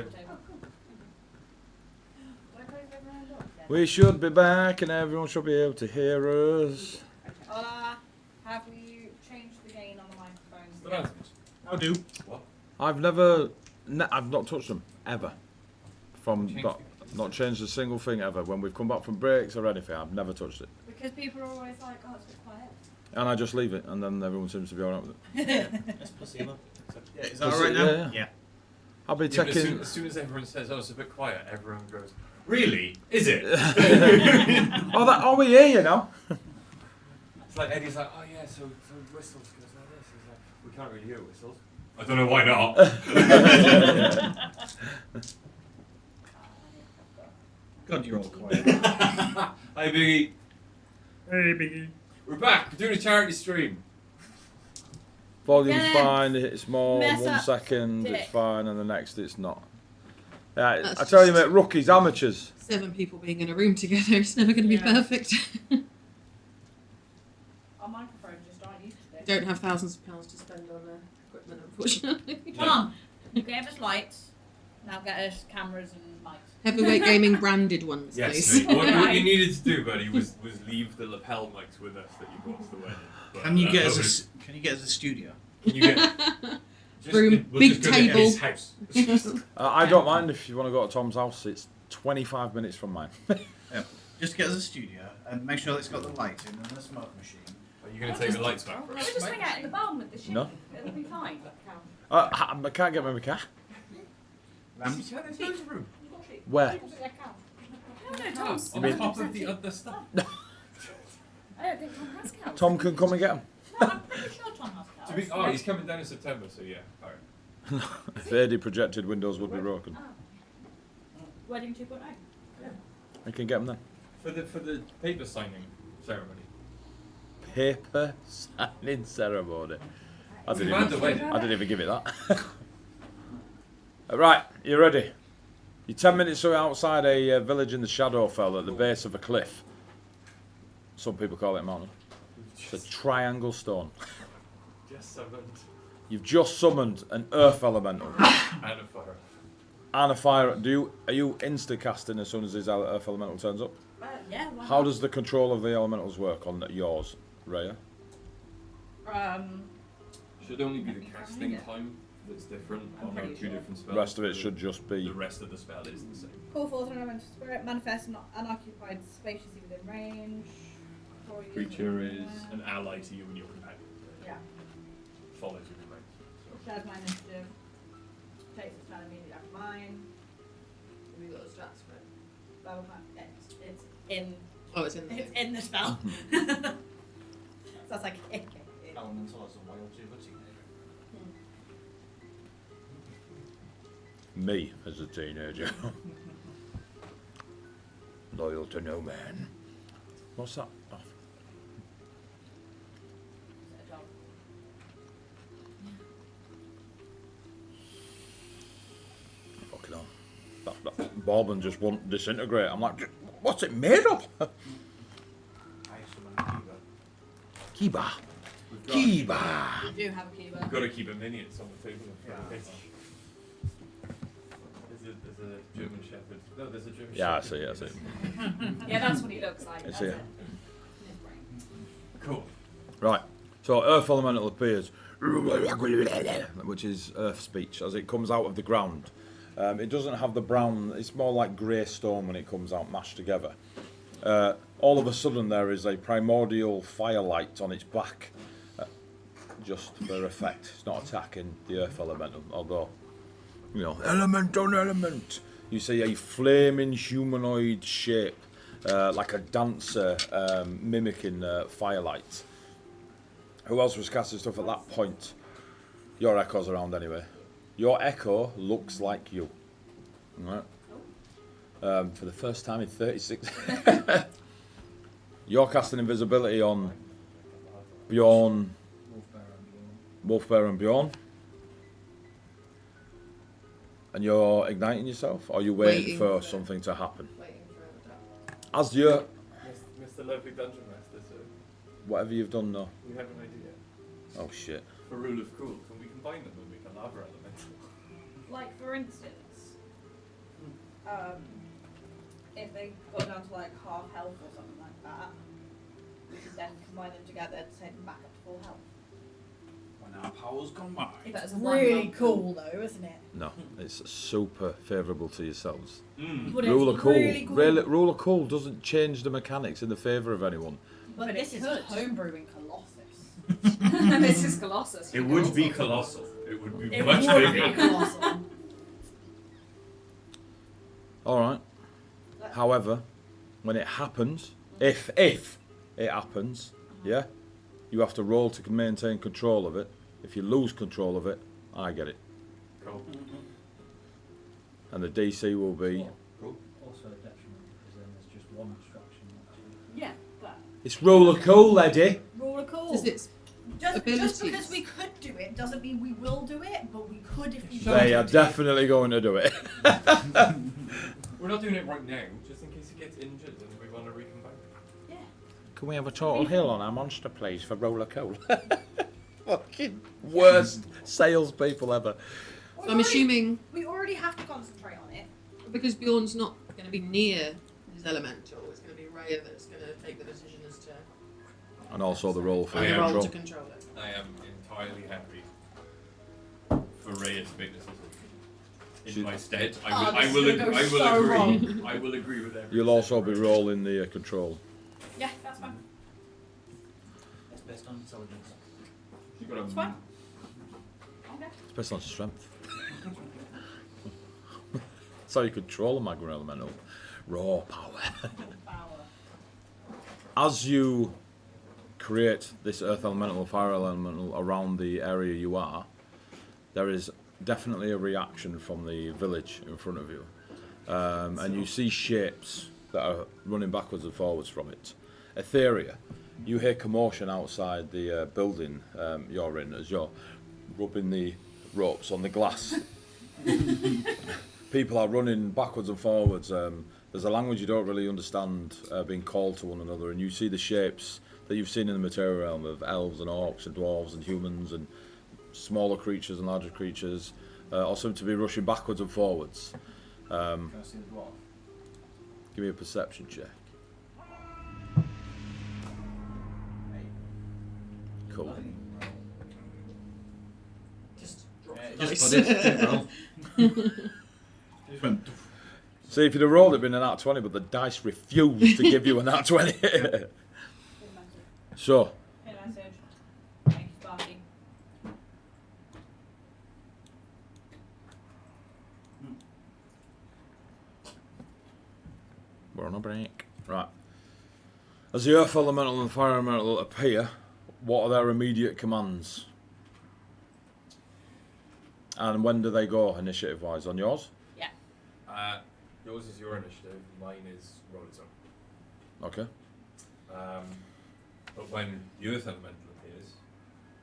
table. We should be back and everyone should be able to hear us. Have we changed the gain on the microphones? I'll do. What? I've not touched them ever. Not changed a single thing ever. When we've come back from breaks or anything, I've never touched it. Because people are always like, oh, it's a bit quiet. And I just leave it, and then everyone seems to be alright with it. That's placebo. Yeah, is that alright now? Yeah. I'll be taking. As soon as everyone says, "Oh, it's a bit quiet," everyone goes, "Really? Is it?" Oh, we hear you now. It's like Eddie's like, "Oh yeah, so whistles goes like this." He's like, "We can't really hear whistles." I don't know why not. God, you're all quiet. Hi, Biggie. Hey, Biggie. We're back. We're doing a charity stream. Volume's fine, it's small, Mess 1 up second, dick. it's fine, and the next it's not. Yeah, That's I tell you, just- mate, rookies, amateurs. 7 people being in a room together, it's never going to be Yeah. perfect. Our microphones just aren't used to this. Don't have thousands of pounds to spend on equipment, unfortunately. Mum, you gave us lights. Now get us cameras and mics. Heavyweight gaming branded ones, Yes, please. mate. What you needed to do, buddy, was leave the lapel mics with us that you brought to the wedding. But, Can you get us nobody- Can you get us a studio? Can you get Room, we'll big just go to table. Eddie's house. I don't mind if you want to go to Tom's house, it's 25 minutes from mine. Yeah. Just get us a studio and make sure it's got the lights in and the smoke machine. Are you going to take the lights back for We'll us? just hang out in the barn with the sheep. No. It'll be fine. I can't get my car. Lamps. Yeah, there's loads of room. Where? No, Tom's. On top of the other stuff. I don't think Tom has cows. Tom can come and get them. No, I'm pretty sure Tom has cows. He's coming down in September, so yeah. All right. If 80 projected windows would be broken. Wedding 2.0. I can get them then. For the paper signing ceremony. Paper signing ceremony. I It's didn't, around the even, wedding. I didn't even give it that. Right, you ready? You're 10 minutes away outside a village in the Shadowfell at the base of a cliff. Some people call it a mountain. It's a triangle stone. Just summoned You've just summoned an earth elemental and a fire. and a fire. Are you insta casting as soon as this earth elemental turns up? Yeah. Why How not? does the control of the elementals work on yours, Rhea? Should only be the casting time that's different I'm on our pretty two sure. different The spells. rest of it should just be. The rest of the spell is the same. Call forth an elemental spirit, manifest an unoccupied spaciously within range. For you. Creature is an ally to you and your companion. Yeah. Follows your command. Shares my initiative. Takes its turn immediately after mine. Have you got the stats for it? Level five. It's in. Oh, it's in the It's in the spell. So it's like. Elemental as a wild to a teenager. Me as a teenager. Loyal to no man. What's that? Oh, fucking hell. That bourbon just won't disintegrate. I'm like, what's it made of? I summon a Kiva. Kiba. Kiba. You do have a keyword. We've got to keep a minions on the table. Yeah. There's a German Shepherd. No, there's a German Yeah, I Shepherd. see, I see. Yeah, that's what he looks like. I That's see. it. Cool. Right. So Earth Elemental appears, which is Earth speech, as it comes out of the ground. It doesn't have the brown, it's more like grey stone when it comes out mashed together. All of a sudden there is a primordial firelight on its back, just for effect. It's not attacking the Earth Elemental, although, you know, element on element. You see a flaming humanoid shape, like a dancer, mimicking firelight. Who else was casting stuff at that point? Your echo's around anyway. Your echo looks like you. Right. For the first time in 36. You're casting invisibility on Bjorn, Wolfbear and Bjorn. And you're igniting yourself, or are you waiting for something to happen? Waiting for it. As your Mr. Lovely Dungeon Master, so whatever you've done now. we have an idea. Oh shit. For rule of cool, can we combine them and make a lava elemental? Like, for instance, if they got down to like half health or something like that, we could then combine them together to take them back up to full health. When our powers combine. That's Really cool though, isn't it? No, it's super favourable to yourselves. But it's Rule of cool. really cool. Rule of cool doesn't change the mechanics in the favour of anyone. But this it is could. homebrewing Colossus. This is Colossus. It would be colossal. It would be It much would bigger. be colossal. All right. However, when it happens, if it happens, yeah, you have to roll to maintain control of it. If you lose control of it, I get it. Cool. And the DC will be. Cool. Also a detriment because then there's just one obstruction. Yeah, but It's rule of cool, lady. rule of cool. Does its Just abilities. because we could do it doesn't mean we will do it, but we could if we They wanted are to. definitely going to do it. We're not doing it right now, just in case it gets injured and we want to recombine. Yeah. Can we have a total hill on our monster, please, for roller cool? Fucking worst salespeople ever. So I'm assuming we already have to concentrate on it. because Bjorn's not going to be near his elemental, it's going to be Rhea that's going to take the decision as to And also the roll for I the am. roll control. to control it. I am entirely happy for Rhea to make this decision. In my stead, Oh, I this will, is gonna go so agree. wrong. I will agree with everything. You'll also be rolling the control. Yeah, that's fine. It's based on intelligence. You got It's fine. Okay. It's based on strength. So you control a magma elemental. Raw power. Power. As you create this earth elemental, fire elemental around the area you are, there is definitely a reaction from the village in front of you. And you see shapes that are running backwards and forwards from it. Etheria, you hear commotion outside the building you're in as you're rubbing the ropes on the glass. People are running backwards and forwards. There's a language you don't really understand being called to one another, and you see the shapes that you've seen in the material realm of elves and orcs and dwarves and humans and smaller creatures and larger creatures, all seem to be rushing backwards and forwards. Can I see the dwarf? Give me a perception check. Cool. Just drop Yeah, the just dice. put it. Didn't roll. Just went. See, if you'd have rolled, it'd been an nat 20, but the dice refused to give you a nat 20. Good message. So, Good message. Thank you, Sparky. we're on a break. Right. As the earth elemental and fire elemental appear, what are their immediate commands? And when do they go, initiative-wise? On yours? Yeah. Yours is your initiative, mine is roll its own. Okay. But when the earth elemental appears,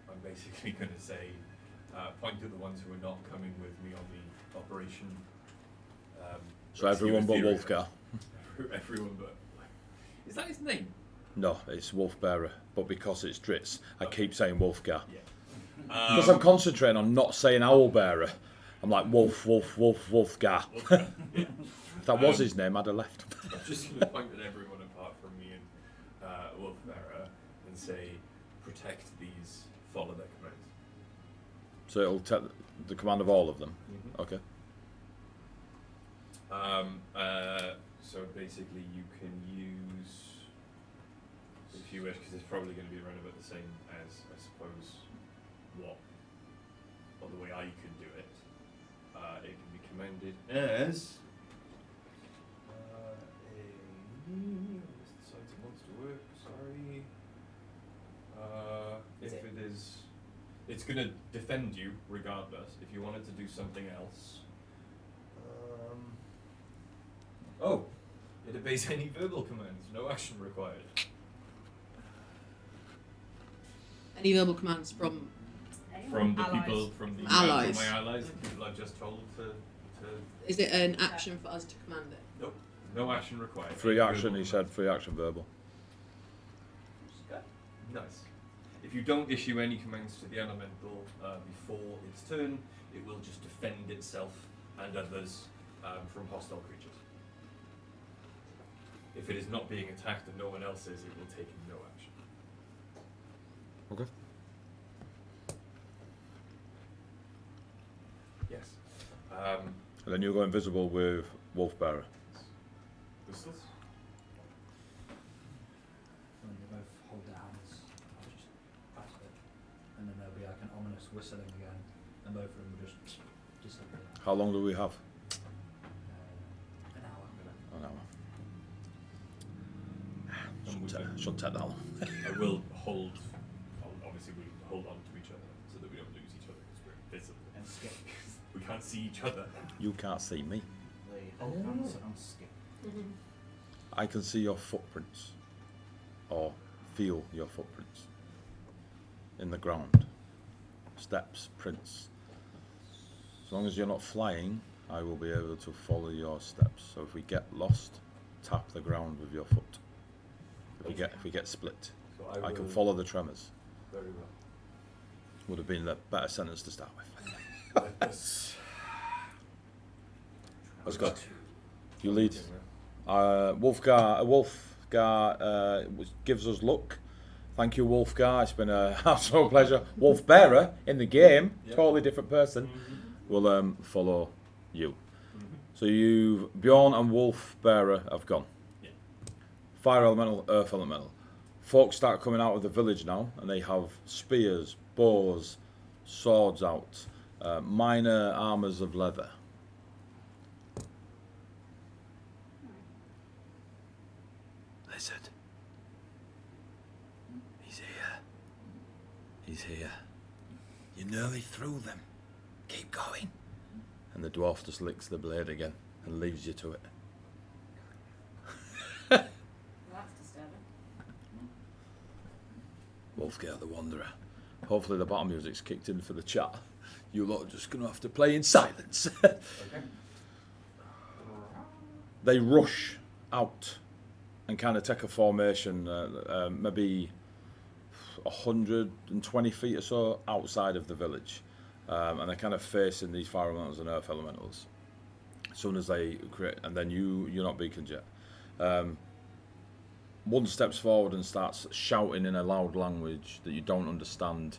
I'm basically going to say, point to the ones who are not coming with me on the operation. So everyone but Etheria. Wolfgar. Everyone but. Is that his name? No, it's Wolfbearer. But because it's Dritz, I keep saying Wolfgar. Yeah. Because I'm concentrating on not saying Owlbearer. I'm like Wolf, Wolf, Wolf, Wolfgar. Yeah. If that was his name, I'd have left. I'm just going to point at everyone apart from me and Wolfbearer and say, protect these, follow their commands. So it'll take the command of all of them. Mm-hmm. Okay. So basically you can use, if you wish, because it's probably going to be around about the same as, I suppose, the way I could do it. It can be commanded as this decides it wants to work, sorry. If it is, it's going to defend you regardless. If you wanted to do something else, oh, it obeys any verbal commands, no action required. Any verbal commands from From the Allies. people, from the Allies. from my allies, the people I've just told to is it an action for us to command it? nope, no action required. Free Any action, verbal he said. Free action, verbal. commands. Nice. If you don't issue any commands to the elemental before its turn, it will just defend itself and others from hostile creatures. If it is not being attacked and no one else is, it will take no action. Okay. Yes. And then you go invisible with Wolfbearer. Whistles? When they both hold their hands, I'll just press it. And then there'll be like an ominous whistling again, and both of them will just disappear. How long do we have? An hour. An hour. And Shouldn't take that long. I will hold. Obviously, we hold on to each other so that we don't lose each other because we're invisible And skip. we can't see each other. You can't see me. They hold hands and skip. I can see your footprints, or feel your footprints in the ground. Steps, prints. As long as you're not flying, I will be able to follow your steps. So if we get lost, tap the ground with your foot. If we get split, So I can will- follow the tremors. Very well. Would have been the better sentence to start with. Let us. Let's go. You lead. Wolfgar gives us luck. Thank you, Wolfgar. It's been a absolute pleasure. Wolfbearer in the game, Yep. totally different person. Will follow you. Mhm. So you, Bjorn and Wolfbearer have gone. Yeah. Fire elemental, earth elemental. Folks start coming out of the village now, and they have spears, bows, swords out, minor armours of leather. Lizard. He's here. He's here. You're nearly through them. Keep going. And the dwarf just licks the blade again and leaves you to it. That's disturbing. Wolfgar the Wanderer. Hopefully the battle music's kicked in for the chat. You lot are just going to have to play in silence. Okay. They rush out and kind of take a formation, maybe 120 feet or so outside of the village. And they're kind of facing these fire elementals and earth elementals. As soon as they create, and then you're not beacon jet. One steps forward and starts shouting in a loud language that you don't understand,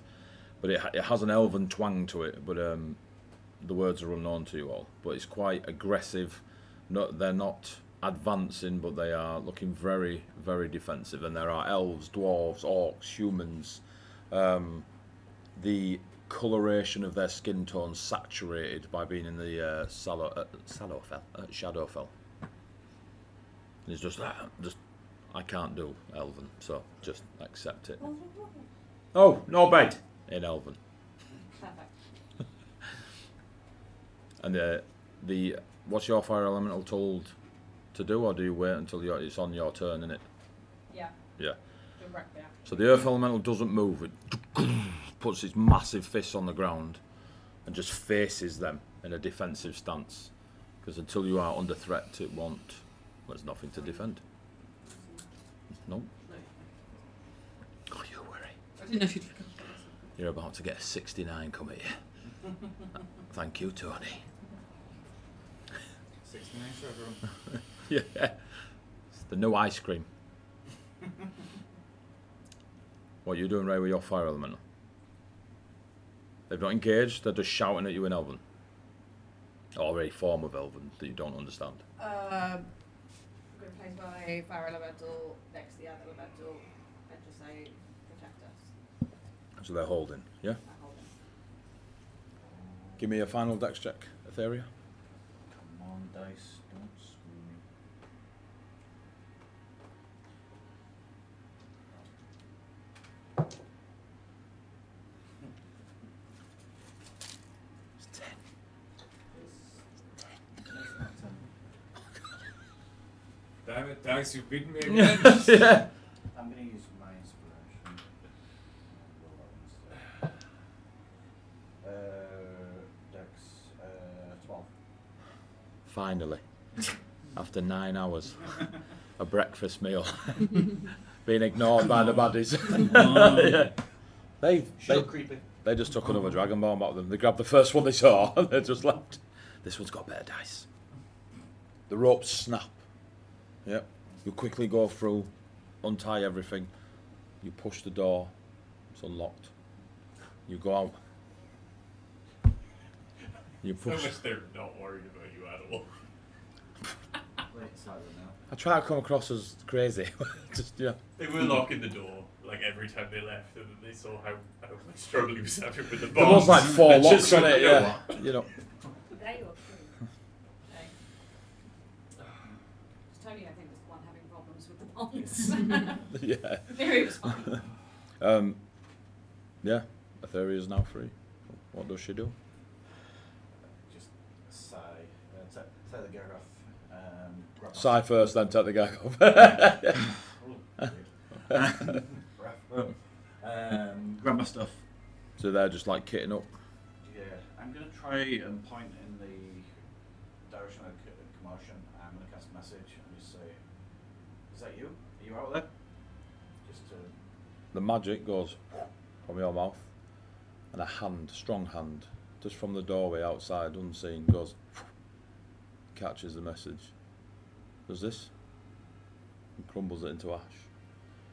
but it has an elven twang to it, but the words are unknown to you all. But it's quite aggressive. They're not advancing, but they are looking very, very defensive. And there are elves, dwarves, orcs, humans. The coloration of their skin tones saturated by being in the Shadowfell. And it's just I can't do Elven, so just accept it. Oh, no bed in Elven. Perfect. And the what's your fire elemental told to do, or do you wait until it's on your turn, innit? Yeah. Yeah. Direct reaction. So the earth elemental doesn't move. It puts its massive fists on the ground and just faces them in a defensive stance. Because until you are under threat, it won't. There's nothing to defend. No. No. Oh, you worry. I didn't know if you'd forgotten. You're about to get a 69 come at you. Thank you, Tony. 69 for everyone. Yeah. It's the new ice cream. What are you doing, Ray, with your fire elemental? They've not engaged, they're just shouting at you in Elven. Or a form of Elven that you don't understand. I'm going to place my fire elemental next to the other elemental and just say, protect us. So they're holding, yeah? I hold him. Give me a final dex check, Etheria. Come on, dice, don't screw me. It's 10. It's not 10. Damn it, Dice, you've beaten me again. Yeah. I'm going to use my inspiration. Roll that instead. Dex, 12. Finally. After 9 hours. A breakfast meal. Being ignored by the baddies. Yeah. Sure, creepy. They just took another dragon bomb out of them. They grabbed the first one they saw and they just left. This one's got better dice. The ropes snap. Yep. You quickly go through, untie everything. You push the door. It's unlocked. You go out. You So push. much they're not worried about you at all. Late silent now. I try to come across as crazy. Just yeah. They were locking the door like every time they left, and then they saw how much trouble he was having with the There was bombs. like 4 They locks just on went, it. "You know Yeah. what?" You know. There you are. Okay. Tony, I think, was the one having problems with the bombs. Yeah. Mary was fine. Yeah. Etheria is now free. What does she do? Just sigh. Take the gear off. Grab my Sigh first, then take the gag off. grab my stuff. So they're just like kitting up. Yeah, I'm gonna try and point in the direction of commotion. I'm gonna cast a message and just say, "Is that you? Are you out there?" Just to. The magic goes from your mouth, and a hand, strong hand, just from the doorway outside, unseen, goes, catches the message. Does this? And crumbles it into ash.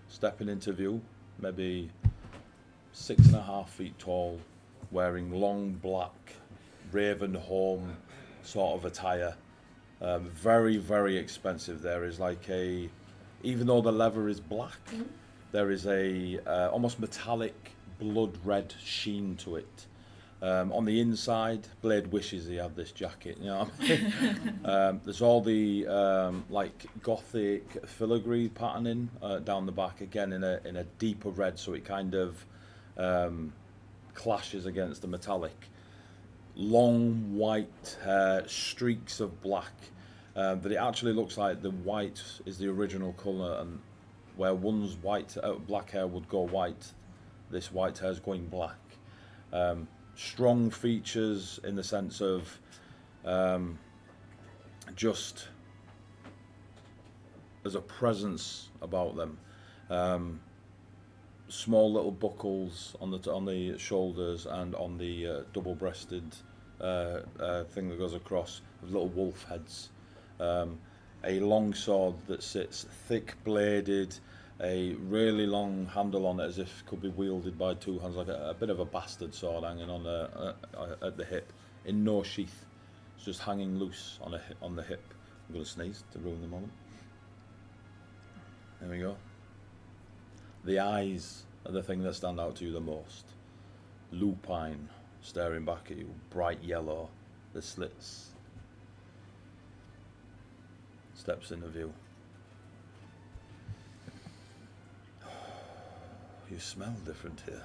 Stepping into view, maybe 6.5 feet tall, wearing long black raven home sort of attire. Very, very expensive. There is like a, even though the leather is black, there is a almost metallic blood red sheen to it. On the inside, Blade wishes he had this jacket. You know what I mean? There's all the like gothic filigree patterning down the back, again in a deeper red, so it kind of clashes against the metallic. Long white hair, streaks of black, but it actually looks like the white is the original colour, and where one's black hair would go white, this white hair is going black. Strong features in the sense of just there's a presence about them. Small little buckles on the shoulders and on the double-breasted thing that goes across, with little wolf heads. A long sword that sits thick-bladed, a really long handle on it, as if it could be wielded by 2 hands, like a bit of a bastard sword hanging on at the hip, in no sheath. It's just hanging loose on the hip. I'm going to sneeze to ruin the moment. There we go. The eyes are the thing that stand out to you the most. Lupine, staring back at you, bright yellow, the slits. Steps into view. You smell different here.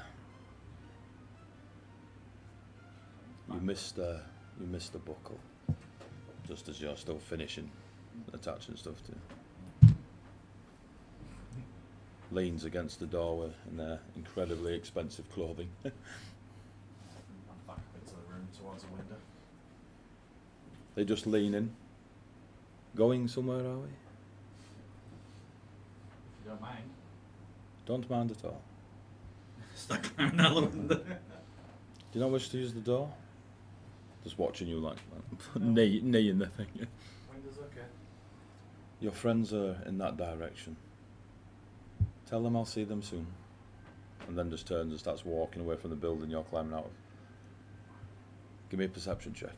You missed a buckle, just as you're still finishing attaching stuff to you. Leans against the doorway in their incredibly expensive clothing. I'm back into the room towards the window. They just lean in. Going somewhere, are we? If you don't mind. Don't mind at all. Start climbing out the window. Do you not wish to use the door? Just watching you like knee in the thing. Window's okay. Your friends are in that direction. Tell them I'll see them soon. And then just turns and starts walking away from the building you're climbing out of. Give me a perception check.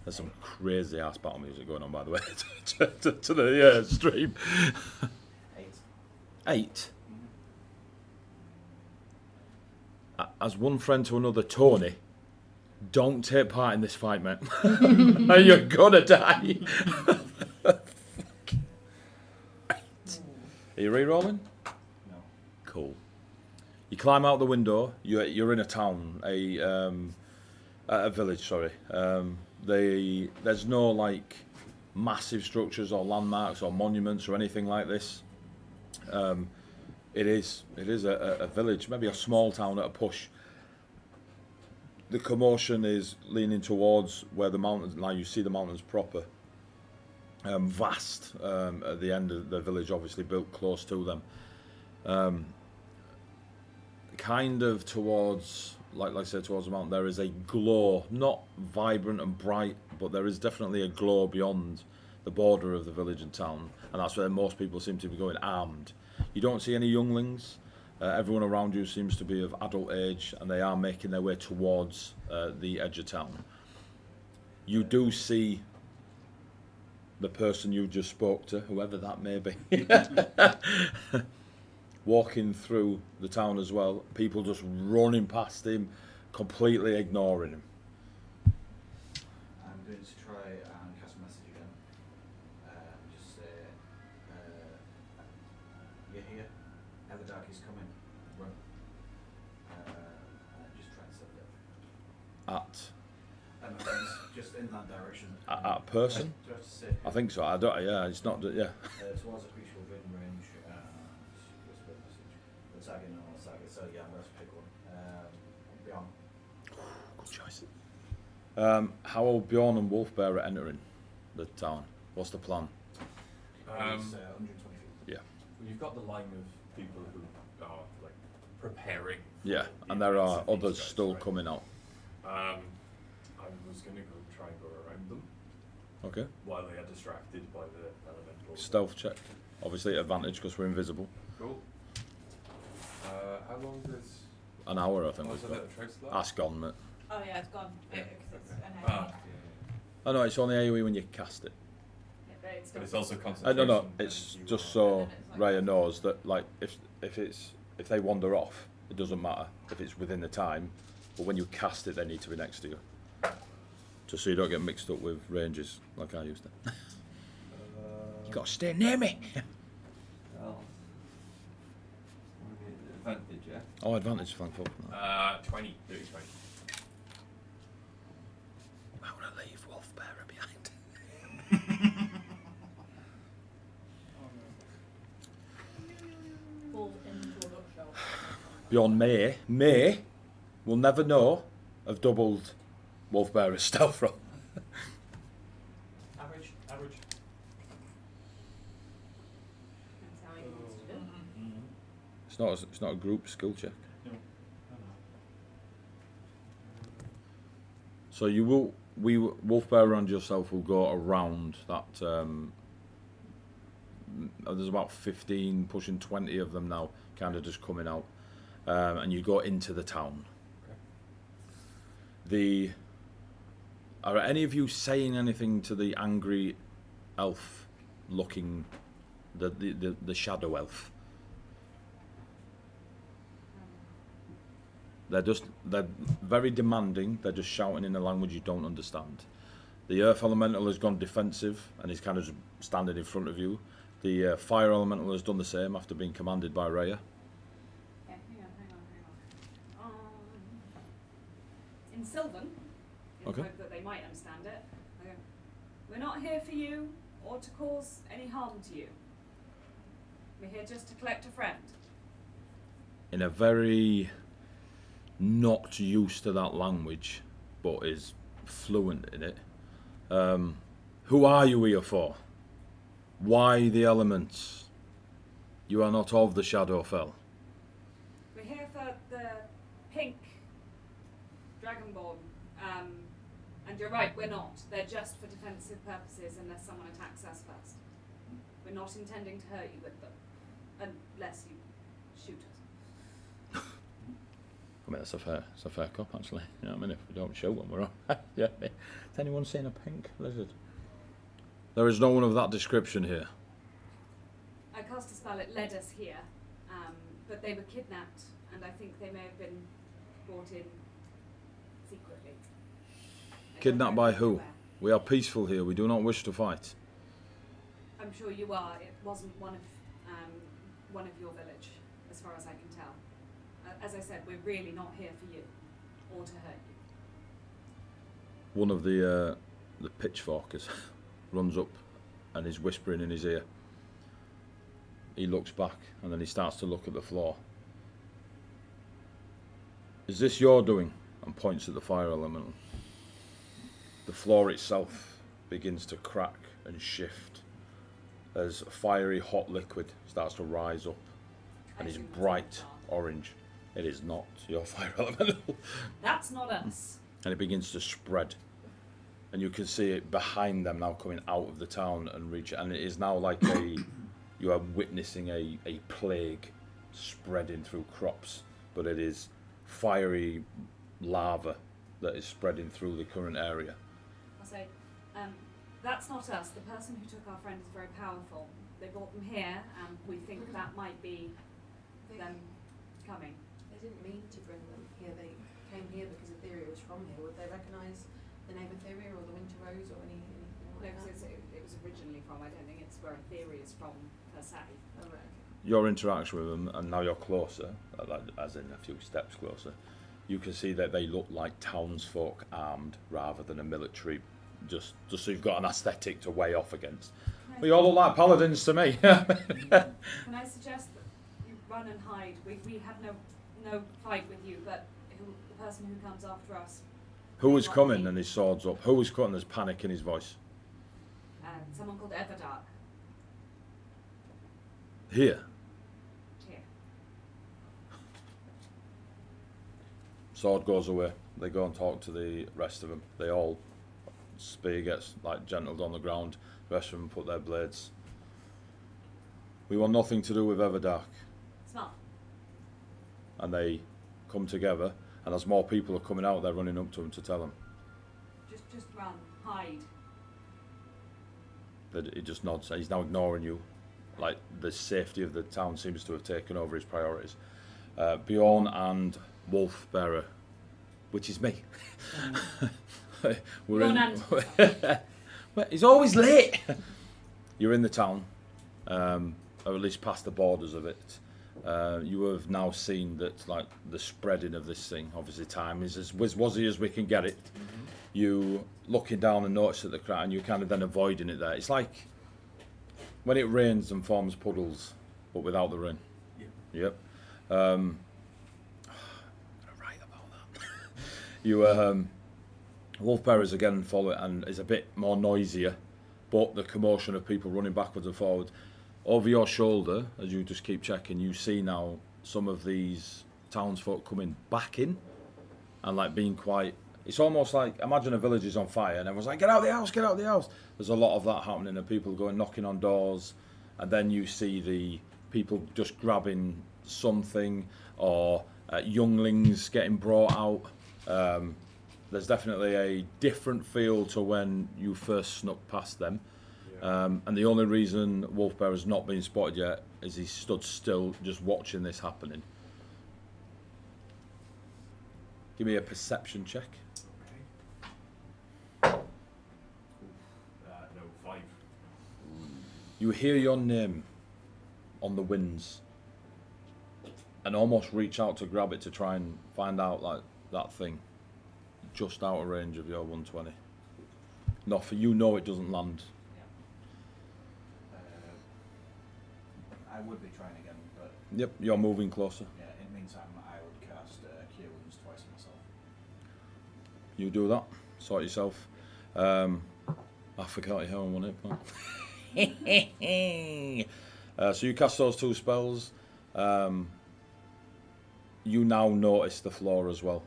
There's some crazy ass battle music going on, by the way, to the stream. 8. 8. As one friend to another, Tony, don't take part in this fight, mate. You're gonna die. 8. Are you re-rolling? No. Cool. You climb out the window. You're in a town, a village. Sorry. There's no like massive structures or landmarks or monuments or anything like this. It is a village, maybe a small town at a push. The commotion is leaning towards where the mountains, now you see the mountains proper. Vast at the end of the village, obviously built close to them. kind of towards, like I said, towards the mountain, there is a glow, not vibrant and bright, but there is definitely a glow beyond the border of the village and town, and that's where most people seem to be going armed. You don't see any younglings. Everyone around you seems to be of adult age, and they are making their way towards the edge of town. You do see the person you just spoke to, whoever that may be, walking through the town as well. People just running past him, completely ignoring him. I'm going to try and cast a message again. Just say, you're here. Everdark is coming. Run. Just try and set it up. At My friends, just in that direction. a person? Do I have to say? I think so. I don't. Yeah, it's not. Yeah. Towards a creature within range. Whisper message. The target, no, target. So yeah, I'm going to pick one. Beyond. Good choice. How will Bjorn and Wolfbear are entering the town? What's the plan? It's 120 feet. Yeah. Well, you've got the line of people who are like preparing. Yeah, for and the there events are of these others guys, still right? coming out. I was going to go try and go around them Okay. while they are distracted by the elemental. Stealth check. Obviously, advantage because we're invisible. Cool. How long does? An hour, I think. Oh, we've is got. that a trick slot? That's gone, mate. Oh yeah, it's gone. Yeah. Because it's an Ah, AoE. Oh no, it's only AoE when you cast it. Yeah, but it's but it's still- also concentration. No, no, and it's you just are- so And then it's like- Raya knows that, like, if they wander off, it doesn't matter if it's within the time, but when you cast it, they need to be next to you, just so you don't get mixed up with ranges like I used to. You gotta stay near me. Well, advantage, yeah. Oh, advantage, thankful. 20, dirty 20. I want to leave Wolfbearer behind. Fall into a bookshelf. Beyond May will never know of doubled Wolfbearer's stealth roll. Average. That's how he wants to do. It's not a group skill check. So Wolfbearer and yourself will go around that. There's about 15, pushing 20 of them now, kind of just coming out, and you go into the town. Are any of you saying anything to the angry elf, looking, the shadow elf? They're very demanding. They're just shouting in a language you don't understand. The earth elemental has gone defensive and is kind of just standing in front of you. The fire elemental has done the same after being commanded by Raya. Yeah, hang on. In Sylvan, in Okay. the hope that they might understand it, I go, we're not here for you or to cause any harm to you. We're here just to collect a friend. In a very not used to that language, but is fluent in it. Who are you here for? Why the elements? You are not of the Shadowfell. We're here for the pink dragonborn. And you're right, we're not. They're just for defensive purposes unless someone attacks us first. We're not intending to hurt you with them. Unless you shoot us. I mean, that's a fair cop, actually. You know what I mean? If we don't show them, we're on. Yeah. Has anyone seen a pink lizard? There is no one of that description here. I cast a spell, it led us here. But they were kidnapped, and I think they may have been brought in secretly. I don't Kidnapped know by who? where. We are peaceful here. We do not wish to fight. I'm sure you are. It wasn't one of your village, as far as I can tell. As I said, we're really not here for you, or to hurt you. One of the pitchforkers runs up and is whispering in his ear. He looks back and then he starts to look at the floor. Is this your doing? And points at the fire elemental. The floor itself begins to crack and shift as fiery hot liquid starts to rise up and is bright orange. It is not your fire elemental. That's not us. And it begins to spread. And you can see it behind them now coming out of the town and reach it. And it is now like you are witnessing a plague spreading through crops. But it is fiery lava that is spreading through the current area. I'll say, that's not us. The person who took our friend is very powerful. They brought them here, and we think that might be them coming. They didn't mean to bring them here. They came here because Etheria was from here. Would they recognise the name Etheria or the Winter Rose or anything No, like because that? it was originally from. I don't think it's where Etheria is from per se. Oh, right, okay. Your interaction with them, and now you're closer, as in a few steps closer, you can see that they look like townsfolk armed rather than a military, just so you've got an aesthetic to weigh off against. Well, you all look like paladins to me. Can I suggest that you run and hide? We have no fight with you, but the person who comes after us. Who is coming? And his sword's up. Who is coming? There's panic in his voice. Someone called Everdark. Here. Here. Sword goes away. They go and talk to the rest of them. They all, spear gets like gentled on the ground. The rest of them put their blades. We want nothing to do with Everdark. Smart. And they come together, and as more people are coming out, they're running up to him to tell him. Just run, hide. He just nods. He's now ignoring you. Like, the safety of the town seems to have taken over his priorities. Bjorn and Wolf Bearer, which is me. Bjorn Well, he's always late. You're in the town, or at least past the borders of it. You have now seen that, like, the spreading of this thing. Obviously, time is as wizzy as we can get it. Mm-hmm. You looking down and notice at the crowd, and you're kind of then avoiding it there. It's like when it rains and forms puddles, but without the rain. Yep. I'm gonna write about that. You Wolfbearers again follow it, and is a bit more noisier, but the commotion of people running backwards and forwards. Over your shoulder, as you just keep checking, you see now some of these townsfolk coming back in, and like being quite. It's almost like, imagine a village is on fire and everyone's like, get out of the house, get out of the house. There's a lot of that happening, and people going knocking on doors, and then you see the people just grabbing something, or younglings getting brought out. There's definitely a different feel to when you first snuck past them. Yeah. And the only reason Wolfbear has not been spotted yet is he stood still just watching this happening. Give me a perception check. Okay. No, 5. You hear your name on the winds and almost reach out to grab it to try and find out like that thing. Just out of range of your 120. Not for you know it doesn't land. I would be trying again, but Yep, you're moving closer. yeah, in the meantime, I would cast Cure Wounds twice on myself. You do that. Sort yourself. I forgot how I want it. So you cast those 2 spells. You now notice the floor as well.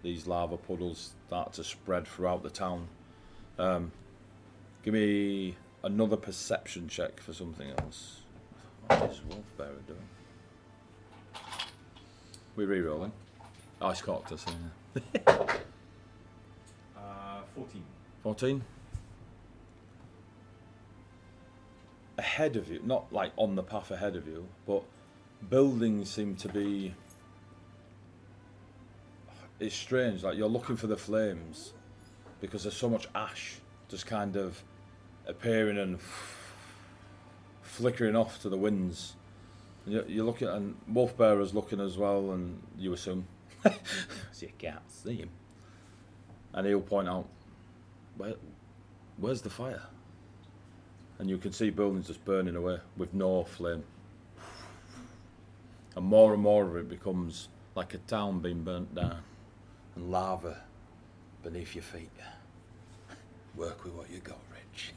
These lava puddles start to spread throughout the town. Give me another perception check for something else. What is Wolfbearer doing? We're re-rolling. Ice cocked us. 14. 14. Ahead of you, not like on the path ahead of you, but buildings seem to be. It's strange, like you're looking for the flames because there's so much ash just kind of appearing and flickering off to the winds. You look at, and Wolfbearer's looking as well, and you assume, so you can't see him, and he'll point out, where's the fire? And you can see buildings just burning away with no flame, and more of it becomes like a town being burnt down, and lava beneath your feet. Work with what you got, Rich.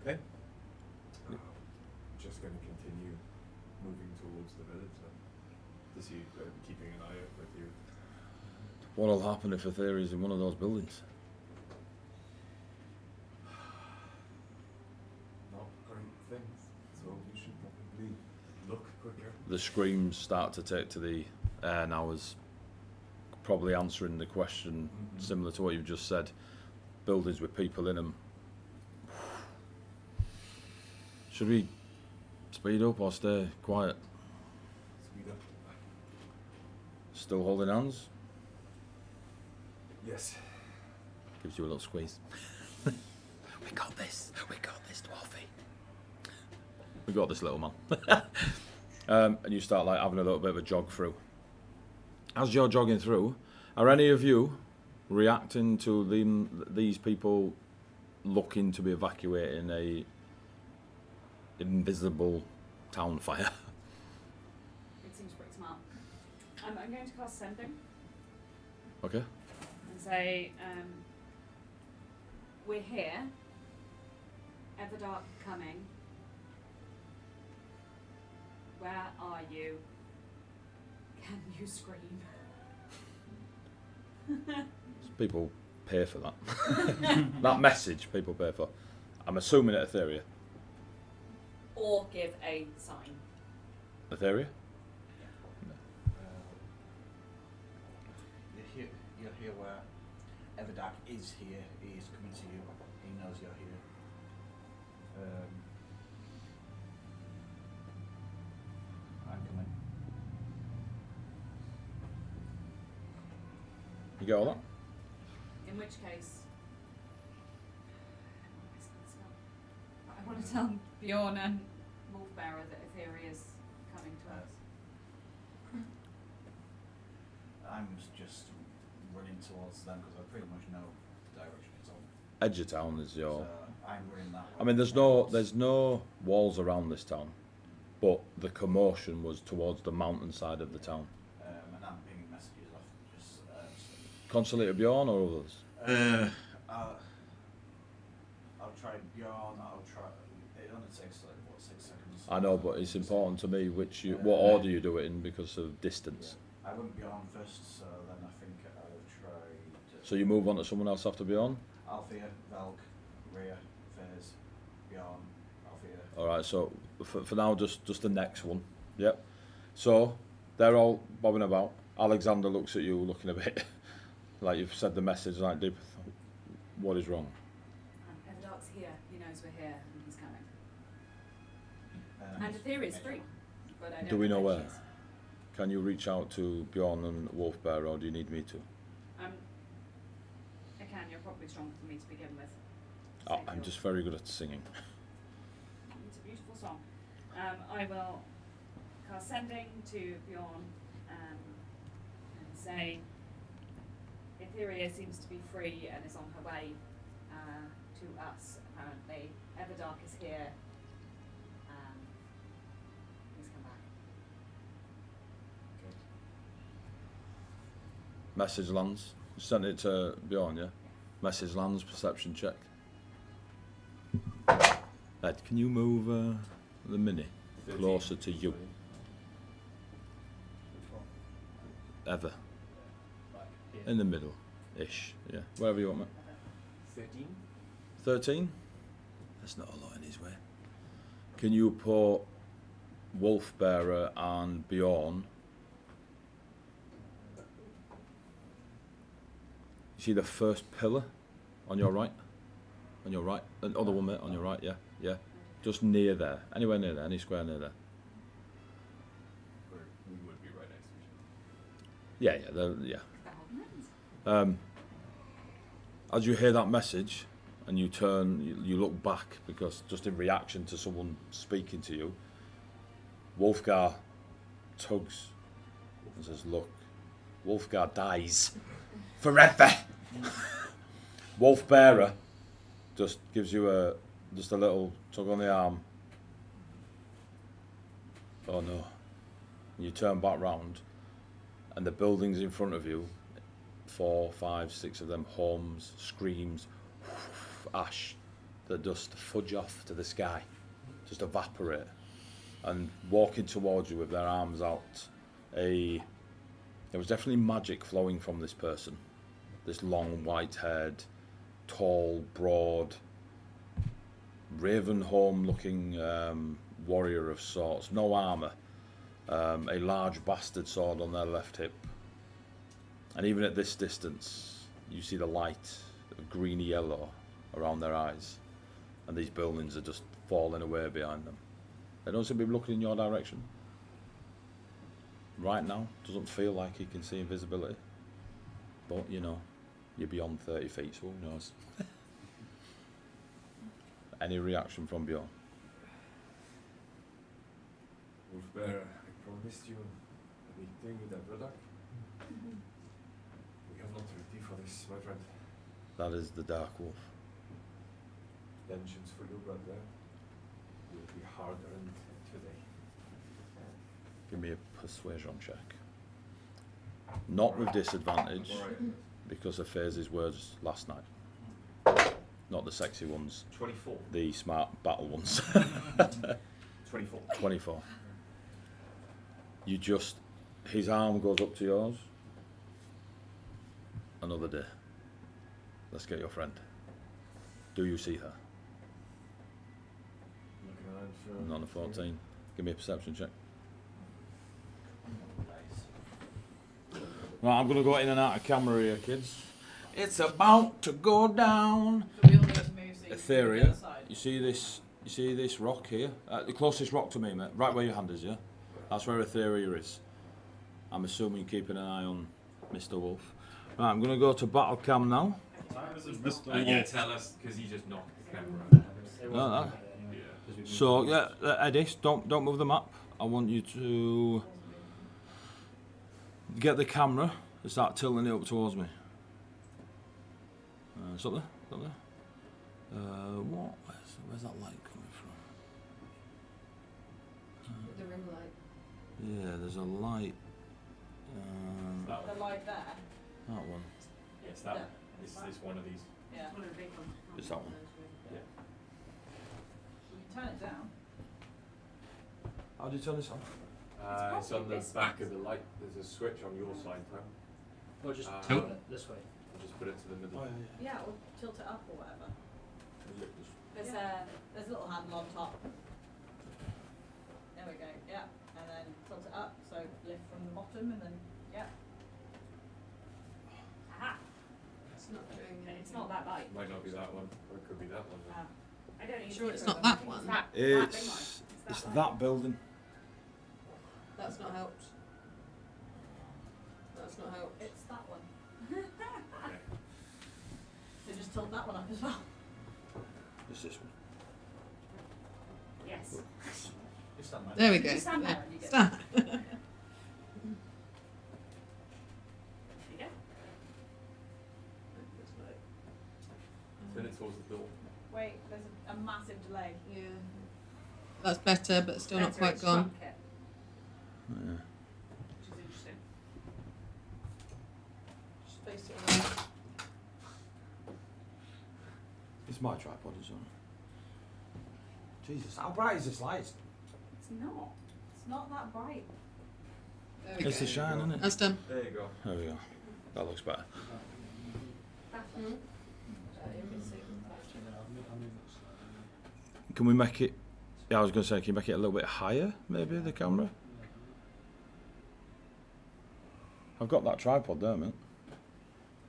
Okay. Just going to continue moving towards Is he keeping an eye out with you? What'll happen if Aetheria's in one of those buildings? Not great things. So we should probably look quicker. The screams start to take to the air now, as probably answering the question similar to what you've just said. Buildings with people in them. Should we speed up or stay quiet? Speed up. Still holding hands? Yes. Gives you a little squeeze. We got this, dwarfy. We got this, little man. And you start like having a little bit of a jog through. As you're jogging through, are any of you reacting to these people looking to be evacuating a invisible town fire? It seems pretty smart. I'm going to cast Sending Okay. and say, we're here. Everdark coming. Where are you? Can you scream? People pay for that. That message people pay for. I'm assuming at Etheria. Or give a sign. Etheria? You're here where Everdark is here. He is coming to you. He knows you're here. I'm coming. You get all that? In which case, I want to tell Bjorn and Wolfbearer that Etheria is coming to us. I'm just running towards them because I pretty much know the direction it's on. Edge of town is your. So I'm running that way. I mean, there's no walls around this town, but the commotion was towards the mountainside of the town. And I'm pinging messages off. Just Consulate Bjorn or others? I'll try Bjorn. I'll try. It only takes like what 6 seconds. I know, but it's important to me what order you do it in because of distance. Yeah. I went Bjorn first, so then I think I'll try. So you move on to someone else after Bjorn? Althea, Velk, Rhea, Fairs, Bjorn, Althea. Alright, so for now, just the next one. Yep. So, they're all bobbing about. Alexander looks at you looking a bit like you've said the message, like, deep. What is wrong? Everdark's here. He knows we're here and he's coming. Um, And Etheria is free. But I don't Do we know where where? she is. Can you reach out to Bjorn and Wolfbear, or do you need me to? I can. You're probably stronger than me to begin with. Oh, Save I'm your- just very good at singing. It's a beautiful song. I will cast Sending to Bjorn and say, Etheria seems to be free and is on her way to us, apparently. Everdark is here. Please come back. Message lands. You sent it to Bjorn, yeah? Message lands, perception check. Ed, can you move the mini 13. closer to you? Which one? Ever. Like here. In the middle-ish, yeah. Wherever you want, mate. 13? 13? That's not a lot in his way. Can you put Wolfbearer and Bjorn? You see the first pillar on your right? On your right? The other one, mate, on your right, yeah? Yeah. Just near there. Anywhere near there, any square near there. We would be right next to each other. Yeah, yeah, yeah. They're holding hands. As you hear that message and you turn, you look back because just in reaction to someone speaking to you, Wolfgar tugs and says, look, Wolfgar dies forever. Wolfbearer just gives you a little tug on the arm. Oh no. And you turn back round and the buildings in front of you, 4, 5, 6 of them, homes, screams, ash, that just fudge off to the sky, just evaporate. And walking towards you with their arms out there was definitely magic flowing from this person. This long, white-haired, tall, broad, Ravenholm-looking warrior of sorts. No armour. A large bastard sword on their left hip. And even at this distance, you see the light of greeny yellow around their eyes. And these buildings are just falling away behind them. They don't seem to be looking in your direction. Right now, doesn't feel like he can see invisibility. But, you know, you're beyond 30 feet, so who knows? Any reaction from Bjorn? Wolfbear, I promised you a meeting with our brother. We are not ready for this, my friend. That is the Dark Wolf. Vengeance for your brother will be hard earned today. Give me a persuasion check. Not with disadvantage, Alright. because of Faze's words last night. Not the sexy ones, 24. the smart battle ones. 24. 24. You just, his arm goes up to yours. Another day. Let's get your friend. Do you see her? Looking around for. Not a 14. Give me a perception check. Right, I'm going to go in and out of camera here, kids. It's about to go down. So we all need to move so you can move Etheria. to the other side. You see this? You see this rock here? The closest rock to me, mate. Right where your hand is, yeah. That's where Etheria is. I'm assuming keeping an eye on Mr. Wolf. Right, I'm going to go to battle cam now. Yeah, tell us, because he just knocked the camera. No. Yeah. So yeah, Edis, don't move the map. I want you to get the camera and start tilting it up towards me. It's up there. It's up there. What? Where's that light coming from? The ring light. Yeah, there's a light. The light there. That one. Yes, that one. It's one of these. Yeah. One of the big ones. It's that one. Yeah. You can turn it down. How do you turn this on? It's on the back of the light. There's a switch on your side, Tom. Or just Uh, tilt it this way. Just put it to the middle. Yeah, or tilt it up or whatever. There's There's a little handle on top. There we go. Yeah, and then tilt it up. So lift from the bottom, and then yeah. aha. It's not doing anything. It's not that light. Might not be that one, or it could be that one. Ah. I don't need Sure to it's do not it. that It's one? that ring light. It's light. that building. That's not helped. That's not helped. It's that one. Okay. So just tilt that one up as well. It's this one. Yes. You stand there. There we go. You stand there and you get. Stand. There you go. Turn it towards the door. Wait, there's a massive delay. Yeah. That's better, but still not Better quite it's gone. shrunk it, Yeah. which is interesting. Just face it around. It's my tripod, isn't it? Jesus, how bright is this light? It's not. It's not that bright. There we It's go. the shine, isn't it? That's done. There you go. There we go. That looks better. Hmm? Can we make it? Yeah, I was going to say, can you make it a little bit higher, maybe, the camera? I've got that tripod there, mate.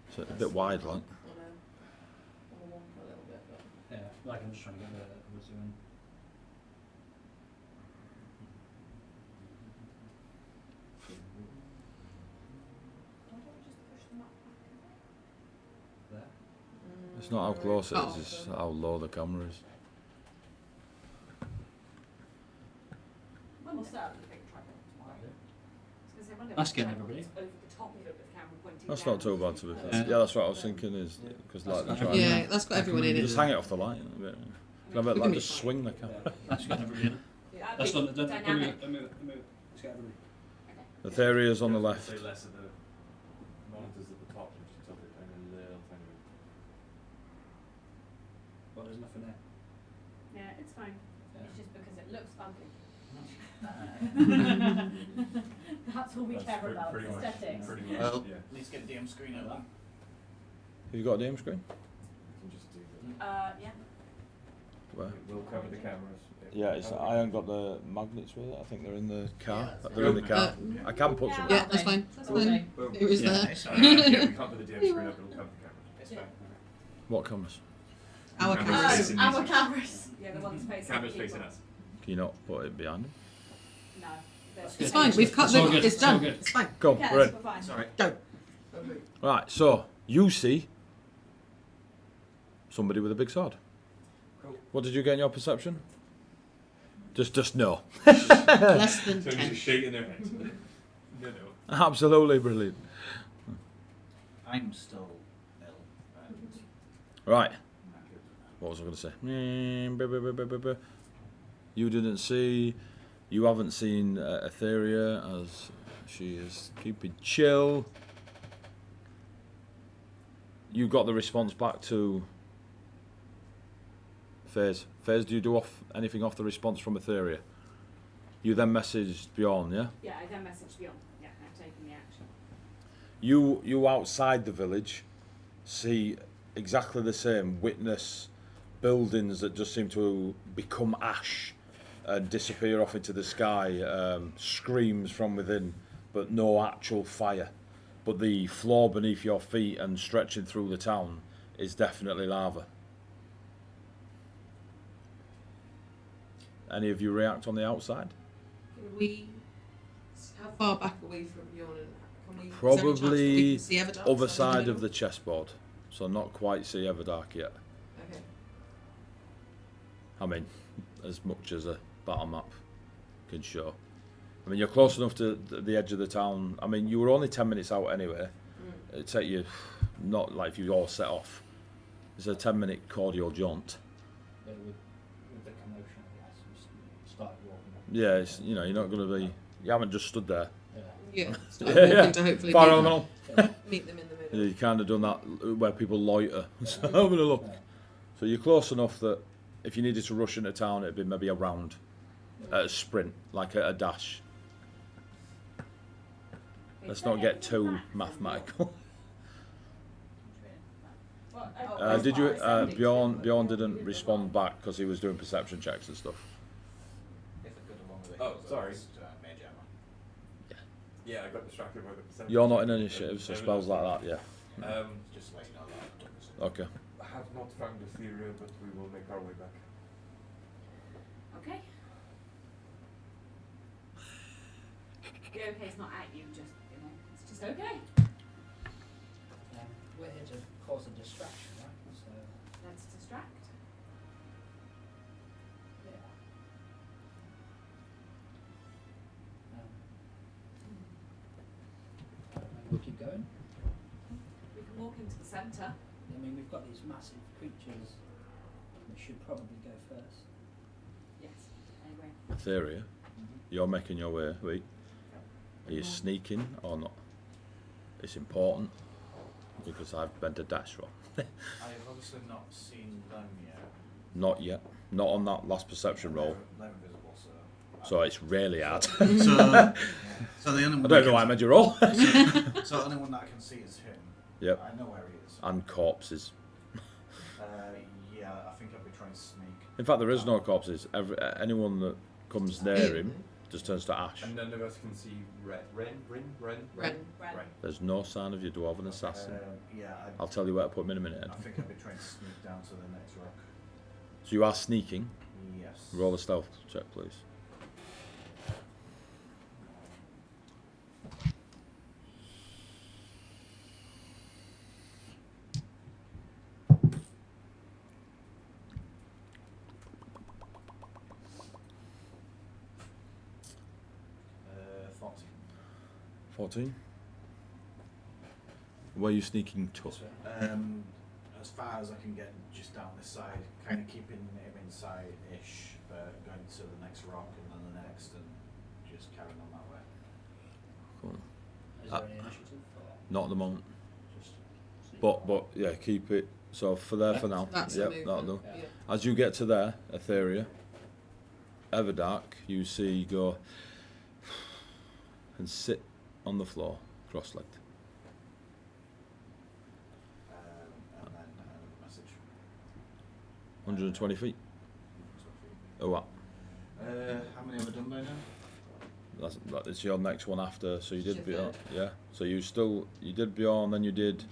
It's a bit wide, like. On a wonk a little bit, but Yeah, like I'm just trying to get the zoom. Why don't we just push them up back? There. It's not how close it Oh. is, it's how low the camera is. We'll set up the big tripod tomorrow. I was gonna say, wonder if That's it's getting over everybody. the top of it with the camera pointing That's down. not too bad, to be fair. Yeah. Yeah, that's what I was thinking, is because like the That's tripod. yeah, that's got everyone in it. Just hang it off the light. A bit. Can I We bet, can like be just fine. swing the camera? That's getting everybody in. Yeah, That's big done. Let me dynamic. move it. Let's get everybody. The Theria's on the left. Say less of the monitors at the top and just tilt it down a little tiny bit. Well, there's nothing there. Yeah, it's fine. It's just because it looks ugly. That's all we That's care about, pretty much, aesthetics. pretty much, Well, yeah. let's get DM screen at that. Have you got a DM screen? You can just do that. Yeah. Where? We'll cover the cameras. Yeah, it's, I haven't got the magnets with it. I think they're in the car. Yeah, that's They're in the car. Yeah. I can put some. Yeah, that's fine. That's Will do. fine. Boom. It was Yeah, there. it's Yeah, fine. we can't put the DM screen up, but we'll cover the cameras. It's Yeah. fine. What cameras? Our Cameras cameras. facing Our these. cameras. Yeah, the ones facing Cameras people. facing us. Can you not put it behind them? No. there's- It's fine. We've cut It's all the. good, It's it's all done. good. It's fine. Go, Yes, we're in. we're fine. Sorry. Go. Right, so you see somebody with a big sword. Cool. What did you get in your perception? Just no. Less than So 10. just shaking their heads. No. Absolutely brilliant. I'm still ill and Right, knackered. what was I going to say? You didn't see, you haven't seen Etheria as she is keeping chill. You got the response back to Faze. Faze, do you do anything off the response from Etheria? You then messaged Bjorn, yeah? Yeah, I then messaged Beyond. Yeah, I've taken the action. You outside the village see exactly the same, witness buildings that just seem to become ash and disappear off into the sky, screams from within, but no actual fire. But the floor beneath your feet and stretching through the town is definitely lava. Any of you react on the outside? Can we? How far back are we from Bjorn? And can we? Probably is there any chance that we can see Everdark Other standing side in the of the chessboard, so not quite see Everdark yet. middle? Okay. I mean, as much as a battle map can show. I mean, you're close enough to the edge of the town. I mean, you were only 10 minutes out anyway. It'd take you, not like if you all set off. It's a 10-minute cordial jaunt. Yeah, with the commotion, I guess, we started walking. Yeah, it's, you know, you're not going to be, you haven't just stood there. Yeah. Yeah. Start Yeah, walking yeah. to hopefully Far meet, on the middle. meet them in the middle. You kind of done that where people loiter. So having a look. So you're close enough that if you needed to rush into town, it'd be maybe a round, a sprint, like a dash. Let's not get too mathematical. Did you? Bjorn didn't respond back because he was doing perception checks and stuff. If it could have along with it. Oh, because I sorry. was, mage armor. Yeah, I got distracted by the perception. You're not in initiative, so spells like that, yeah. Just to let you know that I've done this. Okay. I have not found Etheria, but we will make our way back. Okay. The okay's not at you, just, you know, it's just okay. We're here to cause a distraction, right? So, Let's distract. yeah. Maybe we'll keep going. We can walk into the centre. I mean, we've got these massive creatures. We should probably go first. Yes, I agree. Etheria, you're making your way. Wait. Are you sneaking or not? It's important because I've bent a dash roll. I've obviously not seen them yet. Not yet. Not on that last perception roll. They're invisible, so. So it's really hard. So the only one I don't know why I made you roll. So the only one that I can see is him. Yep. I know where he is. And corpses. Yeah, I think I'll be trying to sneak. In fact, there is no corpses. Anyone that comes near him just turns to ash. And none of us can see Ren. Ren. There's no sign of your dwarven assassin. Yeah, I'll tell you where to put him in a minute. I think I'll be trying to sneak down to the next rock. So you are sneaking. Yes. Roll a stealth check, please. Uh, 14. 14. Where are you sneaking to? This way. As far as I can get just down this side, kind of keeping him inside-ish, but going to the next rock and then the next, and just carrying on that way. Cool. Is there any initiative or Not at the moment. just sneak But around? yeah, keep it. So for there for now. That's the Yep, movement. that'll do. Yeah. As you get to there, Etheria, Everdark, you see go and sit on the floor, cross-legged. And then another message. 120 feet. Oh, what? How many have I done by now? It's your next one after. So you did Your Bjorn. third. Yeah. So you did Bjorn, then you did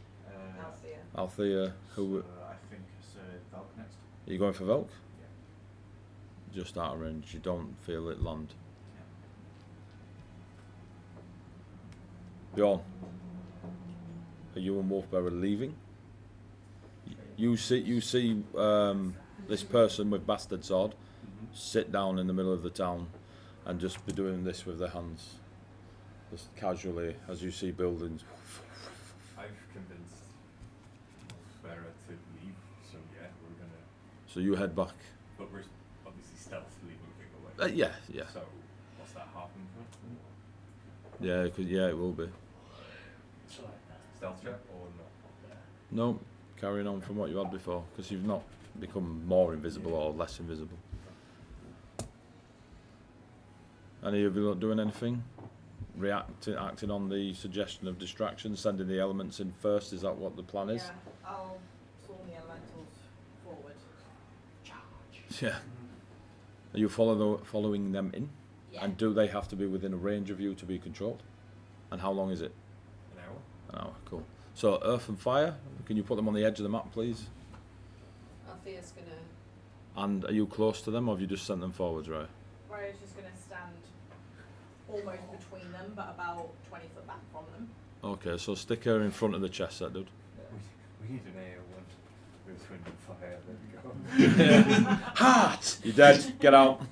Althea. Althea. Who So I think it's Valk next. are you going for Velk? Yeah. Just out of range. You don't feel it land. Bjorn, are you and Wolfbearer leaving? You see this person with bastard sword sit down in the middle of the town and just be doing this with their hands, just casually as you see buildings. I've convinced Farah to leave, so yeah, we're gonna. So you head back. But we're obviously stealthily moving away. Yeah. So what's that, half movement? Yeah, it will be. Stealth check or not? No, carrying on from what you had before, because you've not become more invisible or less invisible. Any of you not doing anything? Acting on the suggestion of distraction, sending the elements in first, is that what the plan is? Yeah, I'll swarm the elementals forward. Yeah. Are you following them in? Yeah. And do they have to be within a range of you to be controlled? And how long is it? An hour? An hour, cool. So earth and fire, can you put them on the edge of the map, please? Althea's gonna. And are you close to them, or have you just sent them forwards, right? Raya's just going to stand almost between them, but about 20 foot back from them. Okay, so stick her in front of the chest set, dude. We need an AO1 with wind and fire, there we go. Heart! You're dead, get out.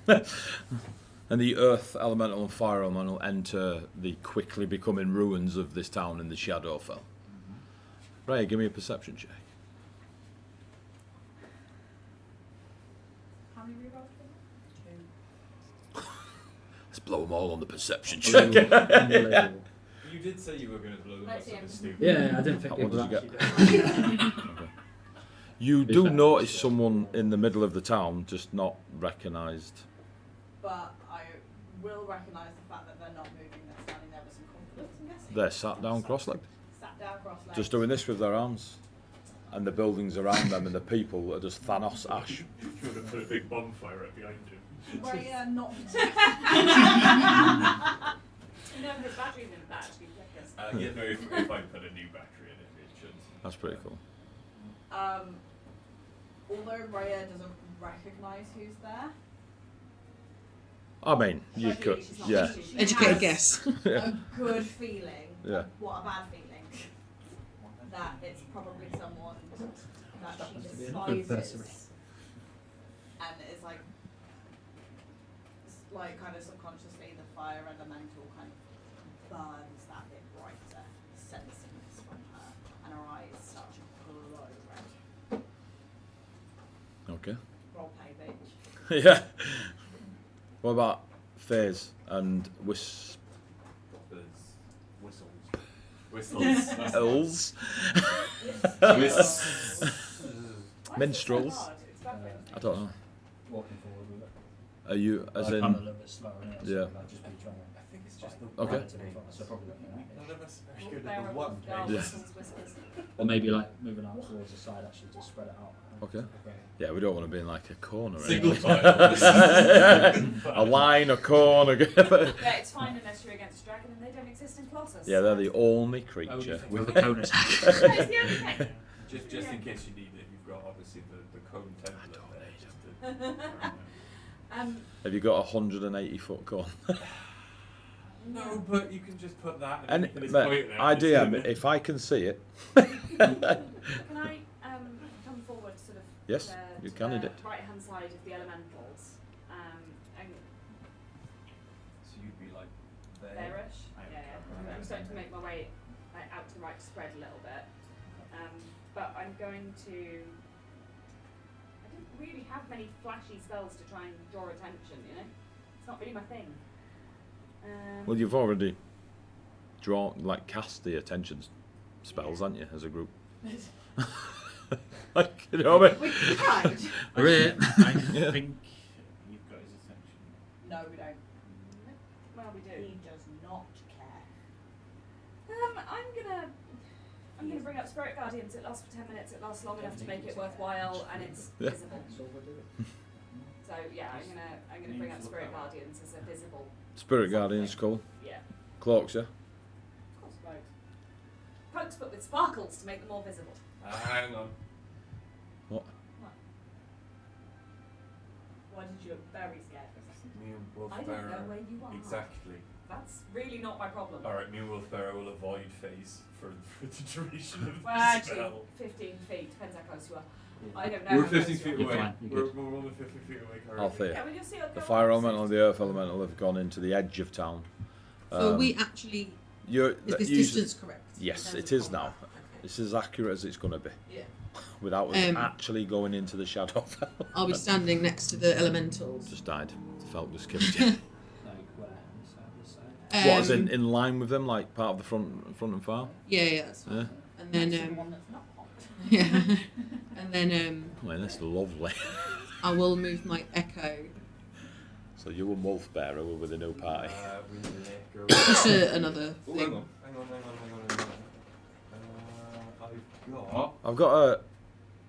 And the earth elemental and fire elemental enter the quickly becoming ruins of this town in the Shadowfell. Right, give me a perception check. How many rerolls for Let's blow them all on the perception Unbelievable. check. Unbelievable. You did say you were going to blow them up Let's see. something stupid. Yeah, I didn't think What people did you actually get? do it. Okay. You Be do fair. notice someone in the middle of the town, just not recognised. But I will recognise the fact that they're not moving, they're standing there with some confidence, I'm guessing. They're sat down cross-legged, Sat down cross-legged. just doing this with their arms. And the buildings around them and the people are just Thanos ash. You would have put a big bonfire up behind you. Raya not No, his battery didn't actually flickers. Yeah, no, if I put a new battery in it, it should. That's pretty cool. although Raya doesn't recognise who's there, I mean, you Ideally, could, she's not yeah. fishing. She Educated has guess. a good feeling. Yeah. What a bad feeling. That it's probably someone that she Happens to be an adversary. despises. And it's like kind of subconsciously the fire elemental kind of burns that bit brighter, sensing this from her, and her eyes start to glow red. Okay. Roleplay, bitch. Yeah. What about Faze and Whistles? Whistles. Minstrels? Why is it so hard? It's baffling. I don't know. Walking forward with it. Are you, as I'm a in, little bit slower in it, so Yeah. I'll just be trying to. I think it's just the Okay. relatively fast, so probably looking at it. None of us are very good Bear at the of one God, page. Yeah. whistles, whispers. Or maybe like moving out towards the side actually to spread it out. okay. Yeah, we don't want to be in like a corner. Single anyway. file. A line, a corner. Yeah, it's fine unless you're against a dragon and they don't exist in Colossus. Yeah, they're the only Oh, creature with with the cone attack. No, it's the only thing. Just in case you need it, you've got obviously the cone template there. Just to, Have you got 180-foot cone? no, but you can just put that. And it's but point there, IDM, it's if I can see it. Can I come forward sort of Yes, to, you to can the edit. right hand side of the elementals and So you'd be like there. there-ish? I am. Yeah. I'm starting to make my way like, out to the right spread a little bit. But I'm going to... I don't really have many flashy spells to try and draw attention, you know? It's not really my thing. Well, you've already cast the attention spells, haven't you, as a group? Like, you know what I mean? We tried. Right. I think you've got his attention. I'm going to bring up Spirit Guardians. It lasts for 10 minutes. It lasts long enough to make it worthwhile, and it's Yeah. visible. So yeah, I'm gonna bring up Spirit Guardians as a visible. Spirit Guardian's cool. Yeah. Cloaks, yeah? Of course, cloaks. Cloaks, but with sparkles to make them more visible. Hang on. What? Why did you look very scared for a second? Me and Wolf I don't know where you are. Exactly. That's really not my problem. Alright, me and Wolf Barrow will avoid phase for the duration of Well, the actually, spell. 15 feet, depends how close you are. I don't know. We're how close 15 you feet are. You're away. fine, you're good. We're only 15 feet away currently. Althea. Yeah, well, you'll see The fire elemental and the earth elemental have gone into the edge of town. So are we actually, You're, is this you- distance correct? in Yes, terms it of is now. combat? Okay. It's as accurate as it's going to be, Yeah. without us actually going into the shadow. Are we standing next to the elementals? Just died. Felt just killed you. Like where? This side. What is in line with them, like part of the front and far? Yeah, that's fine. Yeah. And then, That's the one that's not hot. yeah. And then Well, that's lovely. I will move my echo. So you and Wolf Bearer were with a new party. We let go. Just another Oh, thing. hang on. I've got a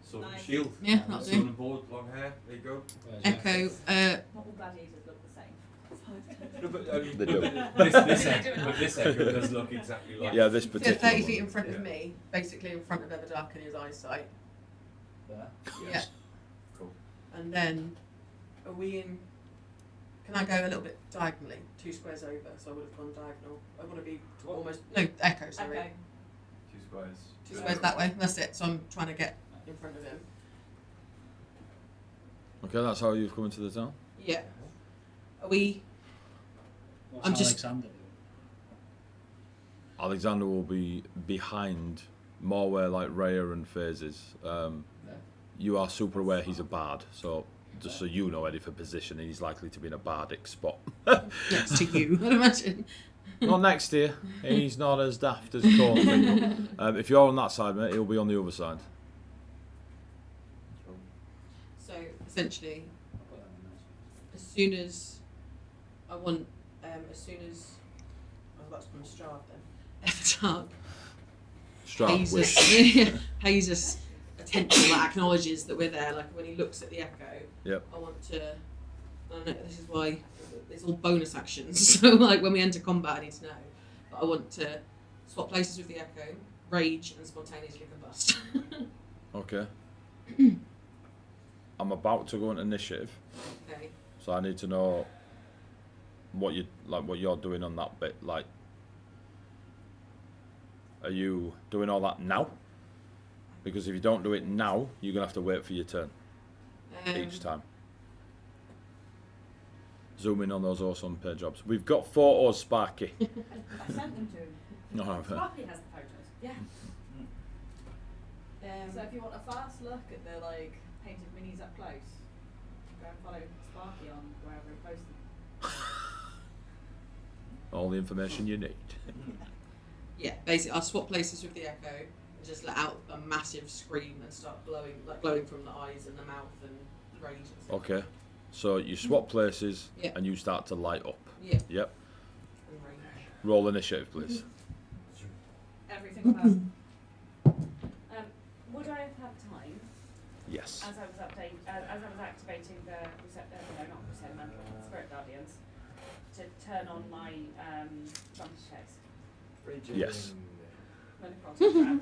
Sword and Nice. shield. Yeah, that'll Sword do. and board, long hair. There you go. Where's your Echo. Not all gladiators look the same. No, but, I mean, They do. this echo does look exactly like. yeah, this So particular 30 one. feet in front Yeah. of me, basically in front of Everdark in his eyesight. there? Yeah. Cool. And then, are we in? Can I go a little bit diagonally, 2 squares over? So I would have gone diagonal. I want to be almost echo. Sorry, Okay. 2 squares. 2 squares that way. That's it. So I'm trying to get in front of him. Okay, that's how you've come into the town? Yeah. Are we? What's I'm just- Alexander doing? Alexander will be behind more where like Rhea and FaZe is. You are super aware he's a bard, so just so you know, Eddie, for position, he's likely to be in a bardic spot. Next to you, I'd imagine. Not next to you. He's not as daft as Cornby. If you're on that side, mate, he'll be on the other side. So essentially, I'll put that in there. as soon as I want, as soon as I was about to call him Strahd then, Everdark Strap with. pays us attention that acknowledges that we're there. Like when he looks at the echo, Yep. I want to. I don't know, this is why it's all bonus actions. So like when we enter combat, I need to know. But I want to swap places with the echo, rage, and spontaneously combust. Okay. I'm about to go into initiative, Okay. so I need to know what you're doing on that bit. Like, are you doing all that now? Because if you don't do it now, you're gonna have to wait for your turn each time. Zoom in on those awesome pair jobs. We've got photos, Sparky. I sent them to him. No, I haven't. Sparky has the photos. Yeah. So if you want a fast look at the like painted minis up close, go and follow Sparky on wherever he posts them. All the information you need. Yeah, basically, I'll swap places with the echo and just let out a massive scream and start glowing from the eyes and the mouth and the rage and stuff. Okay. So you swap places Yeah. and you start to light up. Yeah, Yep. and rage. Roll initiative, please. Everything about. Would I have had time, Yes. as I was activating the Spirit Guardians, to turn on my advantage checks Yes. when across the ground?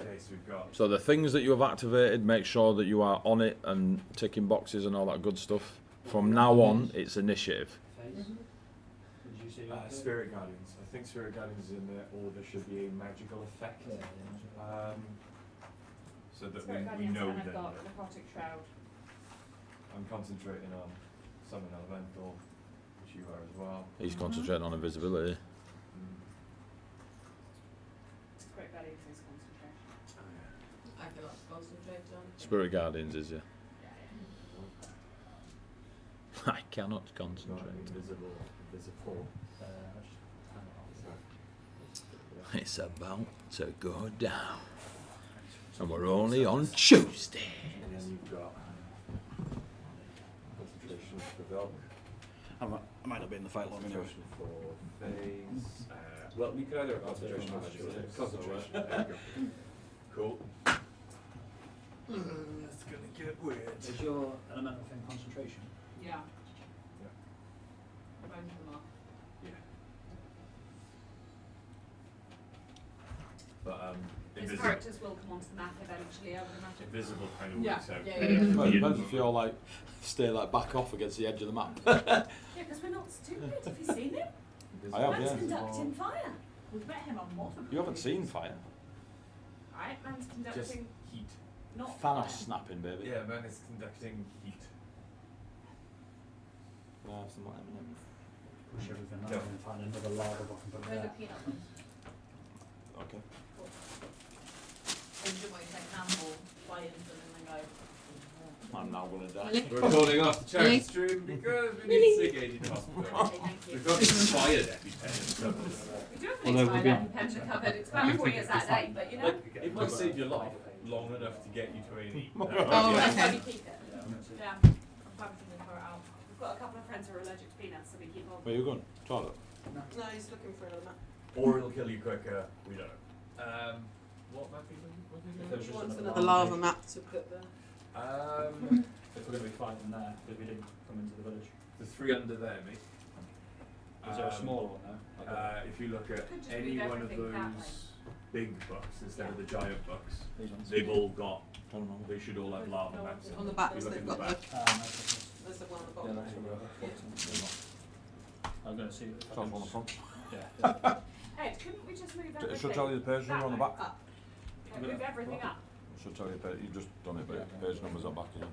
Okay, so we've got. So the things that you have activated, make sure that you are on it and ticking boxes and all that good stuff. From now on, it's initiative. Face? Did you see your Spirit Guardians. I think Spirit Guardians in their order should be a magical effect. Yeah, yeah. So that Spirit we Guardians, know and I've then. got Necrotic Shroud. I'm concentrating on Summon Elemental, which you are as well. He's concentrating on invisibility. Spirit Guardians is concentration. I cannot concentrate on it. Spirit Guardians is you. Yeah, I cannot It's not concentrate. invisible. I just hang it on. It's about to go down. And we're only on Tuesday. And then you've got concentration for Velk, I might not be in the fight long enough. concentration for Phase, Well, we could either have concentration or magic. Concentration. There you go. Cool. That's gonna get weird. Is your elemental thing concentration? Yeah. Yeah. Both of them are. Yeah. But His invisible, characters will come onto the map eventually, I would imagine. invisible kind of Yeah. works out. Yeah, better yeah, yeah. for Well, it the depends info. if you're like stay like back off against the edge of the map. Yeah, because we're not stupid. Have you seen him? I have, Man's yeah. conducting fire. We've met him on multiple You haven't seen occasions. fire. Right, man's Just conducting heat. not Thanos fire. snapping, baby. Yeah, man is conducting heat. Yeah, something like that. Push everything Yeah. out and find another lava block and put it Where's the there. peanut ones? Okay. And should we take handball, fly into them and then go? I'm now gonna die. Really? We're calling off the charity Really? stream because we Really? need to take 80 to hospital. Okay, thank you. We've got expired EpiPen. We do have Although an we'll expired be on- EpiPen covered. It's about 4 years out of date, but you know. Like, it might save your life long enough to get you to A&E. Oh, That's okay. why we keep it. Yeah, that's it. Yeah. I'm probably going to throw it out. We've got a couple of friends who are allergic to peanuts, so we keep on. Where you going? Toilet. No, he's looking for another map. Or it'll kill you quicker, we don't know. What map are you looking for? If there's He just wants another another lava location. map to put there. If we're going to be fighting there, because we didn't come into the village. The 3 under there, mate. Is there a smaller one there? Like If you look at Could just any move one of everything that those big bucks instead of Yeah. the giant bucks, these ones? they've all got, I don't know. they should all have lava maps in On the them. back, If you look they've in the got back. there's the one on the Yeah, bottom. that's what we're focusing on. I'm going to see if I Top can on the front. Yeah. Hey, couldn't we just move It everything? should tell you the page number on the back. Up. Like, move everything up. It should tell you the page. You've just done it, but the page number's on back again.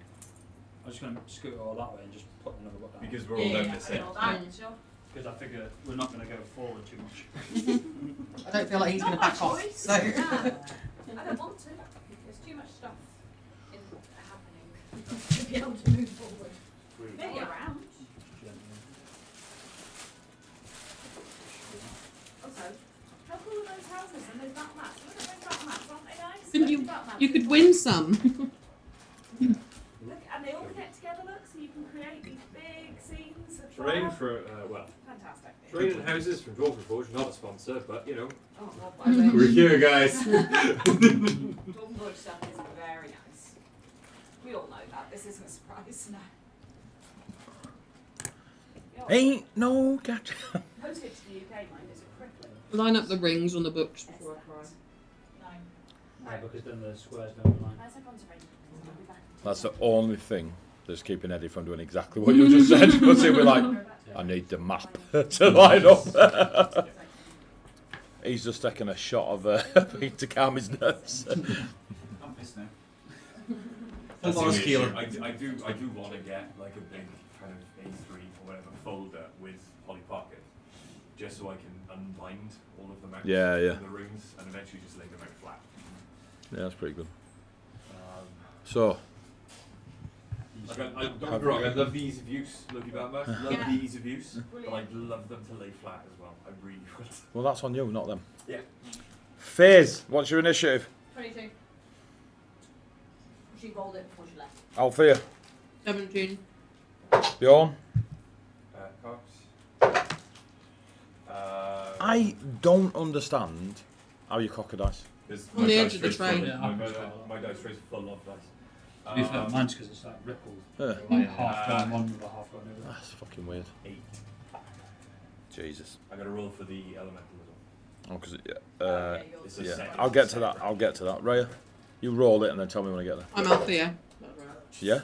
I'm just going to scoot it all that way and just put another book down. Because we're all Yeah, down yeah, the same. all that, sure. Because I figure we're not going to go forward too much. I don't feel like he's going to Not back my off. choice. So. No. I don't want to. There's too much stuff happening to be able to move forward. Maybe around. Also, how cool are those houses and those battle mats? Look at those battle mats, aren't they nice? Couldn't Look you- at battle mats. You could win some. Look, and they all connect together, look, so you can create these big scenes of Terrain trial. for, well, Fantastic. terrain and houses from Dwarven Forge, not a sponsor, but you know, Oh, well, by the way, we're here, guys. Dwarven Forge stuff is very nice. We all know that. This isn't a surprise. No. Ain't no catch. Postage to the UK, mind, is a crippling. Line up the rings on the books before I cry. No. Yeah, because then the squares don't align. Where's everyone's arrangement? I'll be back. That's the only thing that's keeping Eddie from doing exactly what you just said. Because he'll be like, I need the map to line up. He's just taking a shot of to calm his nerves. I'm pissed now. That's Full the Mars issue. Keeler. I do want to get like a big kind of A3 or whatever folder with Polly Pocket, just so I can unbind all of the maps Yeah, yeah. and the runes and eventually just lay them out flat. Yeah, that's pretty good. Um, So, like don't get me wrong, I love the ease of use, Lucky Batman. Love Yeah. the ease of use, but Brilliant. I'd love them to lay flat as well. I really would. well, that's on you, not them. Yeah. Faze, what's your initiative? 22. She rolled it before she left. Althea, 17. Bjorn. Cox. I don't understand how you cock a dice. On the edge of the tray. My dice tray's full of dice. To be fair, mine's because it's like rippled. Yeah. Like half going one with a half going over. That's fucking weird. 8. Jesus. I got to roll for the elemental as well. Oh, because Yeah, yours It's is a yeah. second. I'll get to that. I'll get to that. Raya, you roll it and then tell me when I get there. I'm Althea. Yeah.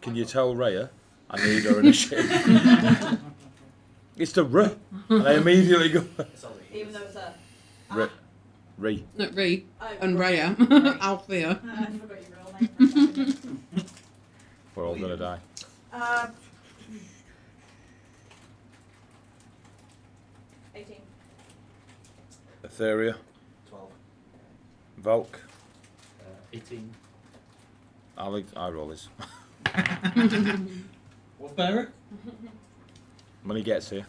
Can you tell Raya I need her initiative? It's the R, and I immediately go Even though it's a. R. Re. No, Ree Oh, and right. Raya. Althea. I forgot your real name for a second. We're all gonna die. 18. Etheria, 12. Valk, 18. I roll this. What's better? When he gets here.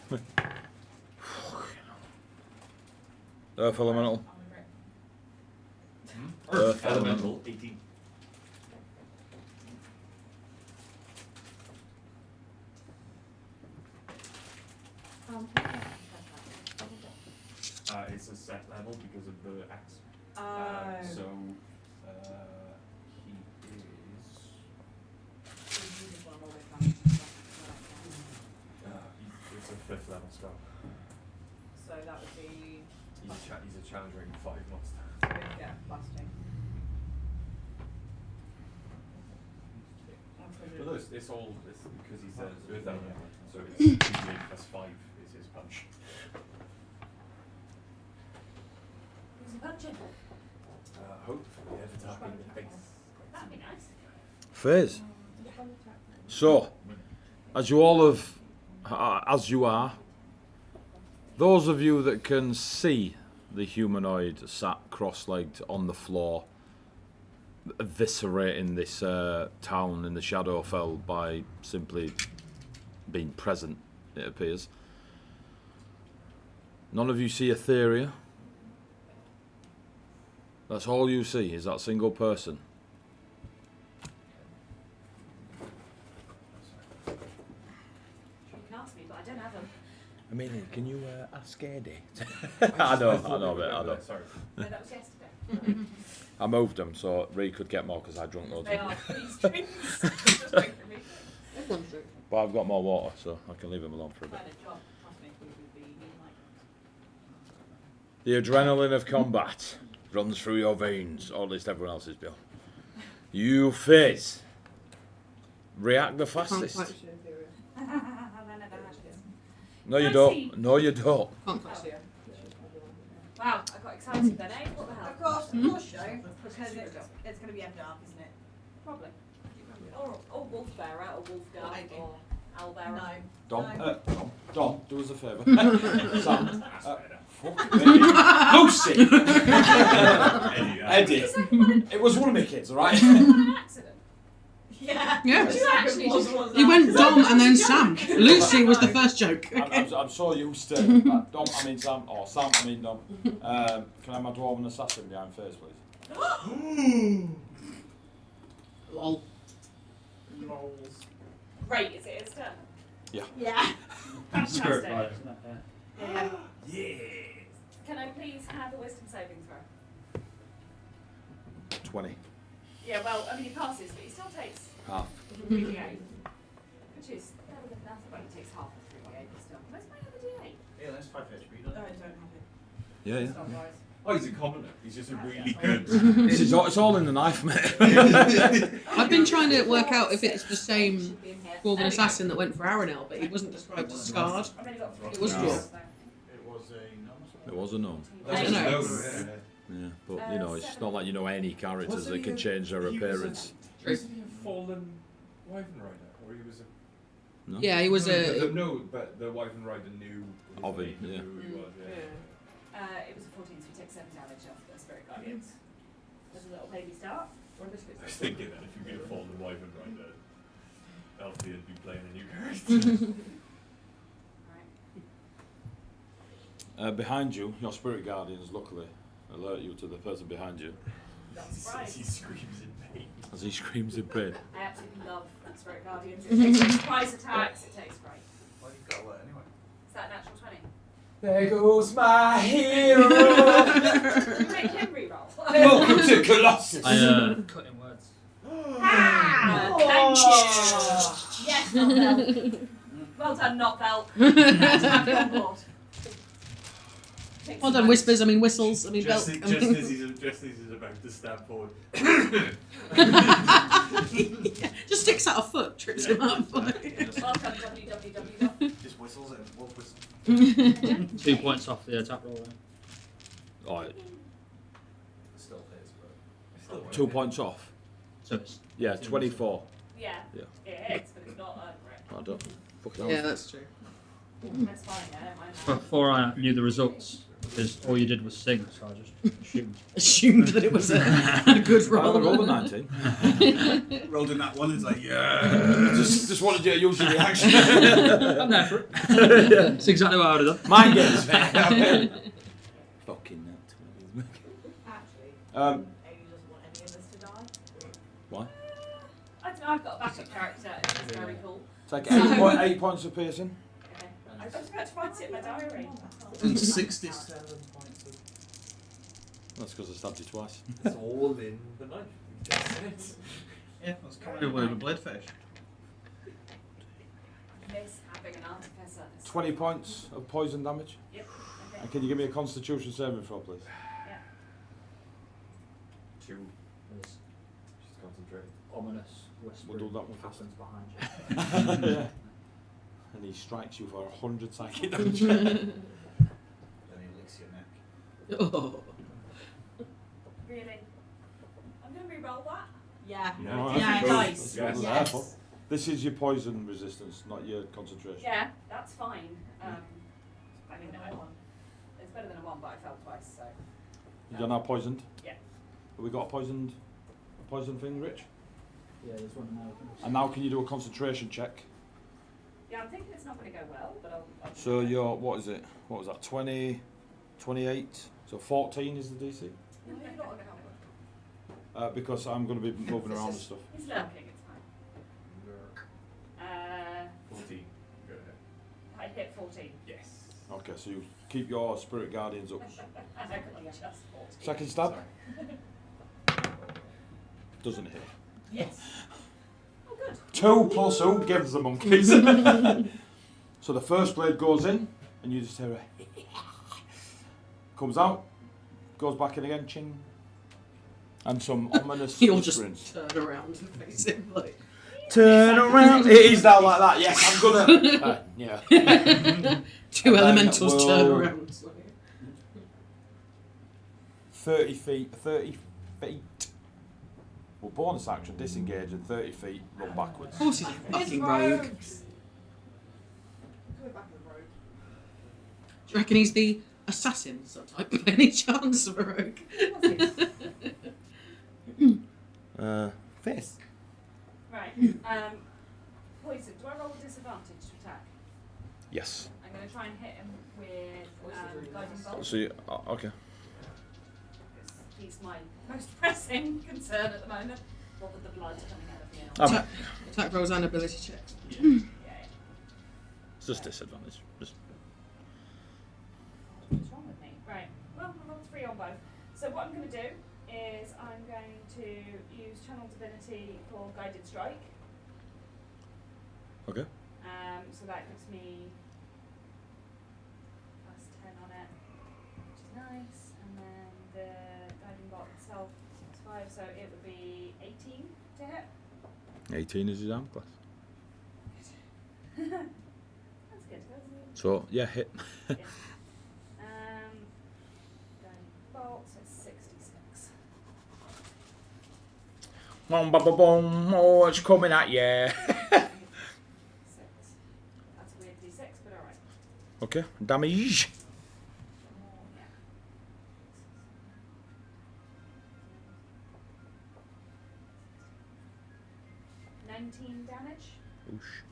Earth Elemental. I'm a great. Earth Elemental. 18. it's a set level because of the axe. So he is. It's a 5th level spell. So that would be. He's a challenger in 5 months. Yeah, busting. But look, it's all because he's a earth element, so it's 2d8 plus 5 is his punch. Who's he punching? Hopefully, attacking the face. That'd be nice. Fizz. So, as you all have, as you are, those of you that can see the humanoid sat cross-legged on the floor, eviscerating this town in the Shadowfell by simply being present, it appears. None of you see Etheria. That's all you see, is that single person. You can ask me, but I don't have them. I mean, can you ask Eddie? I know a bit, I know. Sorry. No, that was yesterday. I moved them so Ree could get more because I drunk loads They of are them. these drinks. Just wait for me. Everyone's drunk. But I've got more water, so I can leave them alone for a bit. Kind of job, trust me, we would be like. The adrenaline of combat runs through your veins, or at least everyone else's, Bill. You Fizz react the Can't fastest. quite show Etheria. That never happens. No, you I don't. see. No, you don't. Can't quite see her. Wow, I got excited then, eh? What the hell? Of course, show, because it's going to be after dark, isn't it? Probably. Or wolf bearer, or wolf guard, Maybe. or owl bearer. No. Dom, do us a favour. Sam, That's better. Lucy! Eddie, Eddie. It was one of my kids, alright? An accident. Yeah. Yeah. Did you actually just- You went Dom and then Sam. Lucy was the first joke. I'm so used to Dom, I mean Sam, or Sam, I mean Dom. Can I have my dwarven assassin behind first, please? Lol. Great, is it his turn? Yeah. Fantastic. Right, isn't it? Yeah. Yeah. Can I please have a wisdom saving throw? 20. Yeah, well, I mean, he passes, but he still takes Half. 3d8. Which is better than nothing. Well, he takes half of 3d8, but still. Where's my other d8? Yeah, that's 5 HP, No, doesn't I it? don't have it. Yeah, yeah. Stop, guys. Oh, he's a commoner. He's just a really good. This is all, it's all in the knife, mate. I've been trying to work out if it's the same Should be in here. dwarven There we go. assassin that went for Aranel, but he wasn't described as scarred. I've only got 3 It was d8s, No. so- It was a It was a gnome. I don't know. Yeah, but you know, it's not like you know any characters Wasn't that he can a- change their he was a- appearance. Was he a fallen wyvern rider, or he was a? No? Yeah, he was a. No, but the wyvern rider knew. his Of him, name, yeah. Who he was, yeah. It was a 14, so we take 7 damage off the Spirit Guardians. There's a little baby start. Or a little bit. I was thinking that if you could have fallen the wyvern rider, Elfie would be playing a new character. Right. Behind you, your spirit guardians luckily alert you to the person behind you Not surprised. he screams in pain. as he screams in pain. I absolutely love Spirit Guardians. It takes surprise attacks. It takes great. Well, you've got alert anyway. Is that a natural 20? There goes my hero. Can you make him reroll? Welcome to Colossus. I cut in words. Ah, thank you. Yes, not Belt. Well done, not Belt. Let's have you on board. Take Well some done, whispers, I mean whistles, I mean Just, belk. just as he's about to stab forward. Yeah, just sticks out a foot, trips him up. Welcome, www. Just whistles and wolf whistles. 2 points off the attack roll then. Alright, It still hits, but. 2 points off. So it's Yeah, 24. Yeah. Yeah. It hits, but it's not a I don't. Fucking Yeah, hell. that's true. That's fine, I don't mind that. before I knew the results, because all you did was sing, so I just assumed. Assumed that it was a good I roll. rolled a 19. Rolled in that one, it's like, yeah. just wanted you to use your reaction. I'm there for it. That's exactly what I would have done. Mind games, mate. Fucking nut. Actually, Um, Amy doesn't want any of us to die. Why? I don't know, I've got a backup character, and it's very cool. Take 8 points of piercing. Okay. I I was about to write it in my diary. 67 points of... That's because I stabbed you twice. It's all in the knife. That's it. Yeah, that's covered with a blade fish. Miss having an artificer. 20 points of poison damage. Yep. Okay. And can you give me a Constitution saving throw, please? Yeah. 2. There's Just concentrate. ominous whispering We'll do that one first. happens behind you. Yeah. And he strikes you for 100 psychic damage. Then he licks your neck. Oh. Really? I'm going to re-roll that. Yeah. Yeah. Yeah, Good. nice. That's what Yes. it's there for. This is your poison resistance, not your concentration. Yeah, that's fine. I mean, it's better than a 1, but I failed twice, so. You're now poisoned. Yeah. Have we got a poison thing, Rich? Yeah, there's one now. And now can you do a concentration check? Yeah, I'm thinking it's not going to go well, but I'll So you're, what is it? What was that, 20, 28? So 14 is the DC? No, you're not going to help it. Because I'm going to be moving around and stuff. He's lurking, it's fine. 14. Go ahead. I hit 14. Yes. Okay, so you keep your spirit guardians up. And I got just 14. Second stab? Sorry. Doesn't hit. Yes. Oh, good. 2 plus who gives the monkeys? So the first blade goes in, and you just hear a comes out, goes back in again, ching. And some ominous You'll just whisperings. turn around and face him like. Turn around. It is now like that. Yes, I'm gonna. Yeah. Two And then elementals turn we'll- around. 30 feet. 30 feet. Well, bonus action, disengage, and 30 feet, run backwards. Of course he's a fucking rogue. Do Coming back in the road. you reckon he's the assassin subtype by any chance of a rogue? Face. Right. Poison. Do I roll a disadvantage to attack? Yes. I'm going to try and hit him with guiding bolt. So, you, okay. Because he's my most pressing concern at the moment. What with the blood coming out of me. Attack rolls and ability checks. Yeah. It's just disadvantage. Just. What's wrong with me? Right. Well, I rolled 3 on both. So what I'm going to do is I'm going to use Channel Divinity for Guided Strike. Okay. So that gives me plus 10 on it, which is nice. And then the guiding bolt itself is 5, so it would be 18 to hit. 18 is his arm class. That's good. That's So, yeah, hit. good. Guiding bolt, so 66. Boom, ba, ba, boom. Oh, it's coming at you. 6. That's a weird d6, but alright. Okay, damage. Yeah. 19 damage. Oosh.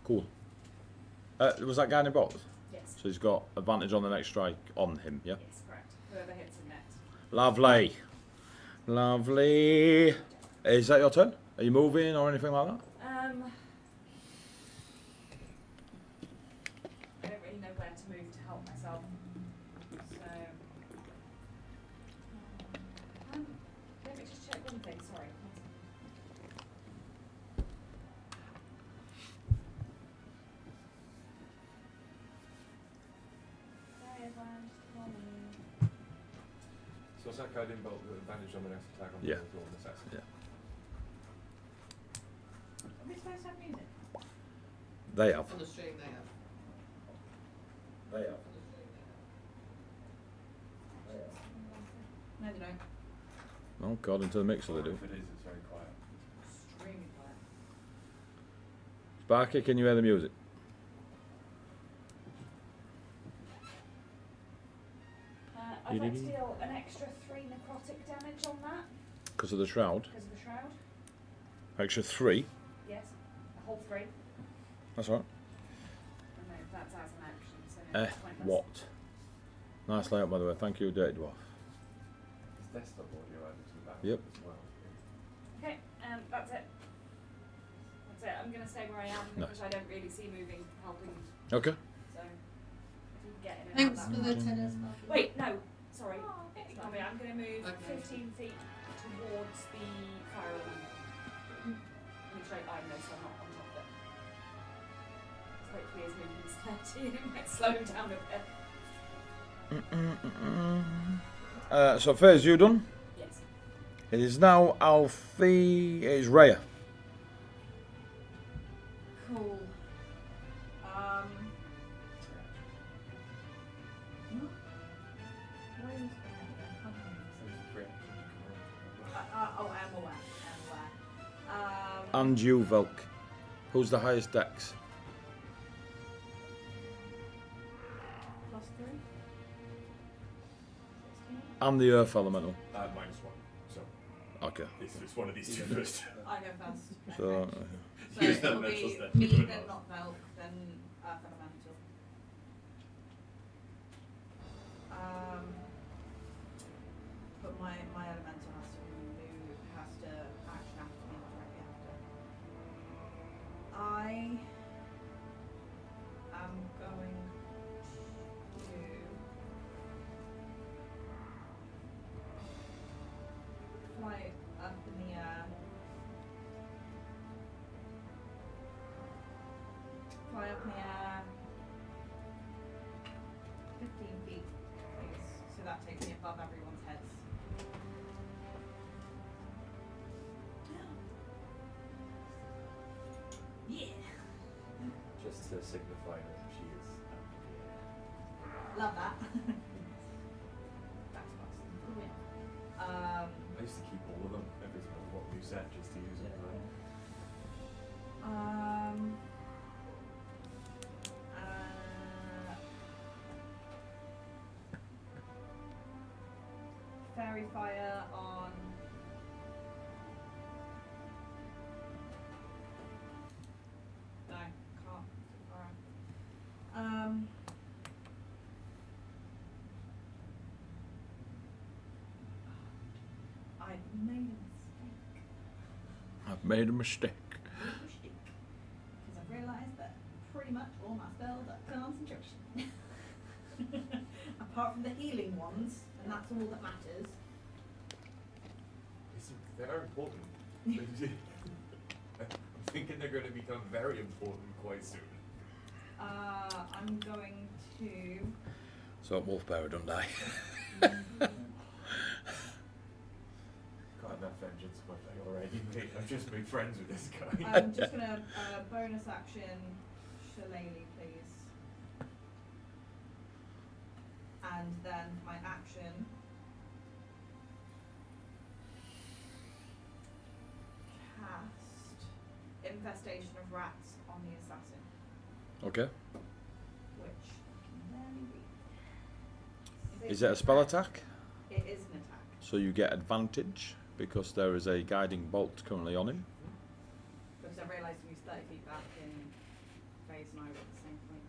Cool. Was that guy in the box? Yes. So he's got advantage on the next strike on him, yeah? Yes, correct. Whoever hits him next. Lovely. Lovely. Is that your turn? Are you moving or anything like that? I don't really know where to move to help myself. So, let me just check one thing. Sorry. So what's that guiding bolt with advantage on the next attack on Yeah. the floor on assassin? Yeah. Are we supposed to have music? They have. On the stream they have. They have. No, they don't. Oh, according to the mixer they do. If it is, it's very quiet. Extremely quiet. Sparky, can you hear the music? I'd like to deal an extra 3 necrotic damage on that Because of the shroud. because of the shroud. Extra 3. Yes, a whole 3. That's all right. And then that's as an action, so no, it's pointless. What? Nice layout, by the way. Thank you, Dirty Dwarf. Is desktop audio added to the back Yep. as well? Okay, that's it. That's that's it. I'm going to stay where I am because I don't really see moving helping. Okay. So if you can get in and Thanks out for that the way. tennis. Wait, no, sorry. Ignore me. I'm going to move Okay. 15 feet towards the fire element. In a straight line, though, so I'm not on top of it. So hopefully his movement's 30 and it might slow him down a bit. So Faze, you done? Yes. It is now Alfie. It is Rhea. Cool. Where is it? Oh, I am aware. And you, Velk. Who's the highest dex? +3. 16. And the earth elemental. -1. So Okay. it's one of these two first. I go first. So So Use it'll that be mental step. me, then not Velk, then Earth Elemental. But my elemental has to action after me, not directly after. I am going to fly up in the air. Fly up in the air 15 feet, please. So that takes me above everyone's heads. Yeah. Just to signify that she is. Love that. That's awesome. I used to keep all of them every time I bought a new set just to use it. Fairy fire on no, can't. Alright. I made a mistake. I've made a mistake. Because I've realised that pretty much all my spells are concentration. Apart from the healing ones, and that's all that matters. They're important. I'm thinking they're going to become very important quite soon. I'm going to. So Wolfbearer don't die. Got enough vengeance in my thing already, mate. I've just made friends with this guy. I'm just gonna bonus action Shillelagh, please. And then my action. Cast Infestation of Rats on the assassin, Okay. which I can barely read. Is it a spell attack? It is an attack. So you get advantage because there is a guiding bolt currently on him. Because I realised he was 30 feet back and Faze and I were at the same point,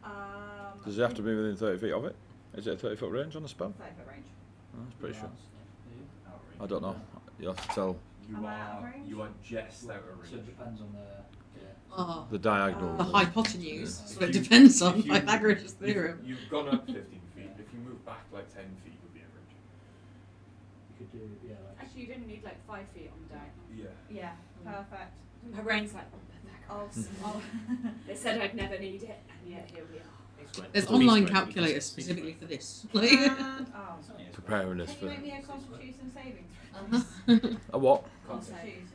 so. Does he have to be within 30 feet of it? Is it a 30 foot range on the spell? 30 foot range. Oh, that's pretty sure. Outrage. I don't know. You'll have to tell You Am I out of are range? you are just out of So it range. depends on the. Oh, the diagonal. the Oh. hypotenuse. Yeah. So it If you- depends on if you- Pythagoras' theorem. You've gone up 15 feet. If you move back like 10 feet, you'll be in range. You could do, yeah, like. Actually, you didn't need like 5 feet on the diagonal. Yeah. Yeah, perfect. My brain's like, I'll, I'll they said I'd never need it, and yet here we are. There's online calculators specifically for this. Like, and, Preparing us Can for you make me a Constitution saving uh-huh. throw? a what? Constitution.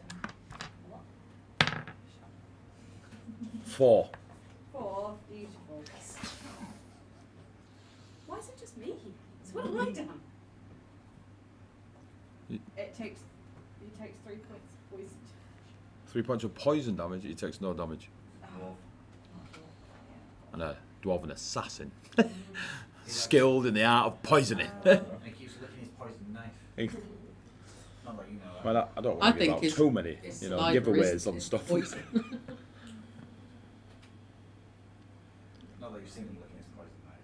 4. 4, beautiful. Why is it just me? So what have I done? It takes 3 points of poison. 3 points of poison damage. He takes no damage. And a dwarven assassin, skilled in the art of poisoning. He keeps licking his poison knife. Not like you know that. Well, I don't I want to give think out his- too many, his you know, saliva giveaways is- on is stuff. poison. Not that you've seen him licking his poison knife.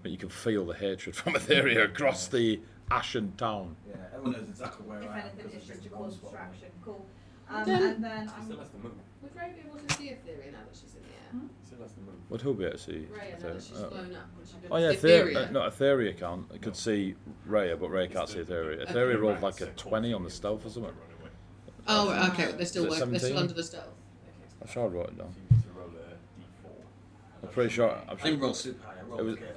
But you can feel the hatred from Etheria across the ashen town. But yeah, everyone knows exactly where If I am anything, because it's I've just a been one cause spot. distraction. Cool. And then He I'm still has to move. Would Ray be able to see Etheria now that she's in the air? He still has to move. Would who be able to see? Raya, now that she's Etheria? blown up. Would she be Oh able yeah, to see Etheria? no, Etheria can't. I could see Raya, but Raya can't see Etheria. Okay. Etheria rolled like a 20 on the stealth or something. Oh, right, okay, they're still Is it they're still 17? under the stealth. I'm sure I wrote it down. So you need to roll a d4. I'm pretty sure. I didn't roll super high. I rolled It was- okay for me.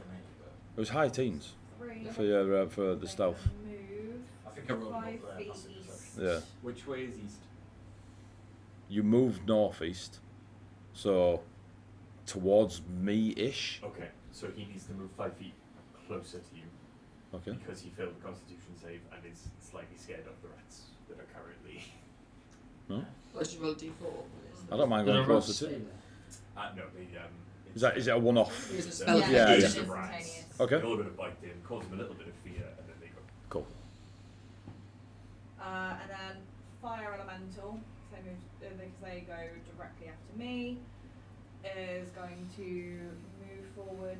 It was high teens 3. for the stealth. Move I think I rolled 5 above feet passive east. perception. Yeah. Which way is east? You moved northeast, so towards me-ish. Okay, so he needs to move 5 feet closer to you Okay. because he failed the Constitution save and is slightly scared of the rats that are currently. No, What did you roll a d4? I don't mind Did going I roll closer to. stay there? No, the Is it a one-off? It was a spell. Yeah, it's yeah. just Some rats. instantaneous. Okay. A little bit of bite in, cause them a little bit of fear, and then they go. Cool. And then fire elemental, so because they go directly after me, is going to move forward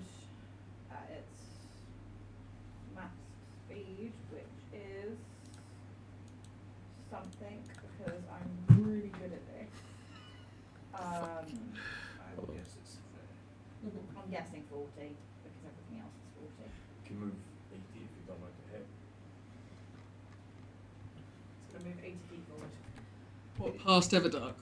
at its max speed, which is something because I'm really good at this. I would guess it's I'm guessing 40 because everything else is 40. You can move 80 if you don't like to hit. It's going to move 80 feet forward. What, past Everdark?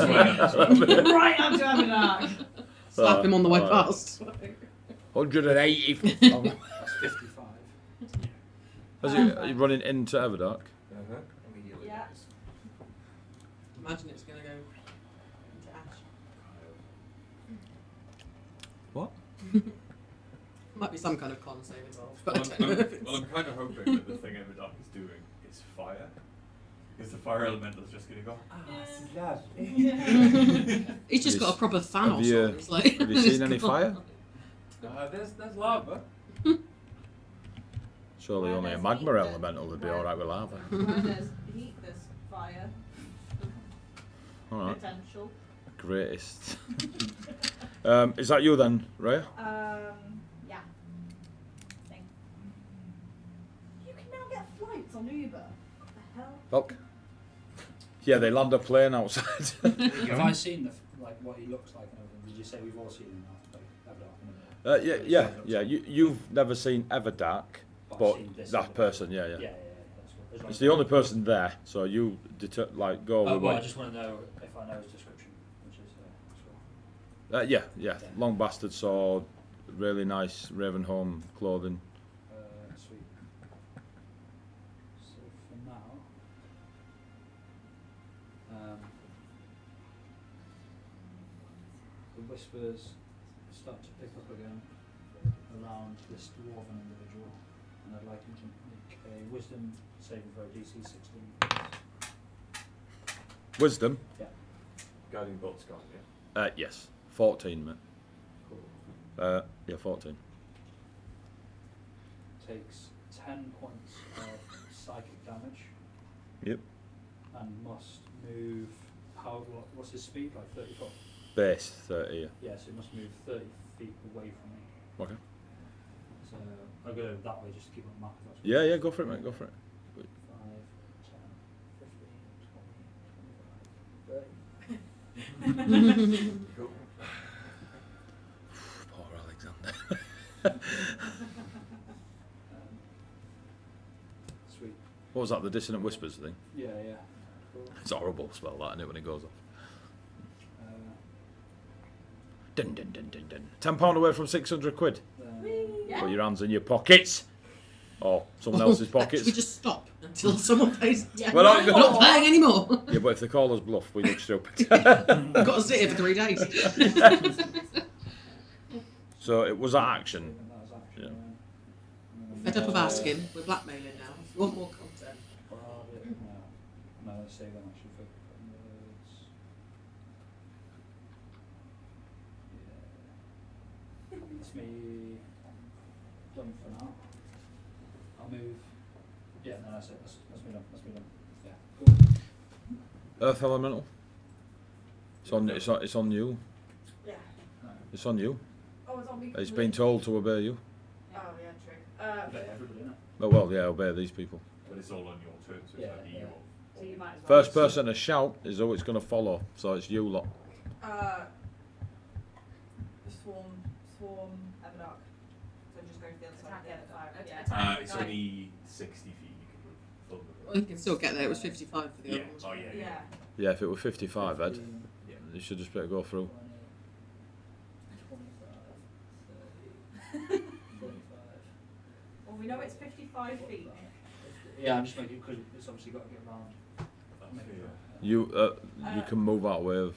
Right up to Everdark. Slap him on the way Alright. past. 180. That's 55. Are you running into Everdark? immediately. Yeah. Yes. Imagine it's going to go into ash. What? Might be some kind of con save involved, but Well, I don't know if it's... I'm kind of hoping that the thing Everdark is doing is fire. Because the fire elemental is just going to go. He's just got a proper Thanos Have you- on. It's like, Have you seen any fire? There's lava. Surely Where only a there's magma heat, then- elemental would be where- alright with lava. Where there's heat, there's fire Alright. potential. Greatest. Is that you then, Raya? Yeah. Thing. You can now get flights on Uber. What the hell? Volk? Yeah, they land a plane outside. Have I seen like what he looks like and everything? Did you say we've all seen him now? Like, Everdark, yeah. You've never seen Everdark, I've but seen this that other person, yeah. Yeah, that's what. as long It's as the I- only person there, so you go Oh, with well, I what. just want to know if I know his description, which is as well. Yeah. Long bastard sword, really nice Ravenholm clothing. Sweet. So for now, the whispers start to pick up again around this dwarven individual, and I'd like him to make a wisdom saving throw DC 16. Wisdom? Guiding bolt's gone, yeah? Yes. 14, mate. Cool. Yeah, 14. Takes 10 points of psychic damage. Yep. And must move. What's his speed? Like 30 foot? Base 30, yeah. Yeah, so it must move 30 feet away from me. Okay. So I'll go that way just to keep on the map. If that's Yeah, go for it, mate, go for it. 5, 10, 15, 20, 25, 30. Cool. Poor Alexander. Sweet. What was that, the Dissonant Whispers thing? Yeah. Cool. It's a horrible spell, that, isn't it, when it goes off? Uh, Dun dun dun dun dun. £10 away from 600 quid. Yeah. Put your hands in your pockets. Or someone else's Should we pockets. just stop until someone pays? Yeah. We're not We're not paying anymore. Yeah, but if they call us bluff, we look stupid. We've got to sit here for 3 days. So it was that action. and that was action. Yeah. Fed up of asking. We're blackmailing now. If you want more content. No, let's save them actually for words. Yeah. It's me done for now. I'll move. Yeah, no, that's it. That's me done. Yeah. Cool. Earth Elemental. It's on you. Yeah. It's on you. Oh, it's on me. It's been told to obey you. Oh, yeah, true. But everybody, innit? Oh well, yeah, obey these people. But it's all on your turn, so it's Yeah, either you yeah. or. So you might as well. First person to shout is who it's going to follow. So it's you lot. Swarm, Everdark. So just go to the other side. Attack Yeah, it, fire. yeah. Attack. It's only 60 feet. You can move full movement. Well, you can still get there. It was 55 for the Yeah. other one. Oh yeah. Yeah. Yeah, if it were 55, Ed, 15, Yeah. you should just be able to go through. 25, 30, 45. Well, we know it's 55 feet. Yeah, I'm just making because it's obviously got to get round. You can move out of the way of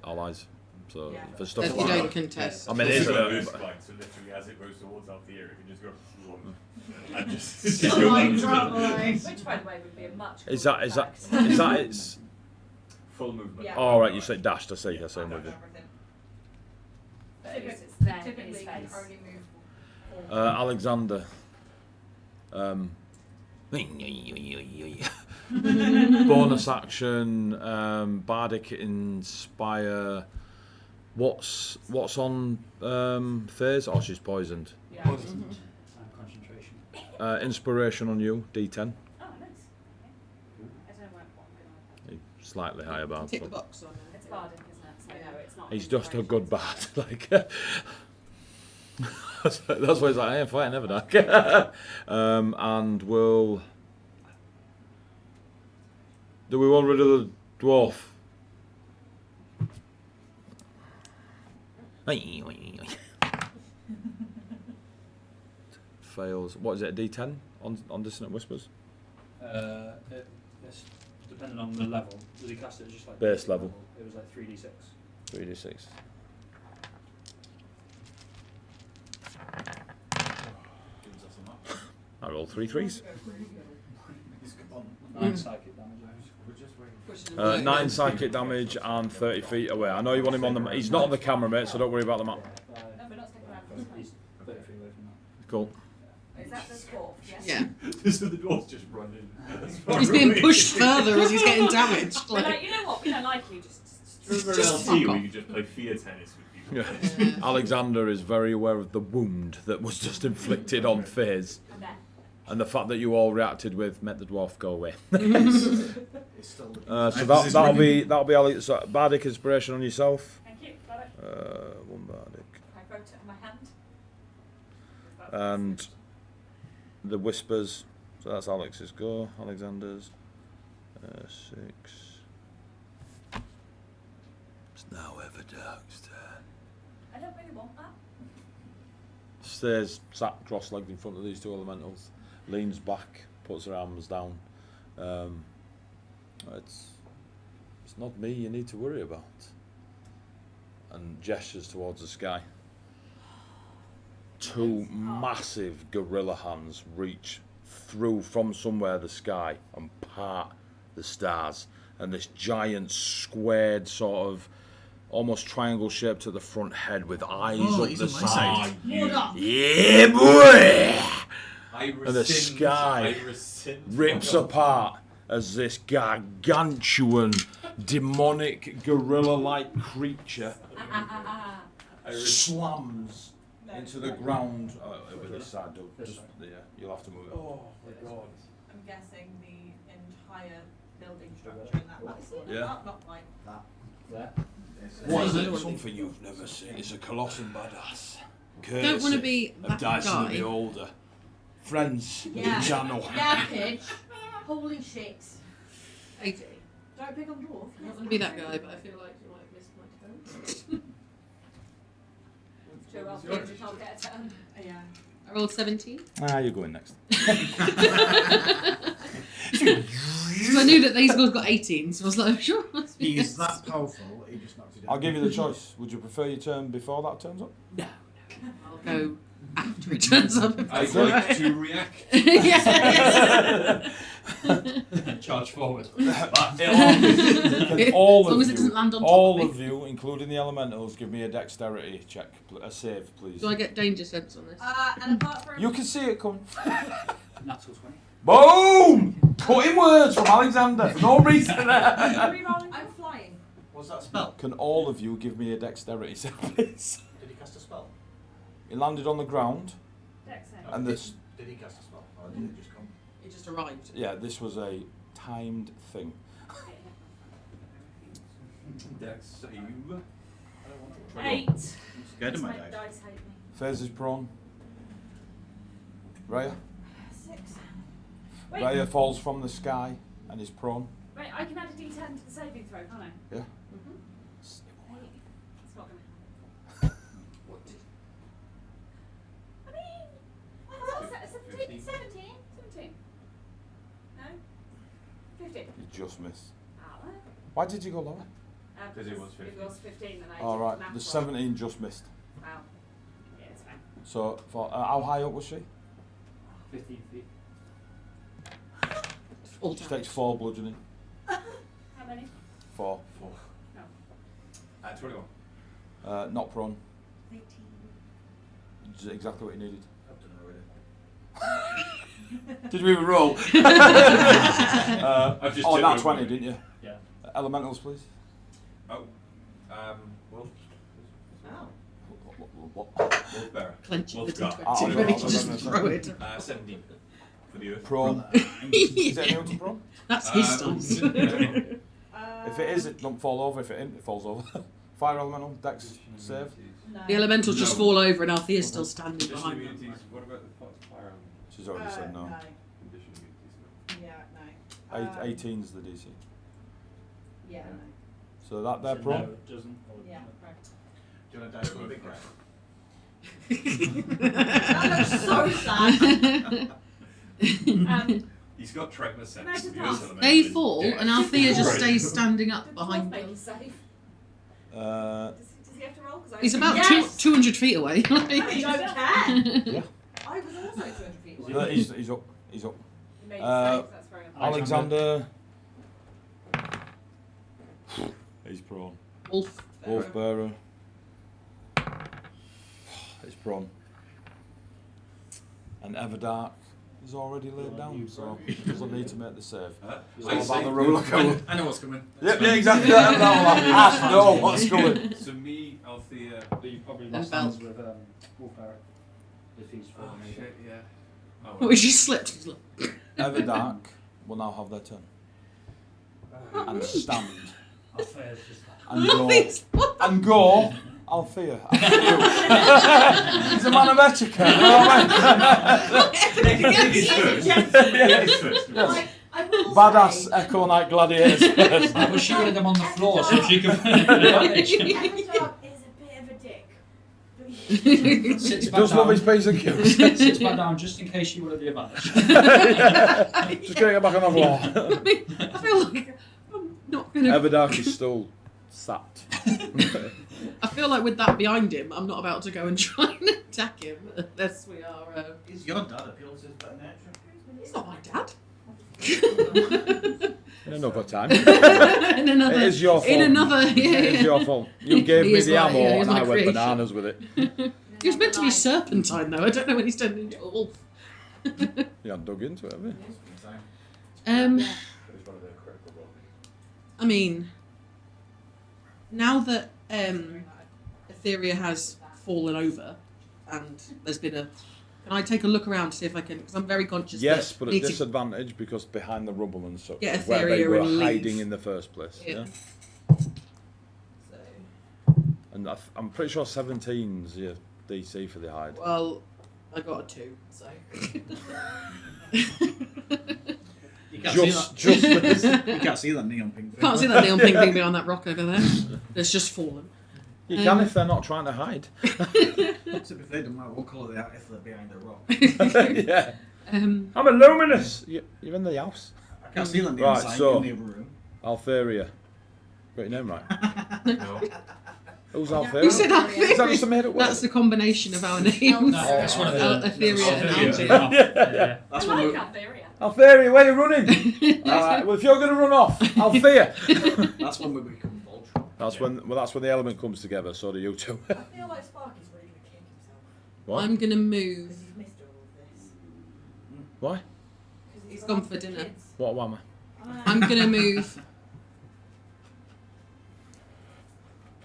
allies. So Yeah. for stuff If you like don't that. contest. I mean, It's it's got a- this spine, so literally as it goes towards Althea, it can just go and just Oh go my into God. the Which, by the way, would be a much. Is that cooler its? full movement. Yeah. Oh right, you said dashed. I see. I see. I'm with you. But at least it's there in Typically, his you can face. only move forward. Alexander. Bonus action. Bardic Inspire. What's on Thayer's? Oh, she's poisoned. Yeah. Poisoned and concentration. Inspiration on you, D10. Oh, nice. Okay. I don't know what I'm going to. Slightly higher bard. Tick the so- box on It's bardic, isn't it? So no, it's not. He's just a inspiration. good bard. Like that's why he's like, I ain't fighting ever dark. And we'll. Do we want rid of the dwarf? Fails. What is it? A D10 on dissonant whispers? It's depending on the level. Did he cast it as just like Base level. It was like 3d6. 3d6. Gives us a map. I rolled 3 threes. Come on. 9 psychic damage. We're just waiting. Pushing him away. 9 psychic damage and 30 feet away. I know you want him on the. He's not on the camera, mate, so don't worry about the map. No, we're not sticking around for this one. He's 30 feet away from that. Cool. Is that the dwarf? Yes. Yeah. So the dwarf's just running. He's being pushed further as he's getting damaged. We're like, you know what? We don't like you. Just. Remember Just LT fuck where off. you just play fear tennis with people. Yeah. Yeah. Alexander is very aware of the wound that was just inflicted on Faze, And then. and the fact that you all reacted with "Make the dwarf go away." It's still the So that'll be Alex. So bardic inspiration on yourself. Thank you. Got it. One bardic. I wrote it on my hand. And the whispers. So that's Alex's go. Alexander's 6. It's now Everdark's turn. I don't really want that. Stays sat cross-legged in front of these two elementals, leans back, puts her arms down. It's not me you need to worry about. And gestures towards the sky. 2 massive gorilla hands reach through from somewhere the sky and part the stars, and this giant squared sort of almost triangle shaped at the front head with eyes up the side. Yeah, boy! And the sky rips apart as this gargantuan, demonic, gorilla-like creature slams into the ground. Over this side, Doug. Just, yeah, you'll have to move it. Oh my god. I'm guessing the entire building structure in that map. Yeah. Not like That. There. What is it? Something you've never seen. It's a colossal badass. Don't want to be of that Dyson the guy. Beholder. Friends of Yeah. the channel. Yeah, Pidge. Holy shit. 80. Don't pick on dwarf. I don't want to be that guy, but I feel like you might have missed my turn. True, I'll finish it, I'll get a turn. Yeah. I rolled 17. You're going next. So I knew that these guys got 18, so I was like, sure. Must be He's yes. that powerful, he just knocks it down. I'll give you the choice. Would you prefer your turn before that turns up? No. I'll go after it turns up. If I'd that's like alright. to react. Yeah. Charge forward. Can all As long of as it doesn't land on top all of of me. you, including the elementals, give me a dexterity check, a save, please. Do I get danger sense on this? And apart from You can see it coming. Natural 20. Boom! Cutting words from Alexander for no reason. I'm flying. What's that spell? Can all of you give me a dexterity save, please? Did he cast a spell? It landed on the ground, Dex save. and this, Did he cast a spell? Or did it just come? It just arrived. yeah, this was a timed thing. Dex save. I don't want to. 8. I'm scared of my My dice. dice hate me. Fez is prone. Raya. 6. Wait, Raya falls from the sky and is prone. wait, I can add a d10 to the saving throw, can't I? Yeah. Mm-hmm. It's not going to What did- I mean, what's that? 17? 17? 17? No? 15? You just missed. Ah, Why did you go lower? Because it was 15. It was 15 and I All did right, the math the wrong. 17 just missed. Wow. Yeah, it's fine. So, for how high up was she? 15 feet. All She damage. takes 4 bludgeoning. How many? 4. 4. No. 21. Not prone. 18. Just exactly what you needed. I've done already. Did we even roll? I've just Oh, took not one. 20, didn't you? Yeah. Elementals, please. Oh. Wolf. Oh. Wolf bearer. Clenching the Wolf Ah, d20 ready to oh, just no, throw it. 17 for the earth. Prone. Is it anyone to prone? That's his dice. If it is, it don't fall over. If it isn't, it falls over. Fire elemental, dex save. No. The elementals just No. fall over and Althea's still standing Condition behind them. immunities. What about the fire element? She's already said no. No. Condition immunities. Yeah, no. 18's the DC. Yeah, no. So they're So prone. no, it doesn't. Or Yeah. Do you want to dice from a big guy? That looks so sad. He's got Trekma sense. Can I just The ask? earth element They is fall dead. and Althea just Right. stays standing up Did behind make them. a save? Uh, Does he have to roll? 'Cause I He's assume- about Yes! 200 feet away. I don't care. yeah. I was also 200 feet away. He's up. He's up. He made a Uh, save, that's very unfortunate. Alexander. He's prone. Wolf. Wolf bearer. He's prone. And Everdark is already laid down, so he doesn't need to make the save. It's all about the roller coaster. I know what's coming. Yep, yeah, exactly. I know what's coming. So me, Althea. But you probably And lost Belk. hands with Wolf Barrett. If he's Oh falling over. shit, yeah. Oh, Oh, she slipped. She's like, Everdark will now have their turn and stand Althea's just like, and go Althea's- and go. Althea. He's a man of etiquette. You know what I mean? Ladies first. Ladies first. Like, I will Badass say, Echo Knight Gladiators first. I was shooting them on the floor so she could advantage. Everdark is a bit of a dick. But he- Sits He back does love down. his piece of cute. Sits back down just in case you wanted the advantage. Just gonna get back on the floor. I feel like I'm not gonna. Everdark is still sat. I feel like with that behind him, I'm not about to go and try and attack him unless we are. Is your dad appeals his better nature? He's not my dad. In another time. in another. It is your fault. In another. Yeah. It is your fault. You gave He me is the my- ammo yeah, he's and my I went creation. bananas with it. He was meant to be Serpentine though. I don't know when he's turned into a wolf. You hadn't dug into it, have you? Um, It's one of the critical rolls. I mean, now that Etheria has fallen over and there's been a. Can I take a look around to see if I can? Because I'm very conscious. Yes, that but I at need to disadvantage because behind the rubble and such Get is where they Etheria were and hiding leave. in the first place. Yeah. Yeah. So, And I'm pretty sure 17's your DC for the hide. well, I got a 2, so. You can't Just see this. that. You can't see that neon pink thing. Can't see that neon pink thing behind that rock over there. It's just fallen. You can if they're not trying to hide. Except if they don't matter what colour they are if they're behind a rock. Yeah. Um, I'm a luminous. You're in the house. I can't see that neon Right, sign so- in the other room. Altheria. Got your name right? No. Who's you Altheria? said Is that just a Altheria. made up word? That's the combination of our names. No, that's one of the. Etheria and Althea. Althea. Yeah. That's I when like we, Altheria. Altheria, where are you running? Alright, well if you're going to run off, Althea. that's when we become Voltron. That's when the element comes together. So do you two. I feel like Sparky's really going to kick himself. What? I'm gonna move. Because he's missed all of this. Why? 'Cause He's got gone off for with dinner. kids. What am I? I'm gonna move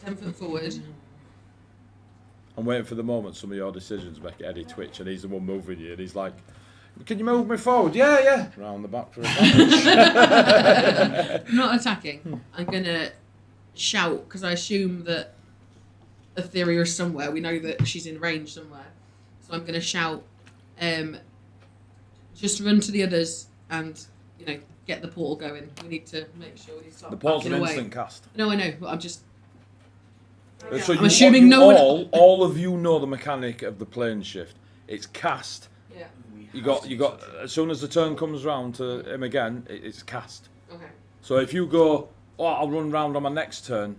10 foot forward. I'm waiting for the moment some of your decisions make Eddie twitch, and he's the one moving you, and he's like, Can you move me forward? Yeah. Round the back for a damage. I'm not attacking. I'm gonna shout because I assume that Etheria is somewhere. We know that she's in range somewhere, so I'm gonna shout. Just run to the others and get the portal going. We need to make sure we start The portal's backing an away. instant cast. No, I know, but I'm just. So I'm assuming no one. all of you know the mechanic of the plane shift. It's cast. Yeah. You got. As soon as the turn comes round to him again, it's cast. Okay. So if you go, I'll run round on my next turn.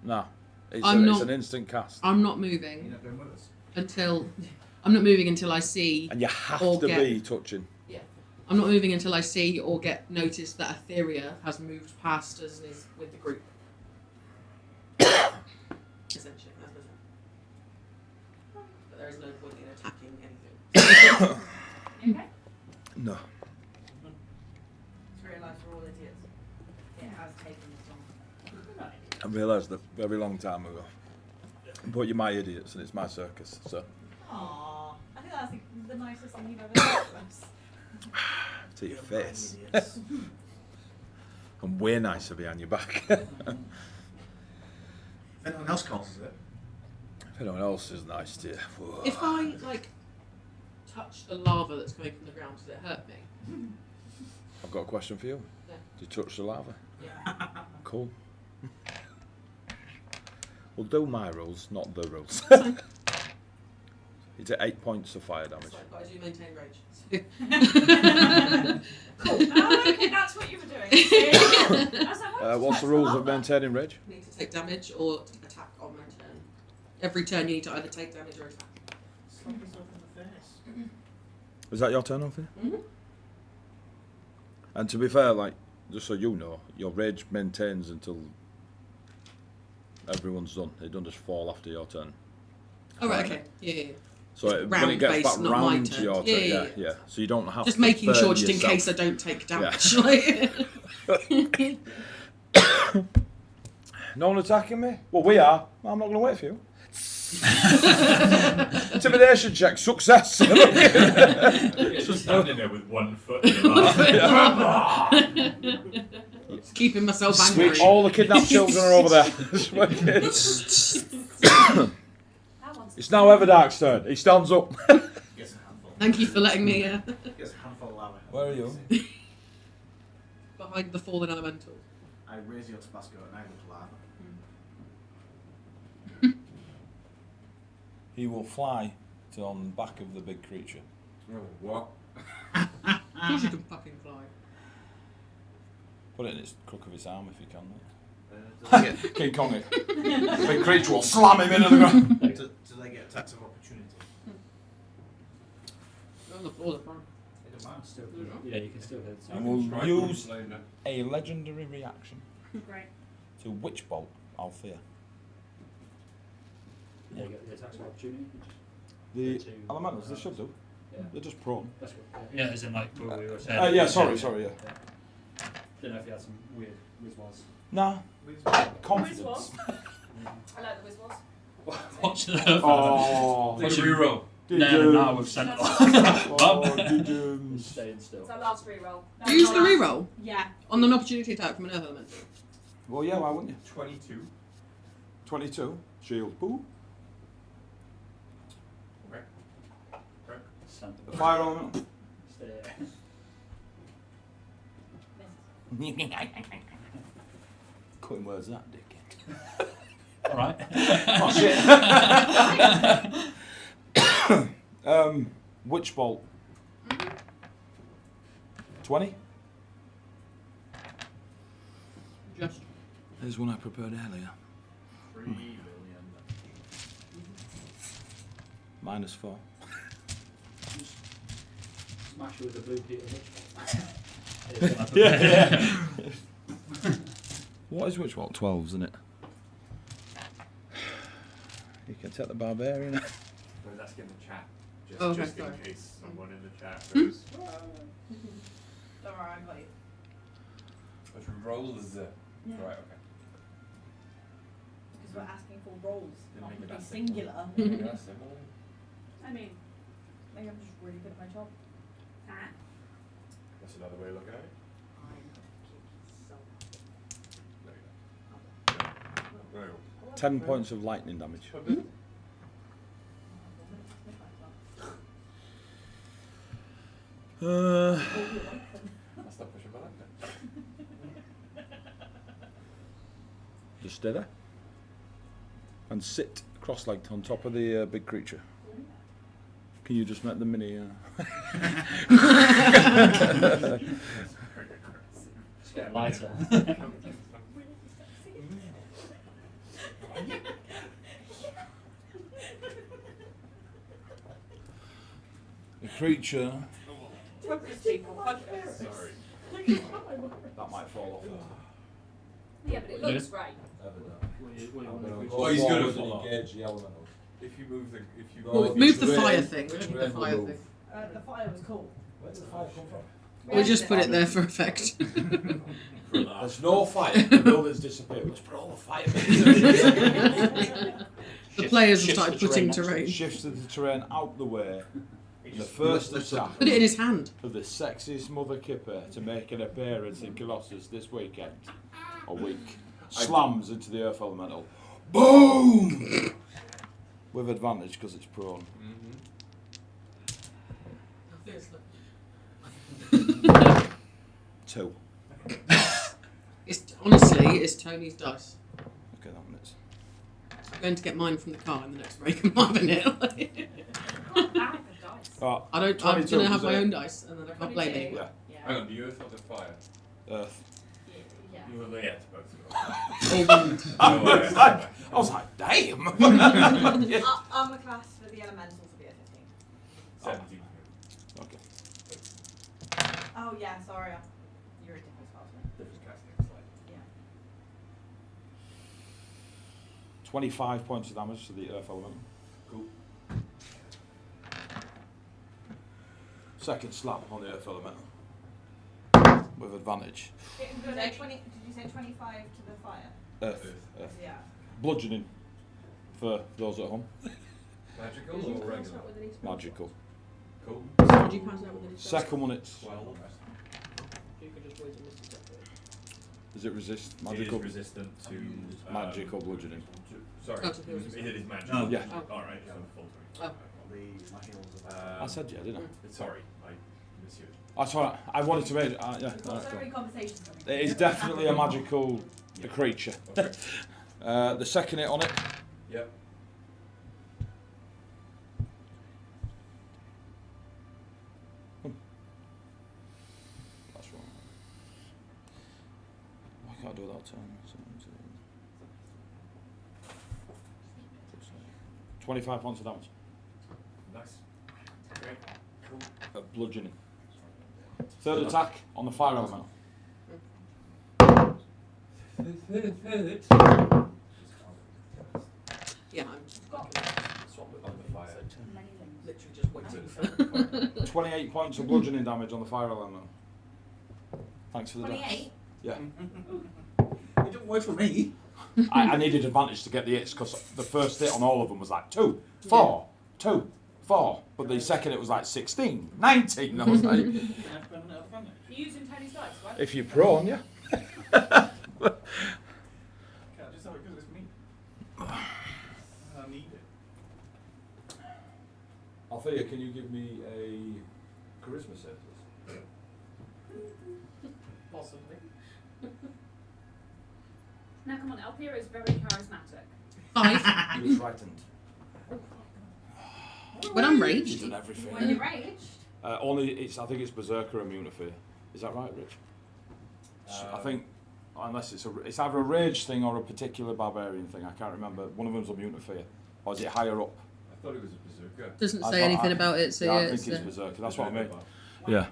Nah, it's an instant cast. I'm not You're moving not going with us. until. I'm not moving until I see. And you have or to get- be touching. Yeah. I'm not moving until I see or get notice that Etheria has moved past us and is with the group. Essentially, that's the thing. But there is no point in attacking anything. Okay. No. Just realised we're all idiots. It has taken this long. I realised that a very long time ago. But you're my idiots and it's my circus, so. Aww. I think that's the nicest thing you've ever said to us. To your You're fine, face. idiots. I'm way nicer behind your back. If anyone else causes it, If anyone else is nice to you. Whoa. If I touch the lava that's coming from the ground, does it hurt me? I've got a question for you. Yeah. Do you touch the lava? Yeah. Cool. We'll do my rules, not the rules. That's fine. You take 8 points of fire That's damage. fine, but I do maintain rage. Cool. Oh, okay, that's what you were doing. I was like, what What's the rules of maintaining rage? You need to take damage or attack on my turn. Every turn you need to either take damage or attack. slap yourself in the face. Is that your turn, Alfie? Mm-hmm. And to be fair, just so you know, your rage maintains until everyone's done. It doesn't just fall after your turn. Oh, right, okay. Yeah. So Just when it gets round-based, back not my round to turn. your Yeah, turn, yeah. So you don't have Just to making burn sure, just in yourself. case I don't take damage. No one attacking me? Well, we are. I'm not going to wait for you. Intimidation check, success. Just standing there with 1 foot in your mouth. Just keeping myself angry. Sweet. All the kidnapped children are over there. That one's It's now Everdark's turn. He stands up. Gets a handful. Thank you for letting me Gets a handful of lava. Where are you? behind the fallen elemental. I raise your Tabasco and I look lava. He will fly to on the back of the big creature. Oh, what? Of course you can fucking fly. Put it in its crook of its arm if you can. Do they get, King Kong it. The big creature will slam him into the ground. do they get attacks of opportunity? On the floor, they're fine. They don't mind. Still, yeah, you can still hit. And we'll Strike use one later. a legendary reaction great. to Witch Bolt Althea. Yeah, you get the attacks of opportunity. The Two. elementals, they should do. Yeah. They're just prone. That's what, yeah, as in like what we were saying. Yeah, sorry, yeah. Don't know if you had some weird whiz-was. Nah, confidence. Whiz-was. I like the whiz-was. Watch the. Oh, Take a reroll. No, we've sent Oh, Staying still. It's our last reroll. Do you use the reroll Yeah. on an opportunity attack from an earth elemental? Well, yeah, why wouldn't you? 22. 22. Shield. Boo. Okay. Okay. Sent The fire element. Stay. Cutting words that, dickhead. All right. Oh, shit. Witch Bolt. 20. Just. There's one I prepared earlier. 3 billion. -4. Smash you with the blue Peter. What is Witch Bolt? 12s, isn't it? You can take the barbarian. I was asking the chat, just, Okay, just in sorry. case someone in the chat goes, Don't worry, I got you. which rolls? Yeah. Right, okay. Because we're asking for roles, Didn't not make to it be that singular. Yeah, similar. I mean, Maybe I'm just really good at my job. That's another way of looking at it. No, you don't. 10 points of lightning damage. I'll stop pushing my luck then. Just stay there. And sit cross-legged on top of the big creature. Can you just make the mini... It's getting lighter. The creature... Sorry. That might fall off. Yeah, but it looks right. Oh, he's good at engage the elemental. If you move the, if you Well, move the fire thing. Move the fire thing. The fire was cool. Where did the fire come from? We'll just put it there for effect. There's no fire. The building's disappeared. Let's put all the fire. The players have started putting terrain. Shifted the terrain out the way. The first attack Put it in his hand. of the sexiest mother kipper to make an appearance in Colossus this weekend. A week. Slams into the earth elemental. Boom! With advantage because it's prone. Two. It's Tony's dice. Okay, that minute's. I'm going to get mine from the car in the next break. I'm having it. Oh, I'm 22, going to have is my it? own dice, and then I can't blame anyone. Yeah. Hang on, the earth or the fire? Earth. You were there to both of I was like, damn! Armor class for the elementals will be at 15. 17. Okay. Oh yeah, sorry. You're a different spell to me. Different casting, slightly. Yeah. 25 points of damage to the earth elemental. Cool. Second slap on the earth elemental. With advantage. Did you say 25 to the fire? Earth. Earth. Yeah. Bludgeoning. For those at home. Magical or regular? Magical. Cool. Did you pass out with any Second one, it's. Well, You could just wait and miss it. Does it resist it magical? is resistant to Magic or bludgeoning? Sorry, Oh, to do it is magic. Oh. Yeah. Alright, so full Oh. My heels are I said yeah, didn't Sorry, I misheard. I? That's alright. I wanted to make. Yeah. We've got so many conversations coming. It is definitely a magical creature. Okay. The second hit on it. Yep. That's wrong. Why can't I do that turn? 25 points of damage. Nice. Great. Cool. Bludgeoning. Third attack on the fire elemental. Yeah, I'm On the fire. literally just waiting for 28 points of bludgeoning damage on the fire elemental. Thanks for the dice. 28? Yeah. It didn't work for me. I needed advantage to get the hits because the first hit on all of them was like 2, 4, 2, 4. But the second it was like 16, 19. I was like, You're using Tony's dice, right? if you're prone, yeah. Okay, I just have it because it's me. I need it. Althea, can you give me a charisma save, please? possibly. Now come on, Althea is very charismatic. 5. You're frightened. When I'm You've raged. done everything. When you're raged? I think it's Berserker immune to fear. Is that right, Rich? I think, unless it's either a rage thing or a particular barbarian thing. I can't remember. One of them's immune to fear, or is it higher up? I thought it was a berserker. Doesn't I say thought- anything about it, so yeah, yeah, I think it's, it's Berserker. That's what I mean. Berserker. Yeah.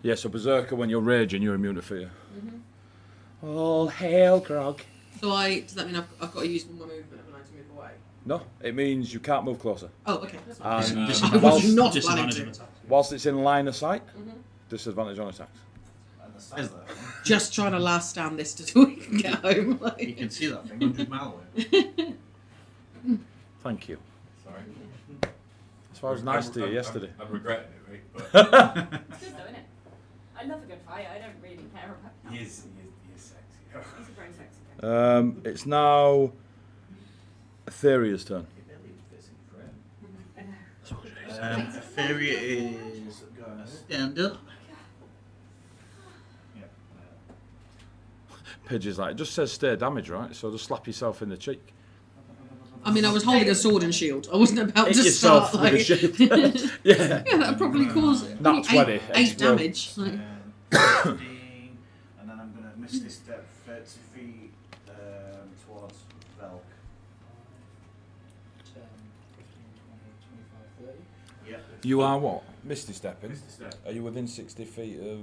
Yeah. So Berserker, when you're raging, you're immune to fear. Mm-hmm. All hail, Grog. So does that mean I've got to use my movement when I to move away? No, it means you can't move closer. Oh, okay. And was not disadvantage planning of to. attack. whilst it's in line of sight, Mhm. disadvantage on attacks. And the size of that thing. Just trying to last stand this till we can get home. Like. You can see that thing 100 miles away. Thank you. Sorry. As far as nice to you yesterday. I'm regretting it great, but It's good though, isn't it? I love a good fight. I don't really care about that. he is sexy. He's a very sexy guy. It's now Etheria's turn. Etheria is going to stand up. Yeah. Pidge is like, it just says stay damage, right? So just slap yourself in the cheek. I mean, I was holding a sword and shield. I wasn't about Hit to yourself start with like. a shield. Yeah. Yeah, that probably caused Nat 20, eight explode. damage. Like, 15, and then I'm going to miss this step 30 feet towards Velk. 10, 15, 20, 25, 30. Yeah. You are what? Misty stepping? Misty step. Are you within 60 feet of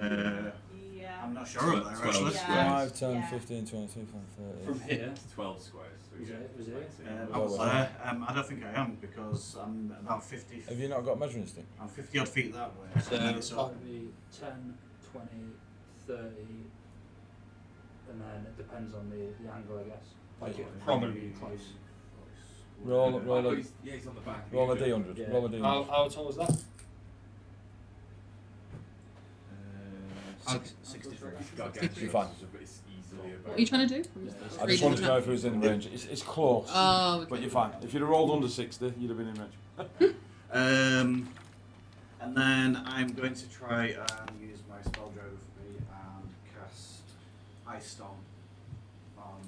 Yeah. I'm not sure of that 12 actually. Yeah. 5, 10, Yeah. 15, 20, 25, 30? From here. It's 12 squares. So Was yeah, it- was it? like, so you I will- was there. I don't think I am because I'm about 50. Have you not got measuring stick? I'm 50 odd feet that way. So and then it's that'll up. be 10, 20, 30, and then it depends on the angle, I guess. Like it probably be close. Roll Oh, a, he's on the back. roll a D100. Yeah. Roll a D100. How tall was that? 63. He's gargantuan, You're fine. but it's easily about. what are you trying to do? I just wanted to know if it was in range. It's close, Oh, okay. but you're fine. If you'd have rolled under 60, you'd have been in range. And then I'm going to try and use my spell geography and cast Ice Storm on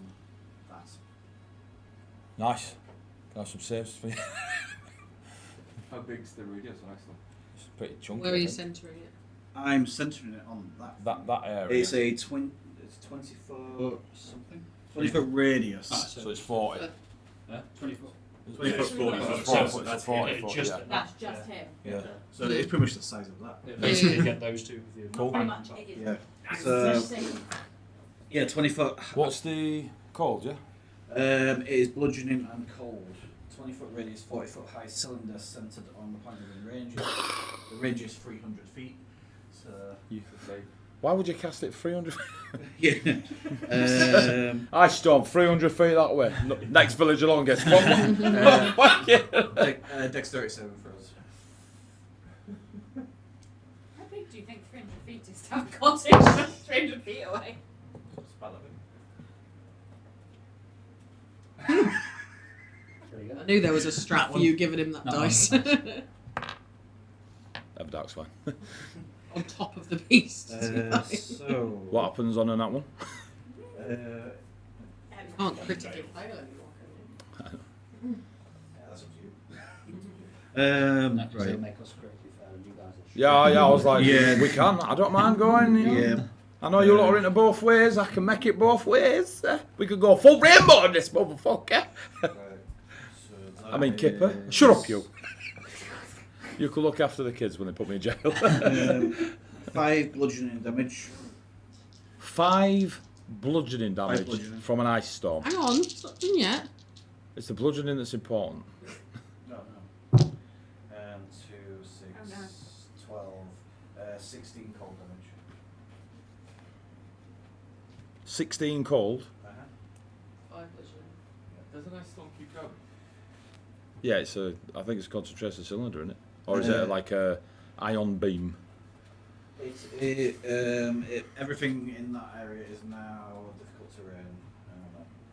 that. Nice. Can I have some saves for you? How big's the radius on Iceland? It's pretty chunky. Where are I you think. centering it? I'm centering it on that. That area. It's a 20 foot something. 20 foot radius. So it's 40. 20 foot. 20 foot, 40 It's foot. 40 So foot. that's It's 40 it, foot. just Yeah. That's just him. Yeah. So it's pretty much the size of that. Yeah, basically get those two with you. Cool. Pretty much. It is. Yeah. It's So same. yeah, 20 foot. What's the called? Yeah. It is bludgeoning and cold. 20 foot radius, 40 foot high cylinder centered on the point of the range. The range is 300 feet. So Why would you cast it 300? yeah. I storm 300 feet that way. Next village along gets one. Dexterity 7 for us. How big do you think 300 feet is to have a cottage just 300 feet away? There you go. I knew there was a strat for you giving him that No, dice. Dark's fine. On top of the beast. So What happens on that one? Can't critically fail anymore, can Yeah, that's up to you. No, 'cause right. it'll make us critically fail and you guys are shit. Yeah, I was like, Yeah. we can. I don't mind going. You know. Yeah. I know you lot are into both ways. I can make it both ways. We could go full rainbow on this motherfucker. I mean, Kipper. Shut up, you. You could look after the kids when they put me in jail. 5 bludgeoning damage. 5 bludgeoning damage bludgeoning. from an ice storm. Hang on, it's not done yet. It's the bludgeoning that's important. No. 2, 6, Oh, no. 12, 16 cold damage. 16 cold. Doesn't ice storm keep going? Yeah, it's a. I think it's a concentration cylinder, isn't it? Or is it like a ion beam? Everything in that area is now difficult terrain.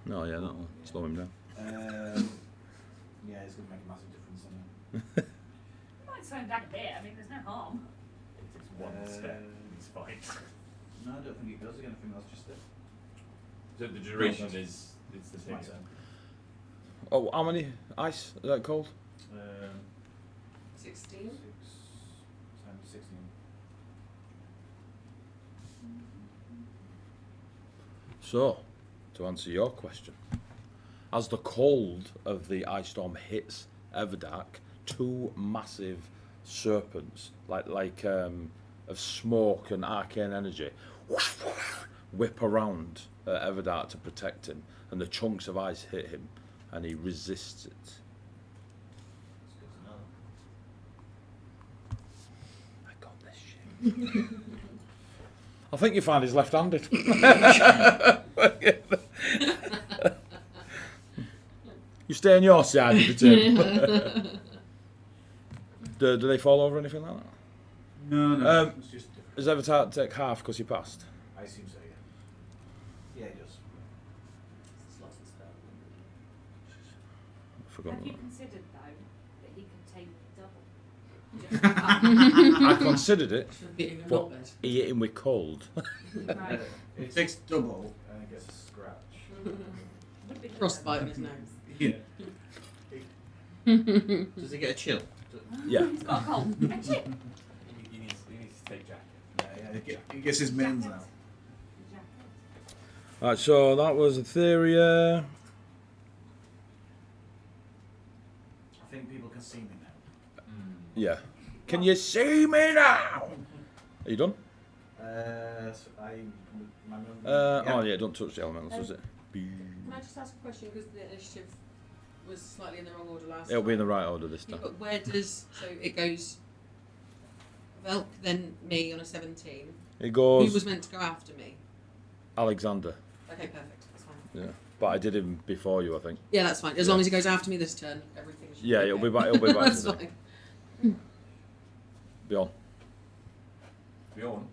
No, yeah, that will slow him down. Yeah, it's going to make a massive difference on You might slow him down a bit. I mean, there's no harm. It takes one step. It's fine. No, I don't think it goes again. I think that's just it. So the duration No, is it's the It's my same. turn. Oh, how many ice? Is that cold? 16. 6 times 16. So, to answer your question, as the cold of the ice storm hits Everdark, 2 massive serpents, like of smoke and arcane energy, whip around Everdark to protect him, and the chunks of ice hit him, and he resists it. That's good to know. I got this shit. I think you find he's left-handed. You stay on your side of the table. Do they fall over or anything like that? No, it's just different. Does Avatar take half because you passed? I assume so, yeah. Yeah, he does. I forgot Have you that. considered though that he could take double? I considered it, Beating a but knotbed. he hit him with cold. Right. It takes double and it gets a scratch. Would be Frostbite on his nose. Yeah. Does he get a chill? Yeah. He's got a cold. A chip. He needs to take jacket. Yeah, he gets his mins now. Right, so that was Etheria. I think people can see me now. Yeah. Can you see me now? Are you done? So my Oh yeah, don't touch the elementals, does it? Can I just ask a question because the initiative was slightly in the wrong order last It'll time? be in the right order this Yeah, time. but where does so it goes? Velk, then me on a 17. It Who goes was meant to go after me? Alexander. Okay, perfect. That's fine. Yeah, but I did him before you, I think. Yeah, that's fine. As long as he goes after me this turn, everything should Yeah, be it'll okay. be back. It'll be back. That's today. fine. Beyond, Bjorn.